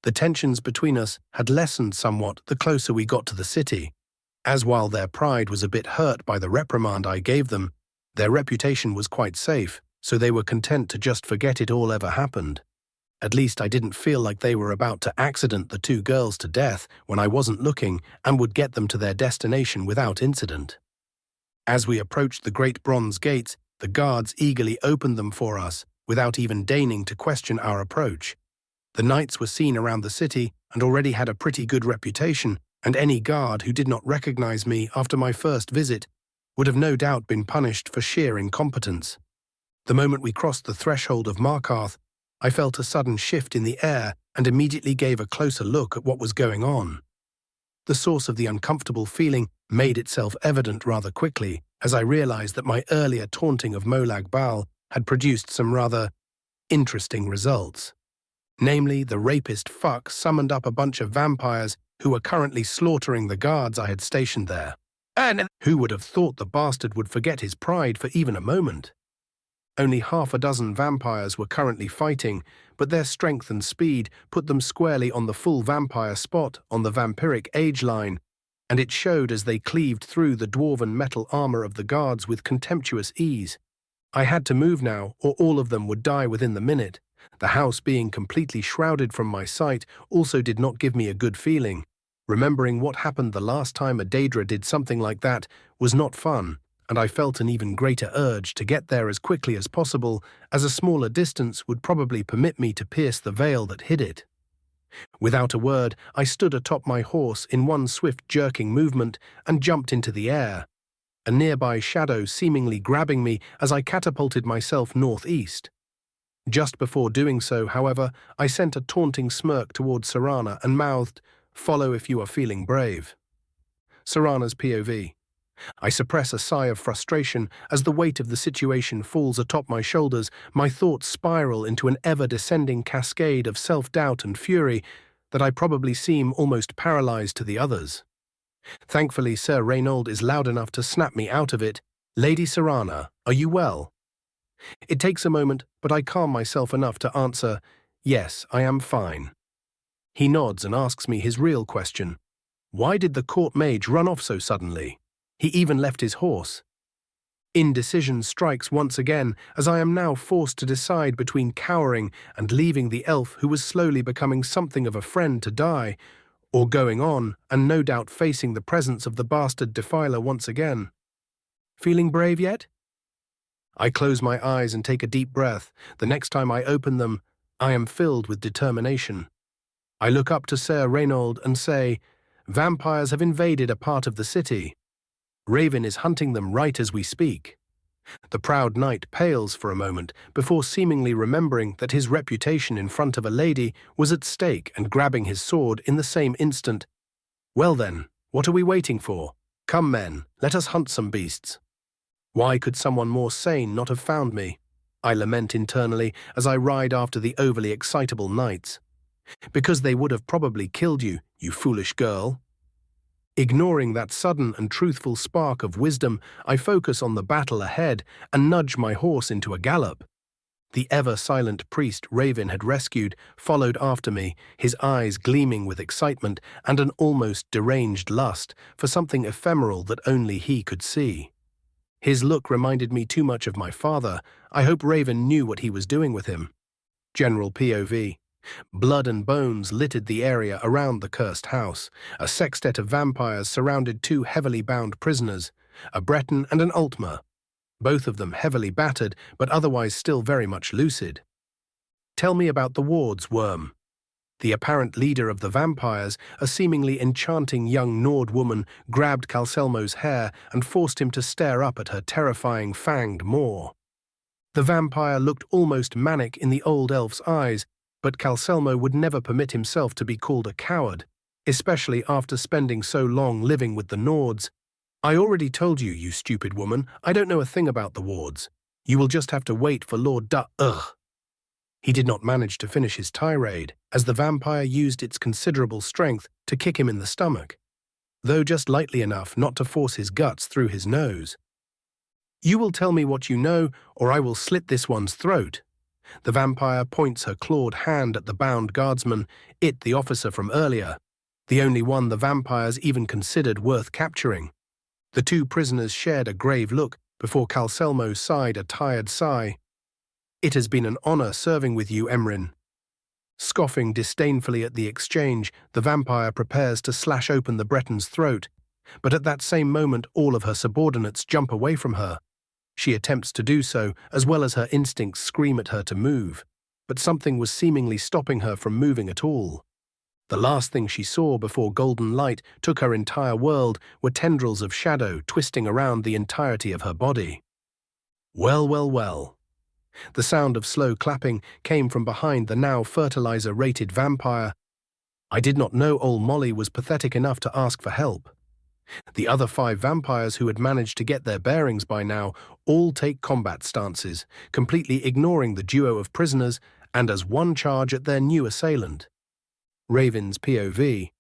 The tensions between us had lessened somewhat the closer we got to the city, as while their pride was a bit hurt by the reprimand I gave them, their reputation was quite safe, so they were content to just forget it all ever happened. At least I didn't feel like they were about to accident the two girls to death when I wasn't looking and would get them to their destination without incident. As we approached the great bronze gates, the guards eagerly opened them for us, without even deigning to question our approach. The knights were seen around the city and already had a pretty good reputation, and any guard who did not recognize me after my first visit would have no doubt been punished for sheer incompetence. The moment we crossed the threshold of Markarth, I felt a sudden shift in the air and immediately gave a closer look at what was going on. The source of the uncomfortable feeling made itself evident rather quickly as I realized that my earlier taunting of Molag Bal had produced some rather interesting results. Namely, the rapist fuck summoned up a bunch of vampires who were currently slaughtering the guards I had stationed there. And who would have thought the bastard would forget his pride for even a moment? Only half a dozen vampires were currently fighting, but their strength and speed put them squarely on the full vampire spot on the vampiric age line, and it showed as they cleaved through the dwarven metal armor of the guards with contemptuous ease. I had to move now, or all of them would die within the minute. The house being completely shrouded from my sight also did not give me a good feeling. Remembering what happened the last time a Daedra did something like that was not fun, and I felt an even greater urge to get there as quickly as possible, as a smaller distance would probably permit me to pierce the veil that hid it. Without a word, I stood atop my horse in one swift jerking movement and jumped into the air, a nearby shadow seemingly grabbing me as I catapulted myself northeast. Just before doing so, however, I sent a taunting smirk towards Serana and mouthed, "Follow if you are feeling brave." Serana's POV. I suppress a sigh of frustration as the weight of the situation falls atop my shoulders. My thoughts spiral into an ever-descending cascade of self-doubt and fury that I probably seem almost paralyzed to the others. Thankfully, Sir Reynold is loud enough to snap me out of it. "Lady Serana, are you well?" It takes a moment, but I calm myself enough to answer, "Yes, I am fine." He nods and asks me his real question. Why did the court mage run off so suddenly? He even left his horse. Indecision strikes once again, as I am now forced to decide between cowering and leaving the elf who was slowly becoming something of a friend to die, or going on and no doubt facing the presence of the bastard defiler once again. Feeling brave yet? I close my eyes and take a deep breath. The next time I open them, I am filled with determination. I look up to Sir Reynold and say, "Vampires have invaded a part of the city. Raven is hunting them right as we speak." The proud knight pales for a moment before seemingly remembering that his reputation in front of a lady was at stake and grabbing his sword in the same instant. "Well then, what are we waiting for? Come men, let us hunt some beasts." Why could someone more sane not have found me? I lament internally as I ride after the overly excitable knights. Because they would have probably killed you, you foolish girl. Ignoring that sudden and truthful spark of wisdom, I focus on the battle ahead and nudge my horse into a gallop. The ever-silent priest Raven had rescued followed after me, his eyes gleaming with excitement and an almost deranged lust for something ephemeral that only he could see. His look reminded me too much of my father. I hope Raven knew what he was doing with him. General POV. Blood and bones littered the area around the cursed house. A sextet of vampires surrounded two heavily bound prisoners, a Breton and an Altmer, both of them heavily battered but otherwise still very much lucid. "Tell me about the wards, Worm." The apparent leader of the vampires, a seemingly enchanting young Nord woman, grabbed Calcelmo's hair and forced him to stare up at her terrifying fanged maw. The vampire looked almost manic in the old elf's eyes, but Calcelmo would never permit himself to be called a coward, especially after spending so long living with the Nords. "I already told you, you stupid woman, I don't know a thing about the wards. You will just have to wait for Lord Ugh." He did not manage to finish his tirade, as the vampire used its considerable strength to kick him in the stomach, though just lightly enough not to force his guts through his nose. "You will tell me what you know, or I will slit this one's throat." The vampire points her clawed hand at the bound guardsman, the officer from earlier, the only one the vampires even considered worth capturing. The two prisoners shared a grave look before Calcelmo sighed a tired sigh. "It has been an honor serving with you, Emrin." Scoffing disdainfully at the exchange, the vampire prepares to slash open the Breton's throat, but at that same moment all of her subordinates jump away from her. She attempts to do so, as well as her instincts scream at her to move, but something was seemingly stopping her from moving at all. The last thing she saw before golden light took her entire world were tendrils of shadow twisting around the entirety of her body. Well, well, well. The sound of slow clapping came from behind the now fertilizer-rated vampire. I did not know old Molly was pathetic enough to ask for help. The other 5 vampires who had managed to get their bearings by now all take combat stances, completely ignoring the duo of prisoners and as one charge at their new assailant. Raven's POV.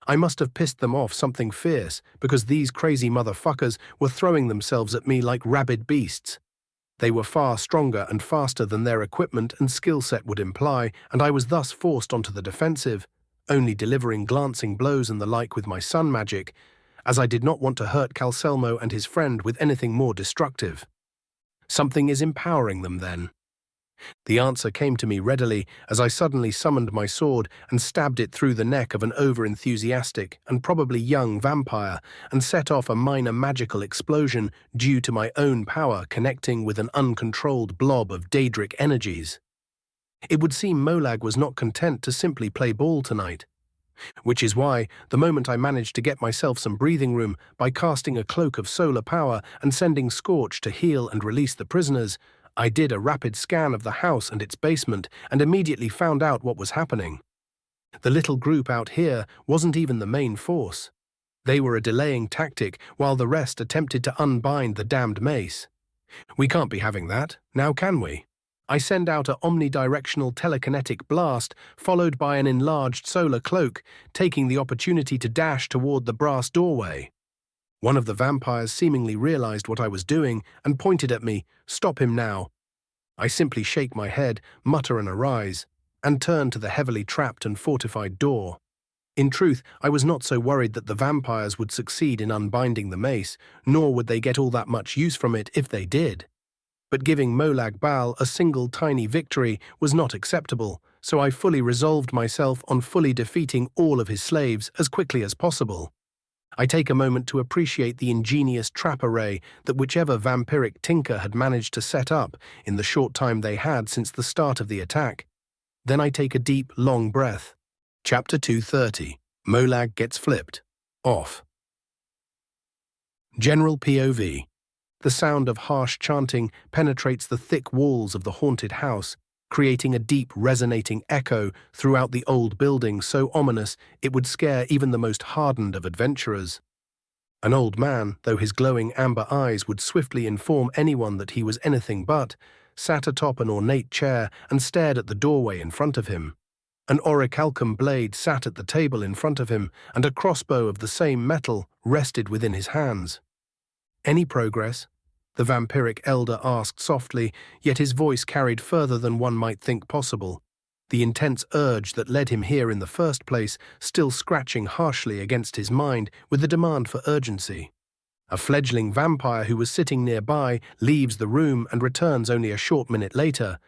I must have pissed them off something fierce, because these crazy motherfuckers were throwing themselves at me like rabid beasts. They were far stronger and faster than their equipment and skill set would imply, and I was thus forced onto the defensive, only delivering glancing blows and the like with my sun magic, as I did not want to hurt Calcelmo and his friend with anything more destructive. Something is empowering them then. The answer came to me readily as I suddenly summoned my sword and stabbed it through the neck of an over-enthusiastic and probably young vampire and set off a minor magical explosion due to my own power connecting with an uncontrolled blob of Daedric energies. It would seem Molag was not content to simply play ball tonight, which is why, the moment I managed to get myself some breathing room by casting a cloak of solar power and sending Scorch to heal and release the prisoners, I did a rapid scan of the house and its basement and immediately found out what was happening. The little group out here wasn't even the main force. They were a delaying tactic while the rest attempted to unbind the damned mace. We can't be having that, now can we? I send out a omnidirectional telekinetic blast followed by an enlarged solar cloak, taking the opportunity to dash toward the brass doorway. One of the vampires seemingly realized what I was doing and pointed at me, "Stop him now." I simply shake my head, mutter an arise, and turn to the heavily trapped and fortified door. In truth, I was not so worried that the vampires would succeed in unbinding the mace, nor would they get all that much use from it if they did. But giving Molag Bal a single tiny victory was not acceptable, so I fully resolved myself on fully defeating all of his slaves as quickly as possible. I take a moment to appreciate the ingenious trap array that whichever vampiric tinker had managed to set up in the short time they had since the start of the attack. Then I take a deep, long breath. Chapter 230. Molag gets flipped. Off. General POV. The sound of harsh chanting penetrates the thick walls of the haunted house, creating a deep, resonating echo throughout the old building so ominous it would scare even the most hardened of adventurers. An old man, though his glowing amber eyes would swiftly inform anyone that he was anything but, sat atop an ornate chair and stared at the doorway in front of him. An orichalcum blade sat at the table in front of him, and a crossbow of the same metal rested within his hands. "Any progress?" the vampiric elder asked softly, yet his voice carried further than one might think possible, the intense urge that led him here in the first place still scratching harshly against his mind with the demand for urgency. A fledgling vampire who was sitting nearby leaves the room and returns only a short minute later.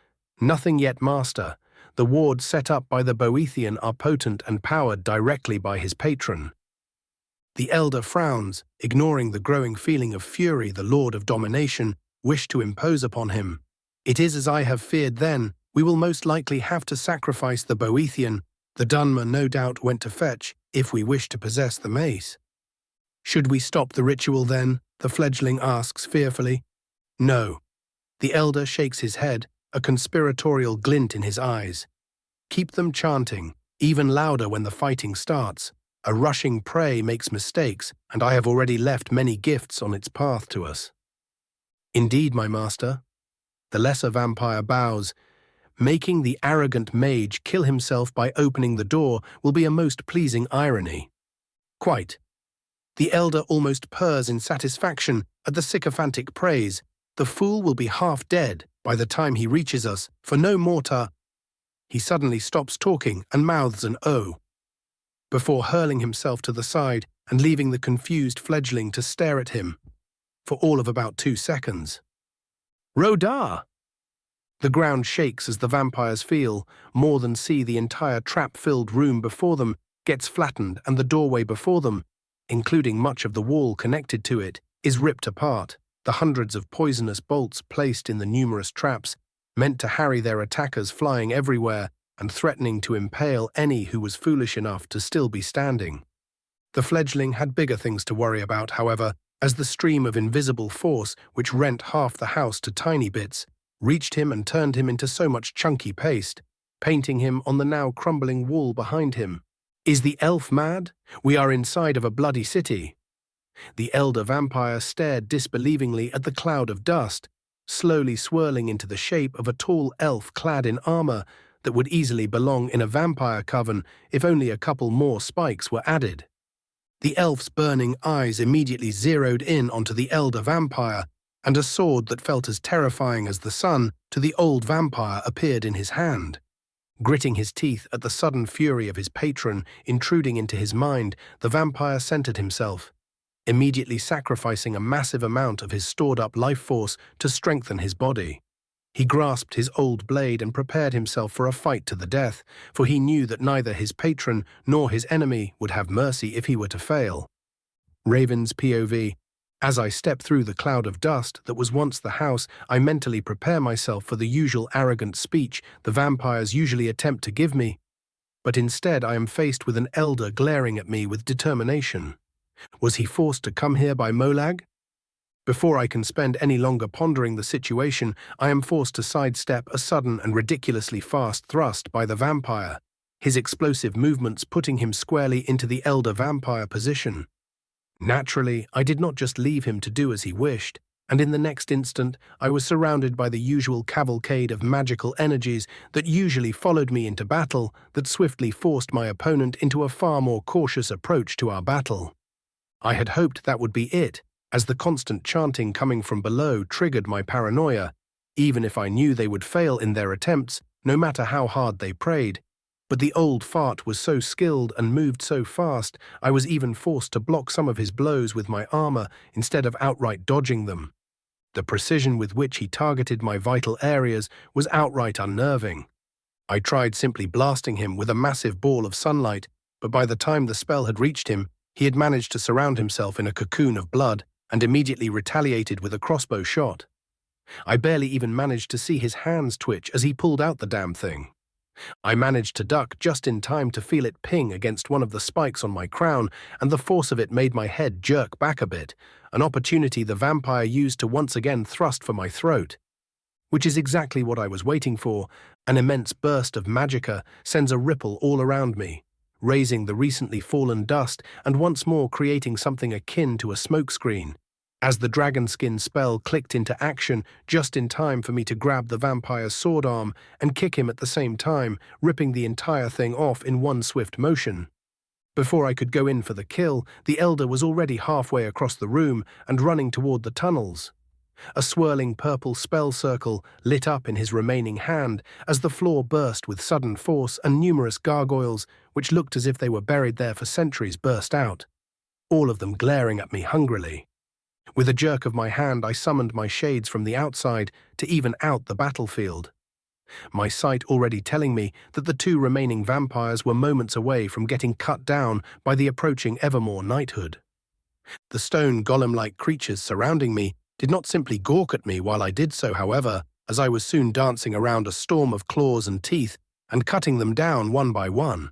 "Nothing yet, master. The wards set up by the Boethian are potent and powered directly by his patron." The elder frowns, ignoring the growing feeling of fury the Lord of Domination wished to impose upon him. "It is as I have feared then. We will most likely have to sacrifice the Boethian. The Dunmer no doubt went to fetch, if we wish to possess the mace." "Should we stop the ritual then?" the fledgling asks fearfully. "No. The elder shakes his head, a conspiratorial glint in his eyes. Keep them chanting, even louder when the fighting starts. A rushing prey makes mistakes, and I have already left many gifts on its path to us. Indeed, my master. The lesser vampire bows. Making the arrogant mage kill himself by opening the door will be a most pleasing irony. Quite. The elder almost purrs in satisfaction at the sycophantic praise. The fool will be half dead by the time he reaches us, for no mortar. He suddenly stops talking and mouths an "oh," before hurling himself to the side and leaving the confused fledgling to stare at him for all of about 2 seconds. Rodar! The ground shakes as the vampires feel, more than see the entire trap-filled room before them gets flattened and the doorway before them, including much of the wall connected to it, is ripped apart, the hundreds of poisonous bolts placed in the numerous traps, meant to harry their attackers flying everywhere and threatening to impale any who was foolish enough to still be standing. The fledgling had bigger things to worry about, however, as the stream of invisible force which rent half the house to tiny bits reached him and turned him into so much chunky paste, painting him on the now crumbling wall behind him. Is the elf mad? We are inside of a bloody city. The elder vampire stared disbelievingly at the cloud of dust, slowly swirling into the shape of a tall elf clad in armor that would easily belong in a vampire coven if only a couple more spikes were added. The elf's burning eyes immediately zeroed in onto the elder vampire, and a sword that felt as terrifying as the sun to the old vampire appeared in his hand. Gritting his teeth at the sudden fury of his patron intruding into his mind, the vampire centered himself, immediately sacrificing a massive amount of his stored-up life force to strengthen his body. He grasped his old blade and prepared himself for a fight to the death, for he knew that neither his patron nor his enemy would have mercy if he were to fail. Raven's POV. As I step through the cloud of dust that was once the house, I mentally prepare myself for the usual arrogant speech the vampires usually attempt to give me, but instead I am faced with an elder glaring at me with determination. Was he forced to come here by Molag? Before I can spend any longer pondering the situation, I am forced to sidestep a sudden and ridiculously fast thrust by the vampire, his explosive movements putting him squarely into the elder vampire position. Naturally, I did not just leave him to do as he wished, and in the next instant I was surrounded by the usual cavalcade of magical energies that usually followed me into battle that swiftly forced my opponent into a far more cautious approach to our battle. I had hoped that would be it, as the constant chanting coming from below triggered my paranoia, even if I knew they would fail in their attempts, no matter how hard they prayed. But the old fart was so skilled and moved so fast, I was even forced to block some of his blows with my armor instead of outright dodging them. The precision with which he targeted my vital areas was outright unnerving. I tried simply blasting him with a massive ball of sunlight, but by the time the spell had reached him, he had managed to surround himself in a cocoon of blood and immediately retaliated with a crossbow shot. I barely even managed to see his hands twitch as he pulled out the damn thing. I managed to duck just in time to feel it ping against one of the spikes on my crown, and the force of it made my head jerk back a bit, an opportunity the vampire used to once again thrust for my throat. Which is exactly what I was waiting for. An immense burst of magicka sends a ripple all around me, raising the recently fallen dust and once more creating something akin to a smokescreen, as the dragon skin spell clicked into action just in time for me to grab the vampire's sword arm and kick him at the same time, ripping the entire thing off in one swift motion. Before I could go in for the kill, the elder was already halfway across the room and running toward the tunnels. A swirling purple spell circle lit up in his remaining hand as the floor burst with sudden force and numerous gargoyles, which looked as if they were buried there for centuries, burst out, all of them glaring at me hungrily. With a jerk of my hand, I summoned my shades from the outside to even out the battlefield, my sight already telling me that the 2 remaining vampires were moments away from getting cut down by the approaching Evermore knighthood. The stone golem-like creatures surrounding me did not simply gawk at me while I did so, however, as I was soon dancing around a storm of claws and teeth and cutting them down one by one.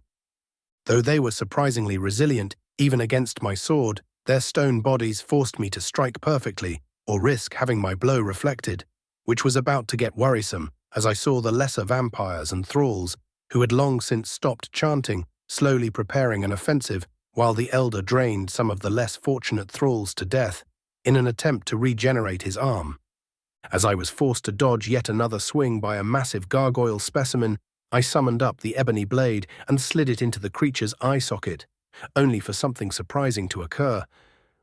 Though they were surprisingly resilient, even against my sword, their stone bodies forced me to strike perfectly or risk having my blow reflected. which was about to get worrisome as I saw the lesser vampires and thralls, who had long since stopped chanting, slowly preparing an offensive, while the elder drained some of the less fortunate thralls to death in an attempt to regenerate his arm. As I was forced to dodge yet another swing by a massive gargoyle specimen, I summoned up the ebony blade and slid it into the creature's eye socket, only for something surprising to occur.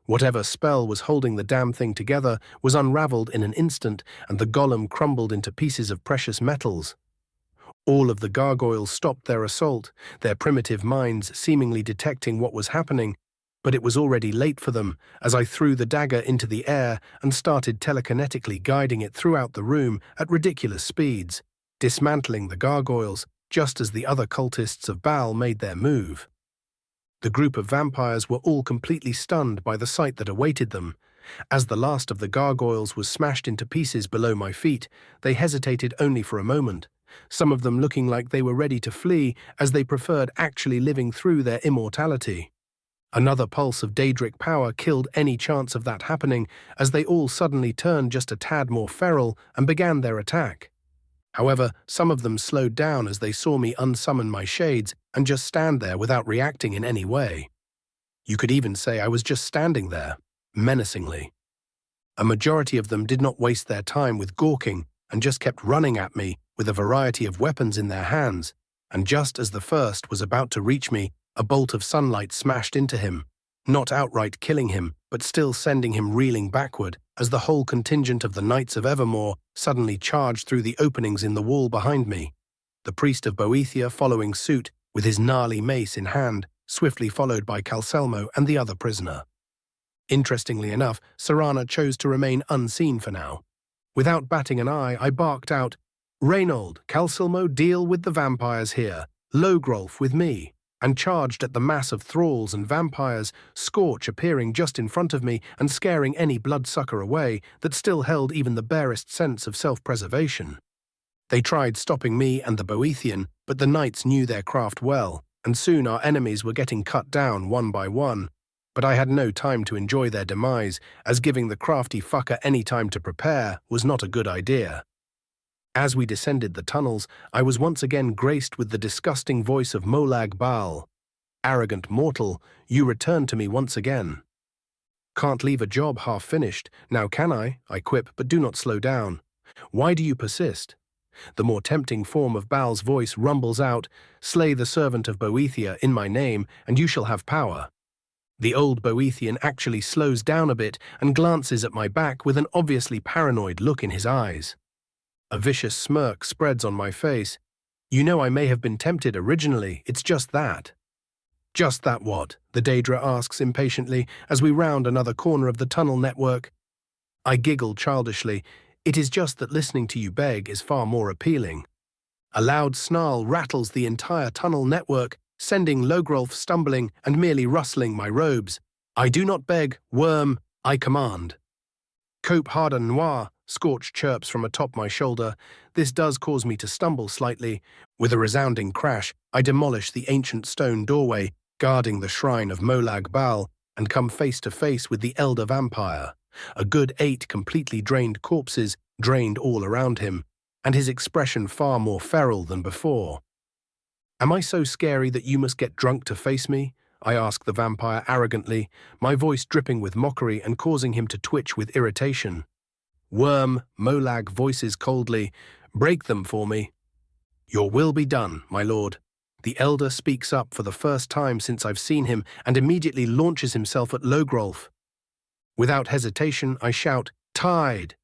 Whatever spell was holding the damn thing together was unraveled in an instant, and the golem crumbled into pieces of precious metals. All of the gargoyles stopped their assault, their primitive minds seemingly detecting what was happening, but it was already late for them as I threw the dagger into the air and started telekinetically guiding it throughout the room at ridiculous speeds, dismantling the gargoyles just as the other cultists of Baal made their move. The group of vampires were all completely stunned by the sight that awaited them. As the last of the gargoyles was smashed into pieces below my feet, they hesitated only for a moment, some of them looking like they were ready to flee as they preferred actually living through their immortality. Another pulse of Daedric power killed any chance of that happening as they all suddenly turned just a tad more feral and began their attack. However, some of them slowed down as they saw me unsummon my shades and just stand there without reacting in any way. You could even say I was just standing there, menacingly. A majority of them did not waste their time with gawking and just kept running at me with a variety of weapons in their hands, and just as the first was about to reach me, a bolt of sunlight smashed into him, not outright killing him, but still sending him reeling backward as the whole contingent of the Knights of Evermore suddenly charged through the openings in the wall behind me, the priest of Boethia following suit with his gnarly mace in hand, swiftly followed by Calcelmo and the other prisoner. Interestingly enough, Serana chose to remain unseen for now. Without batting an eye, I barked out, "Reynold, Calcelmo, deal with the vampires here, Logrolf with me," and charged at the mass of thralls and vampires, Scorch appearing just in front of me and scaring any bloodsucker away that still held even the barest sense of self-preservation. They tried stopping me and the Boethian, but the knights knew their craft well, and soon our enemies were getting cut down one by one. But I had no time to enjoy their demise, as giving the crafty fucker any time to prepare was not a good idea. As we descended the tunnels, I was once again graced with the disgusting voice of Molag Bal. "Arrogant mortal, you return to me once again." "Can't leave a job half-finished, now can I?" I quip, but do not slow down. "Why do you persist?" The more tempting form of Baal's voice rumbles out, "Slay the servant of Boethia in my name, and you shall have power." The old Boethian actually slows down a bit and glances at my back with an obviously paranoid look in his eyes. A vicious smirk spreads on my face. "You know I may have been tempted originally, it's just that." "Just that what?" the Daedra asks impatiently as we round another corner of the tunnel network. I giggle childishly. "It is just that listening to you beg is far more appealing." A loud snarl rattles the entire tunnel network, sending Logrolf stumbling and merely rustling my robes. "I do not beg, worm, I command." "Cope harder noir," Scorch chirps from atop my shoulder. This does cause me to stumble slightly. With a resounding crash, I demolish the ancient stone doorway, guarding the shrine of Molag Bal, and come face to face with the elder vampire. A good 8 completely drained corpses drained all around him, and his expression far more feral than before. "Am I so scary that you must get drunk to face me?" I ask the vampire arrogantly, my voice dripping with mockery and causing him to twitch with irritation. "Worm," Molag voices coldly, "break them for me." "Your will be done, my lord." The elder speaks up for the first time since I've seen him and immediately launches himself at Logrolf. Without hesitation, I shout, "Tide!"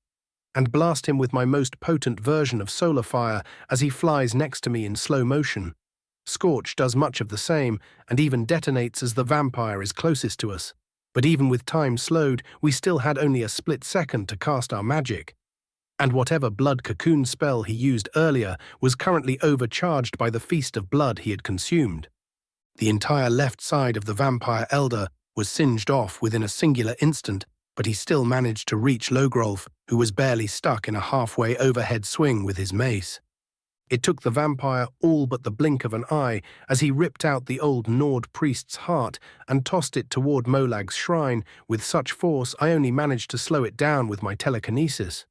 and blast him with my most potent version of solar fire as he flies next to me in slow motion. Scorch does much of the same and even detonates as the vampire is closest to us. But even with time slowed, we still had only a split second to cast our magic. And whatever blood cocoon spell he used earlier was currently overcharged by the feast of blood he had consumed. The entire left side of the vampire elder was singed off within a singular instant, but he still managed to reach Logrolf, who was barely stuck in a halfway overhead swing with his mace. It took the vampire all but the blink of an eye as he ripped out the old Nord priest's heart and tossed it toward Molag's shrine with such force I only managed to slow it down with my telekinesis.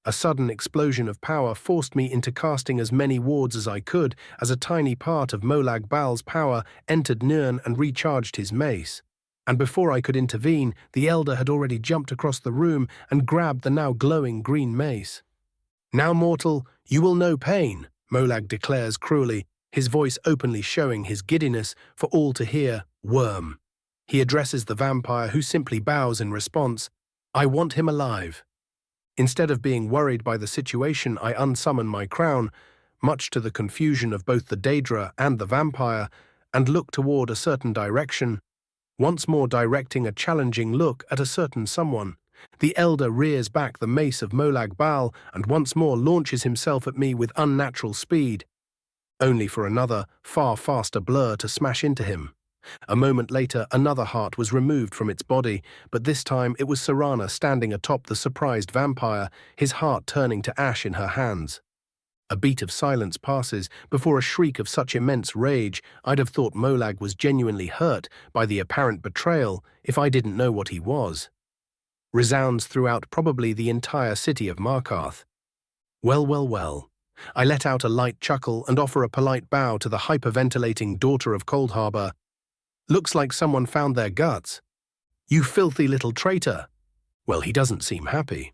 A sudden explosion of power forced me into casting as many wards as I could as a tiny part of Molag Bal's power entered Nirn and recharged his mace. And before I could intervene, the elder had already jumped across the room and grabbed the now glowing green mace. "Now, mortal, you will know pain," Molag declares cruelly, his voice openly showing his giddiness for all to hear. "Worm." He addresses the vampire, who simply bows in response. "I want him alive." Instead of being worried by the situation, I unsummon my crown, much to the confusion of both the Daedra and the vampire, and look toward a certain direction, once more directing a challenging look at a certain someone. The elder rears back the mace of Molag Bal and once more launches himself at me with unnatural speed, only for another, far faster blur to smash into him. A moment later, another heart was removed from its body, but this time it was Serana standing atop the surprised vampire, his heart turning to ash in her hands. A beat of silence passes before a shriek of such immense rage I'd have thought Molag was genuinely hurt by the apparent betrayal if I didn't know what he was. Resounds throughout probably the entire city of Markarth. Well, well, well. I let out a light chuckle and offer a polite bow to the hyperventilating daughter of Coldharbour. "Looks like someone found their guts." "You filthy little traitor." Well, he doesn't seem happy.